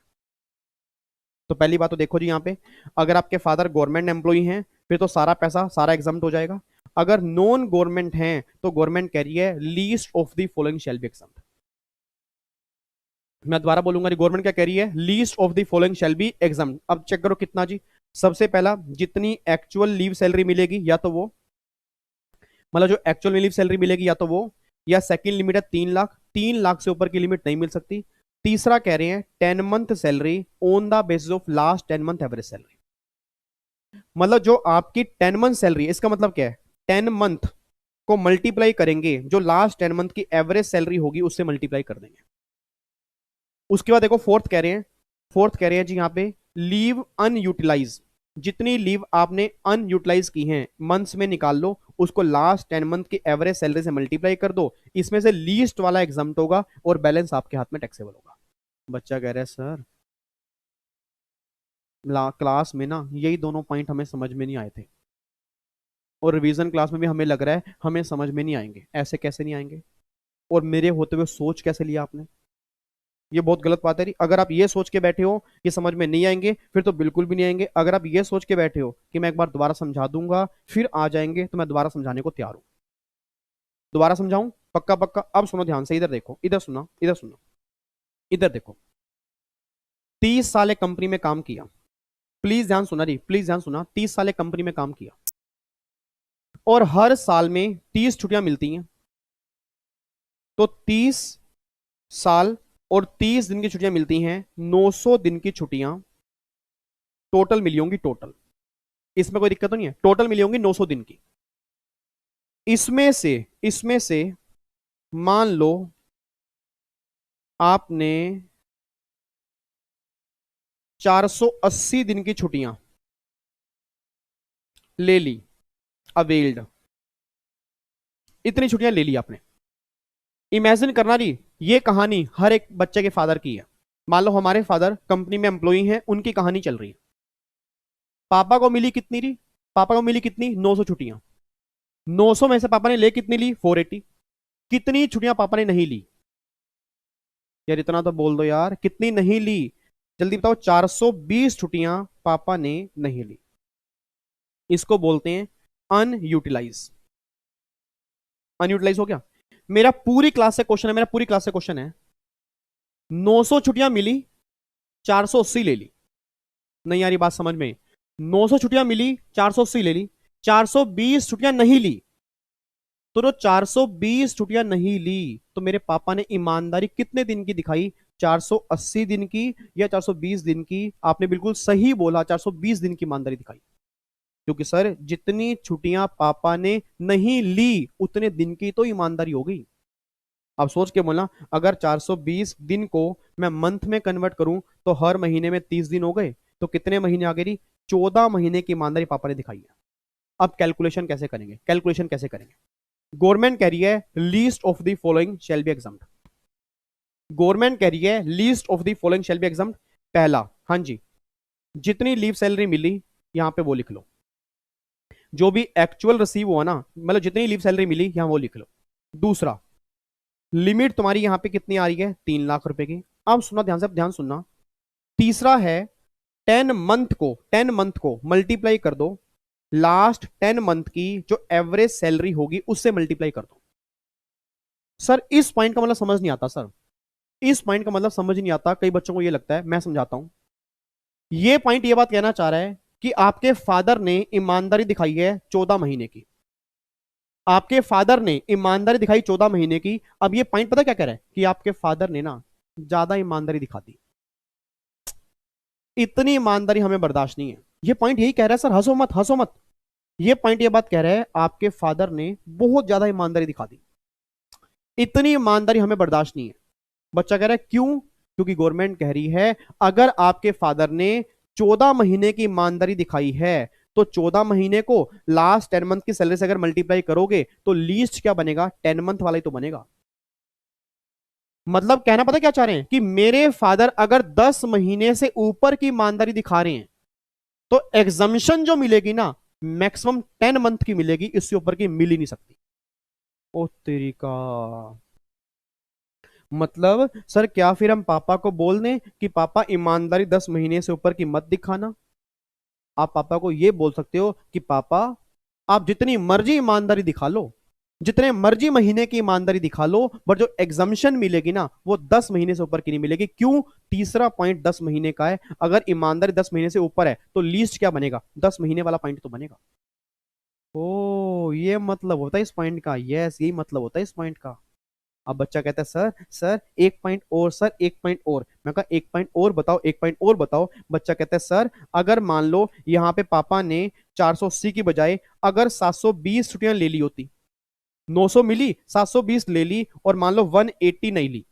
तो पहली बात तो देखो जी, यहां पे अगर आपके फादर गवर्नमेंट एम्प्लॉई हैं फिर तो सारा पैसा सारा एग्जम्प्ट हो जाएगा। अगर नॉन गवर्नमेंट हैं तो गवर्नमेंट कह रही है least of the following shall B exempt. मैं दोबारा बोलूंगा, गवर्नमेंट क्या कह रही है? Least of the following shall B exempt. अब चेक करो कितना जी। सबसे पहला, जितनी एक्चुअल लीव सैलरी मिलेगी या तो वो, मतलब जो एक्चुअल लीव सैलरी मिलेगी या तो वो, या सेकंड लिमिट है 3 लाख, 3 लाख से ऊपर की लिमिट नहीं मिल सकती। तीसरा कह रहे हैं 10 month salary on the basis of last 10 month average salary. मतलब जो आपकी 10 मंथ सैलरी, इसका मतलब क्या है? 10 मंथ को मल्टीप्लाई करेंगे, जो लास्ट 10 मंथ की एवरेज सैलरी होगी उससे मल्टीप्लाई कर देंगे। उसके बाद देखो फोर्थ कह रहे हैं, फोर्थ कह रहे हैं जी यहाँ पे लीव अनयूटिलाइज। जितनी लीव आपने अनयूटिलाइज की हैं मंथ्स में निकाल लो, उसको लास्ट 10 मंथ की एवरेज सैलरी से मल्टीप्लाई कर दो, इसमें से लीस्ट वाला एग्जाम्प्ट होगा और बैलेंस आपके हाथ में टैक्सेबल होगा। बच्चा कह रहा है सर क्लास में ना यही दोनों पॉइंट हमें समझ में नहीं आए थे, और रिवीजन क्लास में भी हमें लग रहा है हमें समझ में नहीं आएंगे। ऐसे कैसे नहीं आएंगे? और मेरे होते हुए सोच कैसे लिया आपने? ये बहुत गलत बात है जी। अगर आप ये सोच के बैठे हो कि समझ में नहीं आएंगे, फिर तो बिल्कुल भी नहीं आएंगे। अगर आप ये सोच के बैठे हो कि मैं एक बार दोबारा समझा दूंगा फिर आ जाएंगे, तो मैं दोबारा समझाने को तैयार हूं। दोबारा समझाऊं? पक्का पक्का। अब सुनो ध्यान से, इधर देखो, इधर सुनो, इधर सुनो, इधर देखो। 30 साल एक कंपनी में काम किया, प्लीज ध्यान सुना जी, प्लीज ध्यान सुना। 30 साल एक कंपनी में काम किया और हर साल में 30 छुट्टियां मिलती हैं, तो 30 साल और 30 दिन की छुट्टियां मिलती हैं, 900 दिन की छुट्टियां टोटल मिली होंगी, टोटल। इसमें कोई दिक्कत तो नहीं है? टोटल मिली होंगी 900 दिन की। इसमें से मान लो आपने 480 दिन की छुट्टियां ले ली, अवेल्ड, इतनी छुट्टियां ले ली आपने। इमेजिन करना जी, ये कहानी हर एक बच्चे के फादर की है। मान लो हमारे फादर कंपनी में एम्प्लॉई हैं, उनकी कहानी चल रही है। पापा को मिली कितनी री? पापा को मिली कितनी? 900 छुट्टियां। 900 में से पापा ने ले कितनी ली? 480। कितनी छुट्टियां पापा ने नहीं ली? यार इतना तो बोल दो यार, कितनी नहीं ली? जल्दी बताओ। 420 छुट्टियां पापा ने नहीं ली। इसको बोलते हैं अनयूटिलाइज। अनयूटिलाइज हो गया। मेरा पूरी क्लास से क्वेश्चन है, मेरा पूरी क्लास से क्वेश्चन है, 900 छुट्टियां मिली, 480 ले ली। नहीं यार ये बात समझ में? 900 छुट्टियां मिली, 480 ले ली। 420 छुट्टियां नहीं ली, तो जो 420 छुट्टियां नहीं ली, तो मेरे पापा ने ईमानदारी कितने दिन की दिखाई? 480 दिन की या 420 दिन की? आपने बिल्कुल सही बोला, 420 दिन की ईमानदारी दिखाई। क्योंकि सर जितनी छुट्टियां पापा ने नहीं ली उतने दिन की तो ईमानदारी हो गई। अब सोच के बोलना, अगर 420 दिन को मैं मंथ में कन्वर्ट करूं तो हर महीने में 30 दिन हो गए, तो कितने महीने आ गए? 14 महीने की ईमानदारी पापा ने दिखाई है। अब कैलकुलेशन कैसे करेंगे? कैलकुलेशन कैसे करेंगे? गवर्नमेंट कह रही है least of the following shall B examined. Government कह रही है least of the following shall B examined. पहला, हाँ जी, जितनी लीव सैलरी मिली यहां पे वो लिख लो, जो भी एक्चुअल रिसीव हुआ ना, मतलब जितनी लीव सैलरी मिली यहां वो लिख लो। दूसरा, लिमिट तुम्हारी यहां पे कितनी आ रही है? 3 लाख रुपए की। अब सुना ध्यान से, ध्यान सुनना। तीसरा है 10 मंथ को मल्टीप्लाई कर दो, लास्ट 10 मंथ की जो एवरेज सैलरी होगी उससे मल्टीप्लाई कर दो। सर इस पॉइंट का मतलब समझ नहीं आता सर, इस पॉइंट का मतलब समझ नहीं आता। कई बच्चों को ये लगता है, मैं समझाता हूं। ये पॉइंट ये बात कहना चाह रहा है कि आपके फादर ने ईमानदारी दिखाई है 14 महीने की। आपके फादर ने ईमानदारी दिखाई 14 महीने की। अब ये पॉइंट पता क्या कह रहा है? कि आपके फादर ने ना ज्यादा ईमानदारी दिखा दी, इतनी ईमानदारी हमें बर्दाश्त नहीं है। ये पॉइंट यही कह रहा है सर, हंसो मत, हंसो मत। ये पॉइंट ये बात कह रहा है आपके फादर ने बहुत ज्यादा ईमानदारी दिखा दी, इतनी ईमानदारी हमें बर्दाश्त नहीं है। बच्चा कह रहा है क्यों? क्योंकि गवर्नमेंट कह रही है अगर आपके फादर ने 14 महीने की ईमानदारी दिखाई है, तो 14 महीने को लास्ट 10 मंथ की सैलरी से अगर मल्टीप्लाई करोगे तो लीस्ट क्या बनेगा? 10 मंथ वाला ही तो बनेगा। मतलब कहना पता क्या चाह रहे हैं? कि मेरे फादर अगर 10 महीने से ऊपर की ईमानदारी दिखा रहे हैं तो एग्जम्पशन जो मिलेगी ना, मैक्सिमम 10 मंथ की मिलेगी, इससे ऊपर की मिल ही नहीं सकती। ओ तेरी का, मतलब सर क्या फिर हम पापा को बोल दें कि पापा ईमानदारी 10 महीने से ऊपर की मत दिखाना? आप पापा को ये बोल सकते हो कि पापा आप जितनी मर्जी ईमानदारी दिखा लो, जितने मर्जी महीने की ईमानदारी दिखा लो, बट जो एग्जम्पशन मिलेगी ना वो 10 महीने से ऊपर की नहीं मिलेगी। क्यों? तीसरा पॉइंट 10 महीने का है। अगर ईमानदारी 10 महीने से ऊपर है तो लीस्ट क्या बनेगा? 10 महीने वाला पॉइंट तो बनेगा। ओ ये मतलब होता है इस पॉइंट का। यस, यही मतलब होता है इस पॉइंट का। अब बच्चा कहता है सर, सर एक पॉइंट और, सर एक पॉइंट और। मैं कहा एक पॉइंट और बताओ, एक पॉइंट और बताओ। बच्चा कहता है सर अगर मान लो यहाँ पे पापा ने 480 की बजाय अगर 720 छुट्टियां ले ली होती, 900 मिली, 720 ले ली, और मान लो 180 नहीं ली।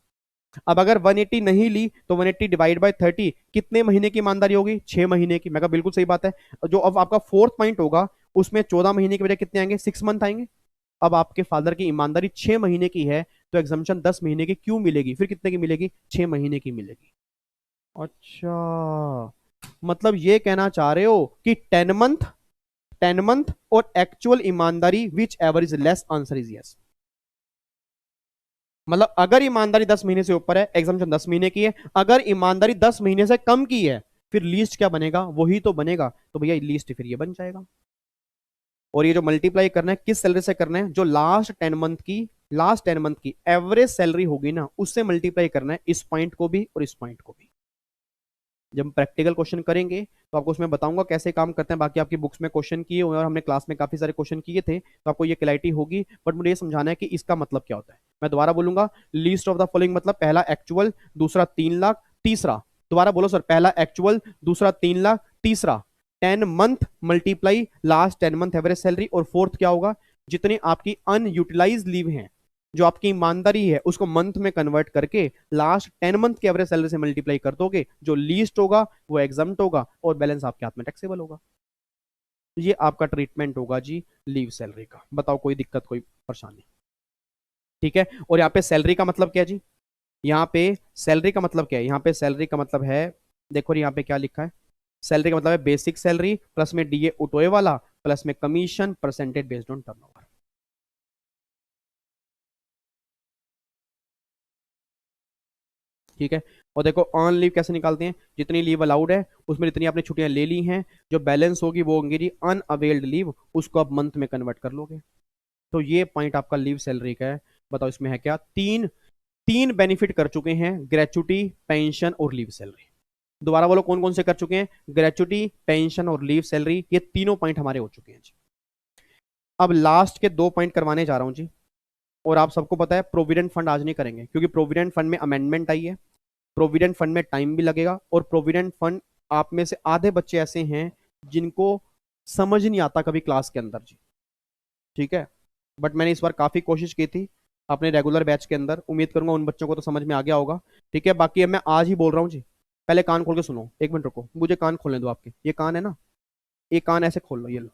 अब अगर 180 नहीं ली तो 180 डिवाइड बाय 30 कितने महीने की ईमानदारी होगी? 6 महीने की। मैं कहा बिल्कुल सही बात है। जो अब आपका फोर्थ पॉइंट होगा उसमें 14 महीने की बजाय कितने आएंगे? 6 मंथ आएंगे। अब आपके फादर की ईमानदारी 6 महीने की है, तो एग्जाम्पशन 10 महीने की क्यों मिलेगी? फिर कितने की मिलेगी? 6 महीने की मिलेगी। अच्छा, मतलब ये कहना चाह रहे हो कि 10 मंथ, 10 मंथ और एक्चुअल ईमानदारी which ever is less, answer is yes. मतलब अगर ईमानदारी 10 महीने से ऊपर है, एग्जाम्पशन 10 महीने की है। अगर ईमानदारी 10 महीने से कम की है, फिर लीस्ट क्या बनेगा? वही तो बनेगा। तो भैया लीस्ट फिर ये बन जाएगा। और ये जो मल्टीप्लाई करना है किस सैलरी से करना है? जो लास्ट 10 मंथ की एवरेज सैलरी होगी ना, उससे मल्टीप्लाई करना है, इस पॉइंट को भी और इस पॉइंट को भी। जब प्रैक्टिकल क्वेश्चन करेंगे तो आपको उसमें बताऊंगा कैसे काम करते हैं। बाकी आपकी बुक्स में क्वेश्चन किए हुए और हमने क्लास में काफी सारे क्वेश्चन किए थे, तो आपको ये क्लैरिटी होगी। बट मुझे ये समझाना है कि इसका मतलब क्या होता है। मैं दोबारा बोलूंगा, लीस्ट ऑफ द फॉलोइंग मतलब पहला एक्चुअल, दूसरा 3 लाख, तीसरा, दोबारा बोलो सर, पहला एक्चुअल, दूसरा 3 लाख, तीसरा 10 month multiply last 10 month average salary, और फोर्थ क्या होगा? जितनी आपकी अनयूटिलाइज लीव है, जो आपकी ईमानदारी है, उसको मंथ में कन्वर्ट करके लास्ट 10 मंथ की एवरेज सैलरी से मल्टीप्लाई कर दोगे। जो लीस्ट होगा वो एग्जम्प्ट होगा और बैलेंस आपके हाथ में टैक्सेबल होगा। ये आपका ट्रीटमेंट होगा जी लीव सैलरी का। बताओ कोई दिक्कत, कोई परेशानी? ठीक है। और यहाँ पे सैलरी का मतलब क्या है जी? यहाँ पे सैलरी का मतलब क्या है? यहाँ पे सैलरी का मतलब है, देखो यहाँ पे क्या लिखा है। सैलरी का मतलब है बेसिक सैलरी प्लस में डीए उठोए वाला प्लस में commission percentage based on turnover. ठीक है। और देखो ऑन लीव कैसे निकालते हैं? जितनी लीव अलाउड है उसमें जितनी आपने छुट्टियां ले ली हैं, जो बैलेंस होगी वो होंगी जी अनअवेल्ड लीव, उसको आप मंथ में कन्वर्ट कर लोगे। तो ये पॉइंट आपका लीव सैलरी का है। बताओ इसमें है क्या? तीन तीन बेनिफिट कर चुके हैं, ग्रेचुटी, पेंशन और लीव सैलरी। दोबारा बोलो कौन कौन से कर चुके हैं? ग्रेचुटी, पेंशन और लीव सैलरी, ये तीनों पॉइंट हमारे हो चुके हैं जी। अब लास्ट के 2 पॉइंट करवाने जा रहा हूं जी। और आप सबको पता है प्रोविडेंट फंड आज नहीं करेंगे, क्योंकि प्रोविडेंट फंड में अमेंडमेंट आई है, प्रोविडेंट फंड में टाइम भी लगेगा, और प्रोविडेंट फंड आप में से आधे बच्चे ऐसे हैं जिनको समझ नहीं आता कभी क्लास के अंदर जी। ठीक है, बट मैंने इस बार काफी कोशिश की थी अपने रेगुलर बैच के अंदर, उम्मीद करूंगा उन बच्चों को तो समझ में आ गया होगा। ठीक है, बाकी अब मैं आज ही बोल रहा हूँ जी। पहले कान खोल के सुनो, 1 मिनट रुको, मुझे कान खोलने दो आपके। ये कान है ना, ये कान ऐसे खोल लो, ये लो,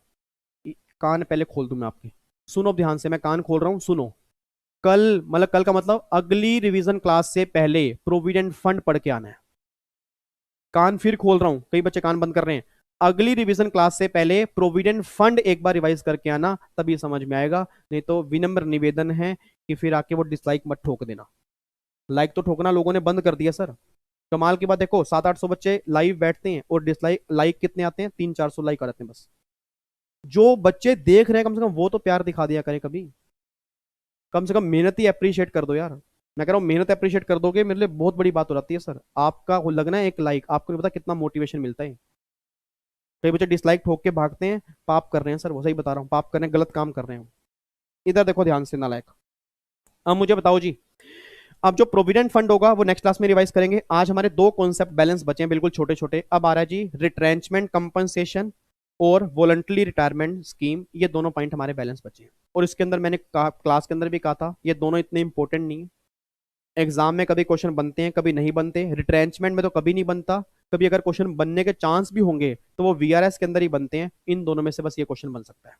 कान पहले खोल दूं मैं आपके। सुनो ध्यान से, मैं कान खोल रहा हूं, सुनो। कल, मतलब कल का मतलब अगली रिवीजन क्लास से पहले प्रोविडेंट फंड पढ़ के आना है। कान फिर खोल रहा हूं, कई बच्चे कान बंद कर रहे हैं। अगली रिवीजन क्लास से पहले प्रोविडेंट फंड एक बार रिवाइज करके आना, तभी समझ में आएगा। नहीं तो विनम्र निवेदन है कि फिर आके वो डिसलाइक मत ठोक देना। लाइक तो ठोकना लोगों ने बंद कर दिया सर। कमाल की बात देखो, 700-800 बच्चे लाइव बैठते हैं और डिसलाइक, लाइक कितने आते हैं? 300-400 लाइक आते हैं बस। जो बच्चे देख रहे हैं कम से कम वो तो प्यार दिखा दिया करें कभी। कम से कम मेहनत ही अप्रिशिएट कर दो यार। मैं कह रहा हूँ मेहनत अप्रिशिएट कर दोगे, मेरे लिए बहुत बड़ी बात हो जाती है सर। आपका वो लगना है एक लाइक, आपको नहीं पता कितना मोटिवेशन मिलता है। कई बच्चे डिसलाइक ठोक के भागते हैं, पाप कर रहे हैं सर, वो सही बता रहा हूँ, पाप कर रहे हैं, गलत काम कर रहे हैं। इधर देखो ध्यान से नालायक। अब मुझे बताओ जी, अब जो प्रोविडेंट फंड होगा वो नेक्स्ट क्लास में रिवाइज करेंगे। आज हमारे 2 कॉन्सेप्ट बैलेंस बचे हैं बिल्कुल छोटे छोटे। अब आ रहा है जी रिट्रेंचमेंट कंपनसेशन और वॉलंटरी रिटायरमेंट स्कीम, ये दोनों पॉइंट हमारे बैलेंस बचे हैं। और इसके अंदर मैंने क्लास के अंदर भी कहा था, ये दोनों इतने इंपॉर्टेंट नहीं है। एग्जाम में कभी क्वेश्चन बनते हैं, कभी नहीं बनते। रिट्रेंचमेंट में तो कभी नहीं बनता, कभी अगर क्वेश्चन बनने के चांस भी होंगे तो वो वीआरएस के अंदर ही बनते हैं। इन दोनों में से बस ये क्वेश्चन बन सकता है।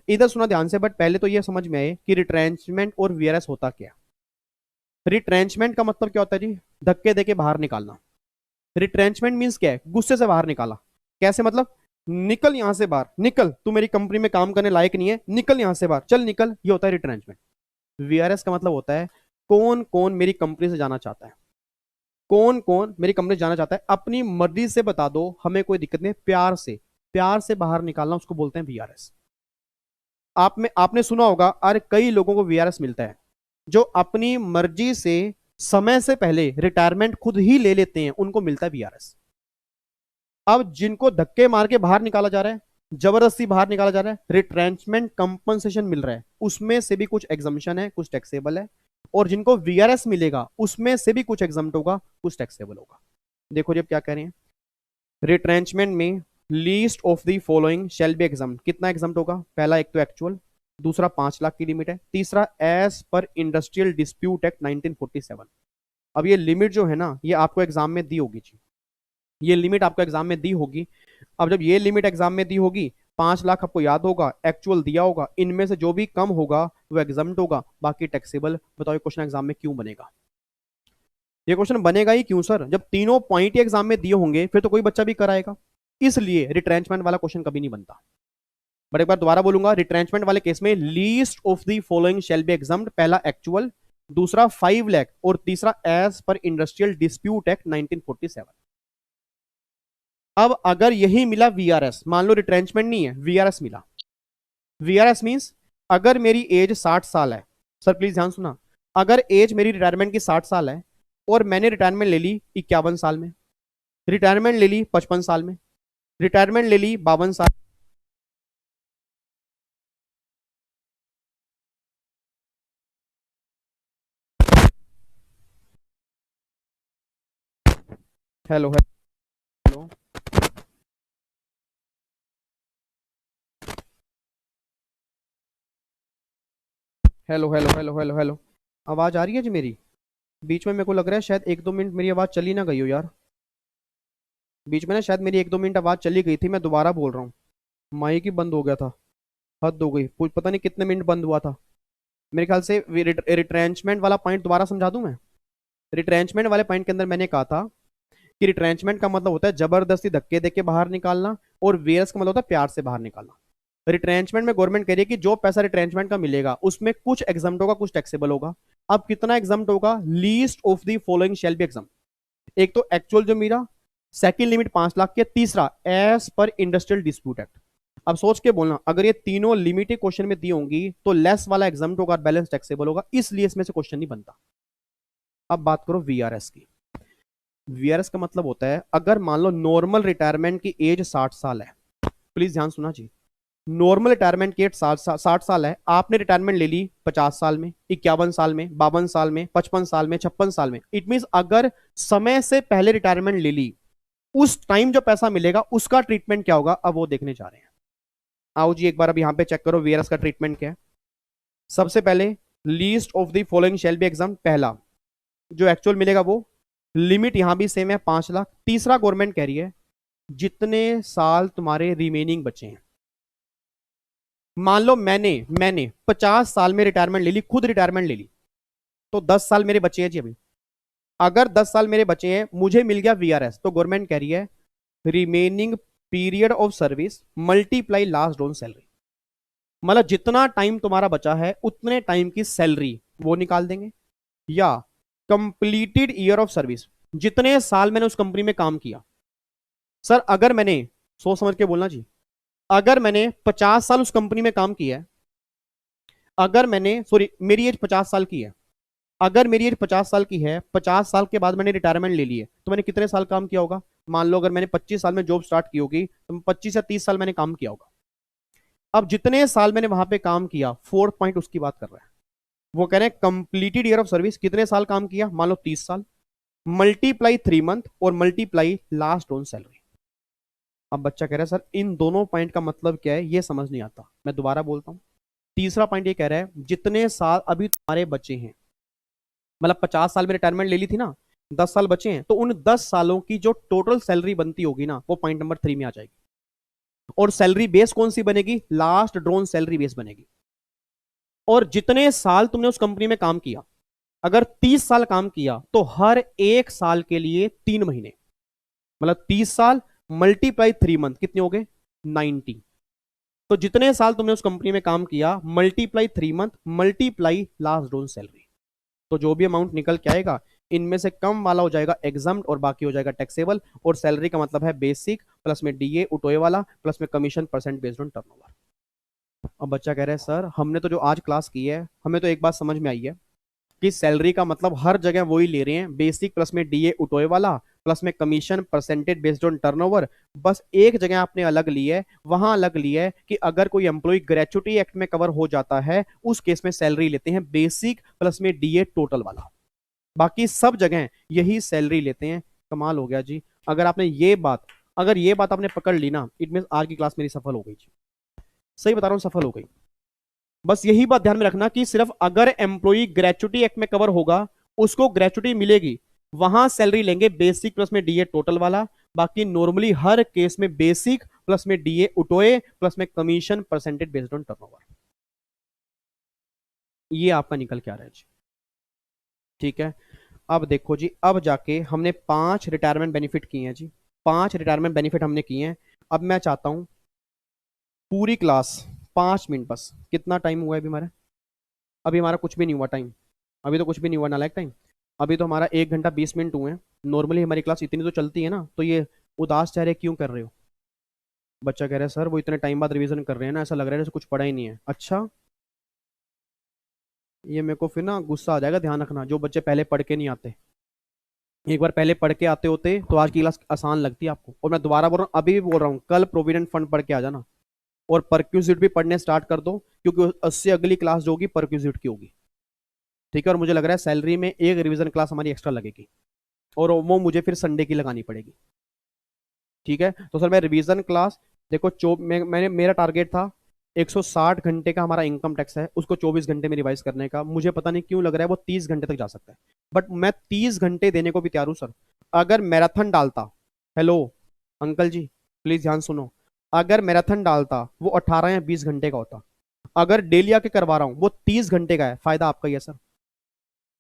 इधर सुना ध्यान से, बट पहले तो ये समझ में आए कि रिट्रेंचमेंट और वीआरएस होता क्या। रिट्रेंचमेंट का मतलब क्या होता है जी? धक्के देके बाहर निकालना। रिट्रेंचमेंट मींस क्या है? गुस्से से बाहर निकाला। कैसे मतलब? निकल यहां से बाहर, निकल, तू मेरी कंपनी में काम करने लायक नहीं है, निकल यहां से बाहर, चल निकल, ये होता है रिट्रेंचमेंट। वीआरएस का मतलब होता है कौन कौन मेरी कंपनी से जाना चाहता है, कौन कौन मेरी कंपनी से जाना चाहता है, अपनी मर्जी से बता दो, हमें कोई दिक्कत नहीं, प्यार से, प्यार से बाहर निकालना, उसको बोलते हैं वीआरएस। आपने सुना होगा, अरे कई लोगों को वीआरएस मिलता है जो अपनी मर्जी से समय से पहले रिटायरमेंट खुद ही ले लेते हैं, उनको मिलता है वीआरएस। अब जिनको धक्के मार के बाहर निकाला जा रहा है, जबरदस्ती बाहर निकाला जा रहा है, रिट्रेंचमेंट कंपनसेशन मिल रहा है, उसमें से भी कुछ एग्जम्पशन है, कुछ टैक्सेबल है। और जिनको वीआरएस मिलेगा उसमें से भी कुछ एग्जम्प्ट होगा, कुछ टैक्सेबल होगा। देखो जी अब क्या कह रहे हैं, रिट्रेंचमेंट में least of the following shall be exam. कितना एग्जाम्प्ट होगा? पहला एक तो एक्चुअल, दूसरा 5 लाख की लिमिट है, तीसरा as per industrial dispute act 1947। अब ये लिमिट जो है ना, ये आपको एग्जाम में दी होगी जी, ये लिमिट आपको एग्जाम में दी होगी। अब जब ये लिमिट एग्जाम में दी होगी, 5 लाख आपको याद होगा, एक्चुअल दिया होगा, इनमें से जो भी कम होगा वो एग्जाम्प्ट होगा, बाकी टैक्सेबल। बताओ ये क्वेश्चन एग्जाम में क्यों बनेगा? ये क्वेश्चन बनेगा ही क्यों सर? जब तीनों पॉइंट ही एग्जाम में दिए होंगे फिर तो कोई बच्चा भी कराएगा, इसलिए रिट्रेंचमेंट वाला क्वेश्चन कभी नहीं बनता। बट एक बार दोबारा बोलूंगा, रिट्रेंचमेंट वाले केस में least of the following shall B examined. पहला एक्चुअल, दूसरा 5 लाख और तीसरा as per industrial dispute act 1947। अब अगर यही मिला वीआरएस, मान लो रिट्रेंचमेंट नहीं है, वीआरएस मिला। वीआरएस मींस अगर मेरी एज 60 साल है, सर प्लीज ध्यान सुना, अगर एज मेरी रिटायरमेंट की 60 साल है और मैंने रिटायरमेंट ले ली 51 साल में, रिटायरमेंट ले ली 55 साल में, रिटायरमेंट ले ली 52 साल। Hello hello hello hello hello hello hello, आवाज आ रही है जी मेरी? बीच में मेरे को लग रहा है शायद 1-2 मिनट मेरी आवाज चली ना गई हो यार। बीच में ना शायद मेरी 1-2 मिनट आवाज चली गई थी, मैं दोबारा बोल रहा हूँ। माइक ही बंद हो गया था, हद हो गई, कुछ पता नहीं कितने मिनट बंद हुआ था। मेरे ख्याल से रिट्रेंचमेंट वाला पॉइंट दोबारा समझा दूं मैं। रिट्रेंचमेंट वाले पॉइंट के अंदर मैंने कहा था कि रिट्रेंचमेंट का मतलब होता है जबरदस्ती धक्के देके बाहर निकालना, और वेयर्स का मतलब होता है प्यार से बाहर निकालना। रिट्रेंचमेंट में गवर्नमेंट कह रही है कि जो पैसा रिट्रेंचमेंट का मिलेगा उसमें कुछ एग्जाम्प्ट होगा, कुछ टैक्सेबल होगा। अब कितना एग्जाम्प्ट होगा? Least of the following shall be exam. एक तो एक्चुअल जो मेरा, सेकंड लिमिट 5 लाख की, तीसरा as per industrial dispute act. अब सोच के बोलना, अगर ये तीनों लिमिटेड क्वेश्चन में दी होंगी तो लेस वाला एग्जाम्प्ट होगा, बैलेंस टैक्सेबल होगा, इसलिए इसमें से क्वेश्चन नहीं बनता। अब बात करो वीआरएस की। वीआरएस का मतलब होता है अगर मान लो नॉर्मल रिटायरमेंट की एज 60 साल है, प्लीज ध्यान सुना जी, नॉर्मल रिटायरमेंट की एज 60 साल है, आपने रिटायरमेंट ले ली 50 साल में, 51 साल में, 52 साल में, 55 साल में, 56 साल में, इट मीन अगर समय से पहले रिटायरमेंट ले ली, उस टाइम जो पैसा मिलेगा उसका ट्रीटमेंट क्या होगा, अब वो देखने जा रहे हैं। आओ जी एक बार अब यहां पे चेक करो वीआरएस का ट्रीटमेंट क्या है। सबसे पहले least of the following shall be exempt, पहला जो एक्चुअल मिलेगा वो, लिमिट यहां भी सेम है 5 लाख। तीसरा गवर्नमेंट कह रही है जितने साल तुम्हारे रिमेनिंग बचे हैं, मान लो मैंने मैंने 50 साल में रिटायरमेंट ले ली, खुद रिटायरमेंट ले ली, तो 10 साल मेरे बचे हैं जी अभी। अगर 10 साल मेरे बचे हैं, मुझे मिल गया वीआरएस, तो गवर्नमेंट कह रही है remaining period of service multiply last ऑन सैलरी, मतलब जितना टाइम तुम्हारा बचा है उतने टाइम की सैलरी वो निकाल देंगे, या कंप्लीटेड ईयर ऑफ सर्विस, जितने साल मैंने उस कंपनी में काम किया। सर अगर मैंने, सोच समझ के बोलना जी, अगर मैंने 50 साल उस कंपनी में काम किया है, अगर मैंने, सॉरी मेरी एज 50 साल की है, अगर मेरी एज 50 साल की है, 50 साल के बाद मैंने रिटायरमेंट ले ली है, तो मैंने कितने साल काम किया होगा, मान लो अगर मैंने 25 साल में जॉब स्टार्ट की होगी तो 25 या 30 साल मैंने काम किया होगा। अब जितने साल मैंने वहां पे काम किया, 4 पॉइंट उसकी बात कर रहा है, वो कह रहे हैं कंप्लीटेड ईयर ऑफ सर्विस, कितने साल काम किया, मान लो 30 साल, मल्टीप्लाई 3 मंथ और मल्टीप्लाई लास्ट ऑन सैलरी। अब बच्चा कह रहा है सर इन दोनों पॉइंट का मतलब क्या है, ये समझ नहीं आता, मैं दोबारा बोलता हूं। तीसरा पॉइंट ये कह रहा है जितने साल अभी तुम्हारे बचे हैं, मतलब 50 साल में रिटायरमेंट ले ली थी ना, 10 साल बचे हैं, तो उन 10 सालों की जो टोटल सैलरी बनती होगी ना, वो पॉइंट नंबर 3 में आ जाएगी। और सैलरी बेस कौन सी बनेगी, लास्ट ड्रॉन सैलरी बेस बनेगी। और जितने साल तुमने उस कंपनी में काम किया, अगर 30 साल काम किया तो हर एक साल के लिए 3 महीने, मतलब 30 साल मल्टीप्लाई 3 मंथ कितने हो गए, 90। तो जितने साल तुमने उस कंपनी में काम किया multiply 3 month multiply last drawn salary, तो जो भी अमाउंट निकल के आएगा इनमें से कम वाला हो जाएगा एग्जाम्ड और बाकी हो जाएगा टैक्सेबल। और सैलरी का मतलब है बेसिक प्लस में डीए उठोए वाला प्लस में commission percent based on turnover. अब बच्चा कह रहा है सर हमने तो जो आज क्लास की है हमें तो एक बात समझ में आई है कि सैलरी का मतलब हर जगह वही ले रहे हैं, बेसिक प्लस में डीए उठोए वाला प्लस में commission percentage based on turnover. बस एक जगह आपने अलग ली है, वहां अलग ली है कि अगर कोई एम्प्लॉय ग्रेच्युटी एक्ट में कवर हो जाता है उस केस में सैलरी लेते हैं बेसिक प्लस में डीए टोटल वाला, बाकी सब जगह यही सैलरी लेते हैं। कमाल हो गया जी। अगर आपने ये बात, अगर ये बात आपने पकड़ ली ना, इट मीन आज की क्लास मेरी सफल हो गई जी, सही बता रहा हूं सफल हो गई। बस यही बात ध्यान में रखना कि सिर्फ अगर एम्प्लॉय ग्रेच्युटी एक्ट में कवर होगा उसको ग्रेच्युटी मिलेगी, वहां सैलरी लेंगे बेसिक प्लस में डीए टोटल वाला, बाकी नॉर्मली हर केस में बेसिक प्लस में डीए उठोए प्लस में commission percentage based on turnover. ये आपका निकल के आ रहा है जी, ठीक है। अब देखो जी, अब जाके हमने 5 रिटायरमेंट बेनिफिट किए हैं जी, 5 रिटायरमेंट बेनिफिट हमने किए हैं। अब मैं चाहता हूं पूरी क्लास 5 मिनट, बस कितना टाइम हुआ है अभी हमारा, अभी हमारा कुछ भी नहीं हुआ टाइम, अभी तो कुछ भी नहीं हुआ नालायक टाइम, अभी तो हमारा 1 घंटा 20 मिनट हुए हैं। नॉर्मली हमारी क्लास इतनी तो चलती है ना, तो ये उदास चेहरे क्यों कर रहे हो। बच्चा कह रहा है सर वो इतने टाइम बाद रिवीजन कर रहे हैं ना, ऐसा लग रहा है जैसे कुछ पढ़ा ही नहीं है। अच्छा, ये मेरे को फिर ना गुस्सा आ जाएगा, ध्यान रखना जो बच्चे पहले पढ़ के नहीं आते, एक बार पहले पढ़ के आते होते तो आज की क्लास आसान लगती है आपको। और मैं दोबारा बोल रहा हूँ, अभी भी बोल रहा हूँ, कल प्रोविडेंट फंड पढ़ के आ जाना और परक्यूजिट भी पढ़ने स्टार्ट कर दो, क्योंकि उससे अगली क्लास जो होगी परक्यूजिट की होगी, ठीक है। और मुझे लग रहा है सैलरी में एक रिवीजन क्लास हमारी एक्स्ट्रा लगेगी और वो मुझे फिर संडे की लगानी पड़ेगी, ठीक है। तो सर मैं रिवीजन क्लास, देखो मैंने मेरा टारगेट था 160 घंटे का हमारा इनकम टैक्स है, उसको 24 घंटे में रिवाइज करने का। मुझे पता नहीं क्यों लग रहा है वो 30 घंटे तक जा सकता है, बट मैं 30 घंटे देने को भी तैयार हूं सर। अगर मैराथन डालता, हेलो अंकल जी प्लीज ध्यान सुनो, अगर मैराथन डालता वो 18 या 20 घंटे का होता, अगर डेली आके करवा रहा हूं वो 30 घंटे का है, फायदा आपका ही है सर।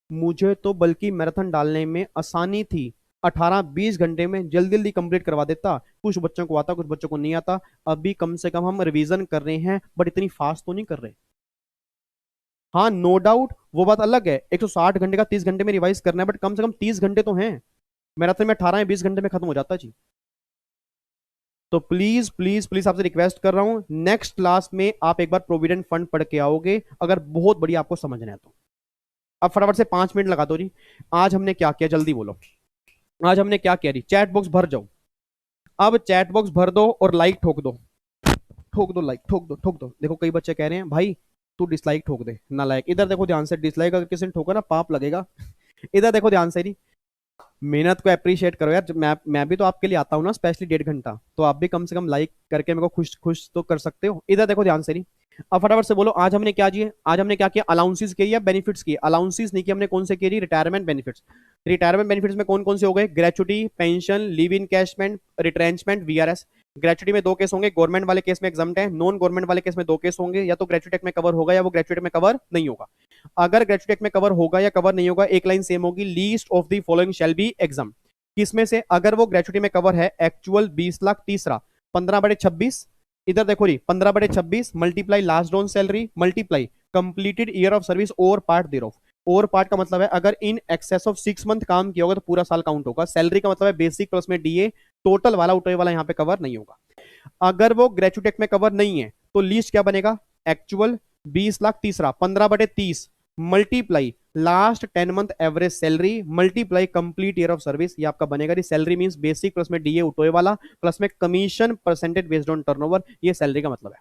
मुझे तो बल्कि मैराथन डालने में आसानी थी, 18-20 घंटे में जल्दी जल्दी कंप्लीट करवा देता, कुछ बच्चों को आता कुछ बच्चों को नहीं आता। अभी कम से कम हम रिवीजन कर रहे हैं बट इतनी फास्ट तो नहीं कर रहे। हाँ नो डाउट वो बात अलग है, 160 घंटे का 30 घंटे में रिवाइज करना है, बट कम से कम 30 घंटे तो हैं। मैराथन में 18 या 20 घंटे में खत्म हो जाता जी। तो प्लीज प्लीज प्लीज आपसे रिक्वेस्ट कर रहा हूं, नेक्स्ट क्लास में आप एक बार प्रोविडेंट फंड पढ़ के आओगे अगर बहुत बढ़िया आपको समझना है तो। अब फटाफट से 5 मिनट लगा दो जी। आज हमने क्या किया जल्दी बोलो। आज हमने क्या किया, चैट बॉक्स भर जाओ। अब चैट बॉक्स भर दो और लाइक ठोक दो, ठोक दो लाइक, ठोक दो ठोक दो। देखो कई बच्चे कह रहे हैं भाई तू डिसलाइक ठोक दे, ना लाइक। इधर देखो ध्यान से, डिसलाइक अगर किसी ने ठोका ना पाप लगेगा। इधर देखो ध्यान से, मेहनत को अप्रिशिएट करो यार। मैं भी तो आपके लिए आता हूँ ना स्पेशली 1.5 घंटा, तो आप भी कम से कम लाइक करके मेरे को खुश खुश तो कर सकते हो। इधर देखो ध्यान से नहीं। अब फटाफट से बोलो आज हमने क्या किए, आज हमने क्या किया, अलाउंसेस किए या बेनिफिट्स किए। अलाउंसेस नहीं किए हमने, कौन से किए, रिटायरमेंट बेनिफिट्स। रिटायरमेंट बेनिफिट्स में कौन कौन से हो गए, gratuity, pension, leave encashment, retrenchment, VRS. Gratuity में 2 केस होंगे, गवर्नमेंट वाले केस में एग्जाम्प्ट है, नॉन गवर्नमेंट वाले केस में 2 केस होंगे, या तो ग्रेचुटी एक्ट में कवर होगा या वो ग्रेचुटी में कवर नहीं होगा। अगर ग्रेचुटी एक्ट में कवर होगा या कवर नहीं होगा, एक लाइन सेम होगी, least of the following shall be exam. किसमें से, अगर वो ग्रेचुटी में कवर है, एक्चुअल 20 लाख, तीसरा 15/26। इधर देखो री 15/26 मल्टीप्लाई लास्ट ऑन salary multiply completed year of service और पार्ट देयर ऑफ। और पार्ट का मतलब है अगर इन एक्सेस ऑफ 6 मंथ काम किया होगा तो पूरा साल काउंट होगा। सैलरी का मतलब है बेसिक प्लस में डीए, टोटल वाला उठे वाला यहाँ पे कवर नहीं होगा। अगर वो ग्रेचुटी एक्ट में कवर नहीं है तो लीस्ट क्या बनेगा, एक्चुअल 20 लाख, तीसरा 15/30 multiply last 10 month average salary multiply complete year of service. ये आपका बनेगा। सैलरी मींस बेसिक प्लस में डीए उठोए वाला प्लस में commission percentage based on turnover. ये सैलरी का मतलब है।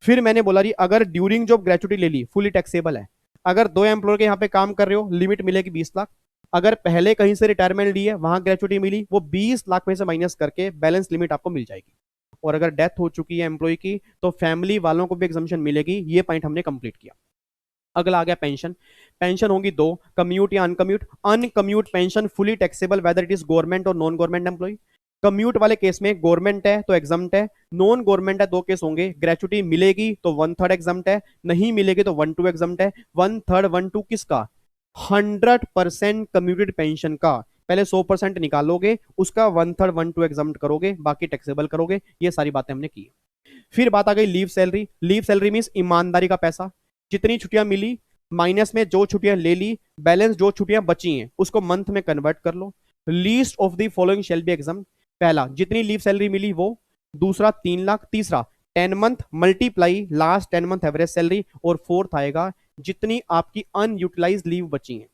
फिर मैंने बोला जी अगर ड्यूरिंग जॉब ग्रेचुटी ले ली, फुली टैक्सेबल है। अगर 2 एम्प्लॉयर के यहाँ पे काम कर रहे हो, लिमिट मिलेगी 20 लाख। अगर पहले कहीं से रिटायरमेंट ली है, वहां ग्रेचुटी मिली, वो 20 लाख में से माइनस करके बैलेंस लिमिट आपको मिल जाएगी। और अगर डेथ हो चुकी है एम्प्लॉय की तो फैमिली वालों को भी एग्जम्पशन मिलेगी। ये पॉइंट हमने कंप्लीट किया। अगला आ गया पेंशन। पेंशन होगी 2, कम्यूट या uncommute. Uncommute pension fully taxable whether it is government और नॉन गवर्नमेंट एम्प्लॉय। कम्यूट वाले केस में गवर्नमेंट है तो एग्जाम्ट है, नॉन गवर्नमेंट है 2 केस होंगे। ग्रेचुटी मिलेगी तो 1/3 एग्जाम्ट है, नहीं मिलेगी तो 1/2 एग्जाम्ट है। 1/3 1/2 किसका, 100% कम्यूटेड पेंशन का। पहले 100% निकालोगे, उसका 1/3 1/2 एग्जाम्ट करोगे, बाकी टैक्सेबल करोगे। ये सारी बातें हमने की। फिर बात आ गई leave salary. Leave salary means ईमानदारी का पैसा। जितनी छुट्टियां मिली माइनस में जो छुट्टियां ले ली, बैलेंस जो छुट्टियां बची हैं उसको मंथ में कन्वर्ट कर लो। Least of the following shall be exempt. पहला जितनी लीव सैलरी मिली वो, दूसरा 3 लाख, तीसरा 10 month multiply last 10 month average salary, और फोर्थ आएगा जितनी आपकी अनयूटिलाइज लीव बची है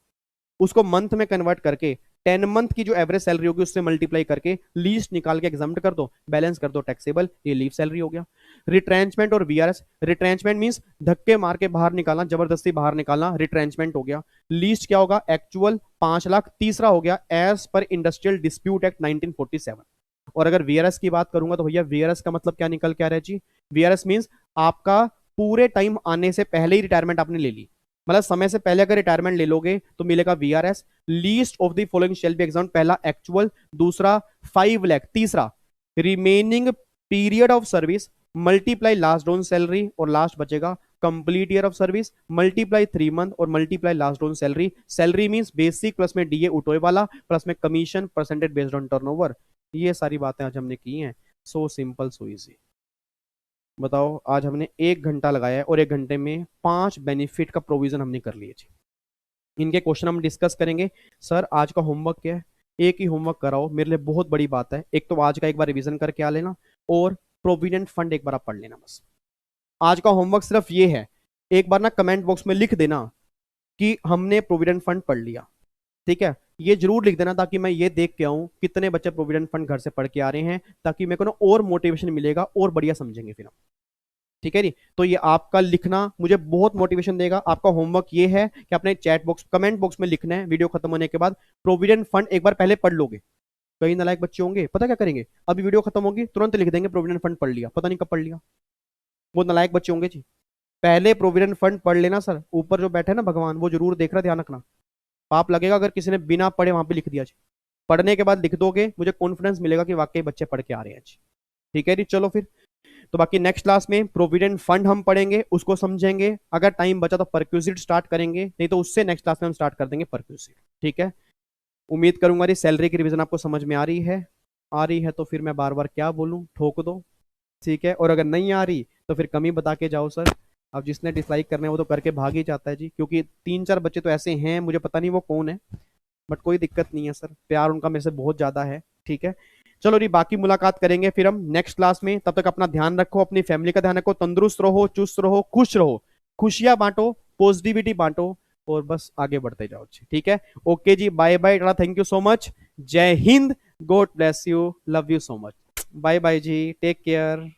उसको मंथ में कन्वर्ट करके 10 मंथ की जो एवरेज सैलरी होगी उससे मल्टीप्लाई करके लीस्ट निकाल के एग्जाम्प्ट कर दो, बैलेंस कर दो टैक्सेबल। ये लीव सैलरी हो गया। रिट्रेंचमेंट और वीआरएस। रिट्रेंचमेंट मींस धक्के मार के बाहर निकालना, जबरदस्ती बाहर निकालना, रिट्रेंचमेंट हो गया। लीस्ट क्या होगा, एक्चुअल 5 लाख, तीसरा हो गया as per industrial dispute act 1947। और अगर वीआरएस की बात करूंगा तो भैया वीआरएस का मतलब क्या निकल के आ रहा है जी, वीआरएस मींस आपका पूरे टाइम आने से पहले ही रिटायरमेंट आपने ले ली, मतलब समय से पहले अगर रिटायरमेंट ले लोगे तो मिलेगा VRS. Least of the following shall be exempt. पहला एक्चुअल, दूसरा 5 लाख, तीसरा remaining period of service multiply last ऑन सैलरी, और लास्ट बचेगा complete year of service multiply 3 month और मल्टीप्लाई लास्ट ऑन salary. Salary means basic plus में डीए उठोए वाला प्लस में commission percentage based on turnover. ये सारी बातें आज हमने की हैं। So simple so easy. बताओ आज हमने 1 घंटा लगाया है और 1 घंटे में 5 बेनिफिट का प्रोविजन हमने कर लिए। इनके क्वेश्चन हम डिस्कस करेंगे। सर आज का होमवर्क क्या है, एक ही होमवर्क कराओ, मेरे लिए बहुत बड़ी बात है। एक तो आज का एक बार रिवीजन करके आ लेना और प्रोविडेंट फंड एक बार आप पढ़ लेना। बस आज का होमवर्क सिर्फ ये है, एक बार ना कमेंट बॉक्स में लिख देना कि हमने प्रोविडेंट फंड पढ़ लिया। ठीक है, ये जरूर लिख देना ताकि मैं ये देख के आऊं कितने बच्चे प्रोविडेंट फंड घर से पढ़ के आ रहे हैं, ताकि मेरे को ना और मोटिवेशन मिलेगा और बढ़िया समझेंगे फिर हम। ठीक है नी, तो ये आपका लिखना मुझे बहुत मोटिवेशन देगा। आपका होमवर्क ये है कि अपने चैट बॉक्स कमेंट बॉक्स में लिखना है वीडियो खत्म होने के बाद, प्रोविडेंट फंड एक बार पहले पढ़ लोगे। कई नालायक बच्चे होंगे पता क्या करेंगे, अभी वीडियो खत्म होगी तुरंत लिख देंगे प्रोविडेंट फंड पढ़ लिया, पता नहीं कब पढ़ लिया। वो नालायक बच्चे होंगे जी। पहले प्रोविडेंट फंड पढ़ लेना सर, ऊपर जो बैठे ना भगवान वो जरूर देख रहा, ध्यान रखना। पाप लगेगा अगर किसी ने बिना पढ़े वहां पे लिख दिया जी। पढ़ने के बाद लिख दोगे, मुझे कॉन्फिडेंस मिलेगा कि वाकई बच्चे पढ़ के आ रहे हैं जी। ठीक है जी, चलो फिर तो बाकी नेक्स्ट क्लास में प्रोविडेंट फंड हम पढ़ेंगे, उसको समझेंगे। अगर टाइम बचा तो परक्यूसिट स्टार्ट करेंगे, नहीं तो उससे नेक्स्ट क्लास में हम स्टार्ट कर देंगे परक्यूसिट। ठीक है, उम्मीद करूंगा ये सैलरी की रिवीजन आपको समझ में आ रही है। आ रही है तो फिर मैं बार बार क्या बोलूं, ठोक दो। ठीक है, और अगर नहीं आ रही तो फिर कमी बता के जाओ सर। अब जिसने डिसलाइक करना है वो तो करके भाग ही जाता है जी, क्योंकि 3-4 बच्चे तो ऐसे हैं, मुझे पता नहीं वो कौन है, बट कोई दिक्कत नहीं है सर, प्यार उनका मेरे से बहुत ज्यादा है। ठीक है, चलो जी बाकी मुलाकात करेंगे फिर हम नेक्स्ट क्लास में। तब तक अपना ध्यान रखो, अपनी फैमिली का ध्यान रखो, तंदुरुस्त रहो, चुस्त रहो, खुश रहो, खुशियां बांटो, पॉजिटिविटी बांटो और बस आगे बढ़ते जाओ। ठीक है, ओके जी, bye bye, thank you so much. जय Hind, God bless you, love you so much. Bye bye जी, टेक केयर।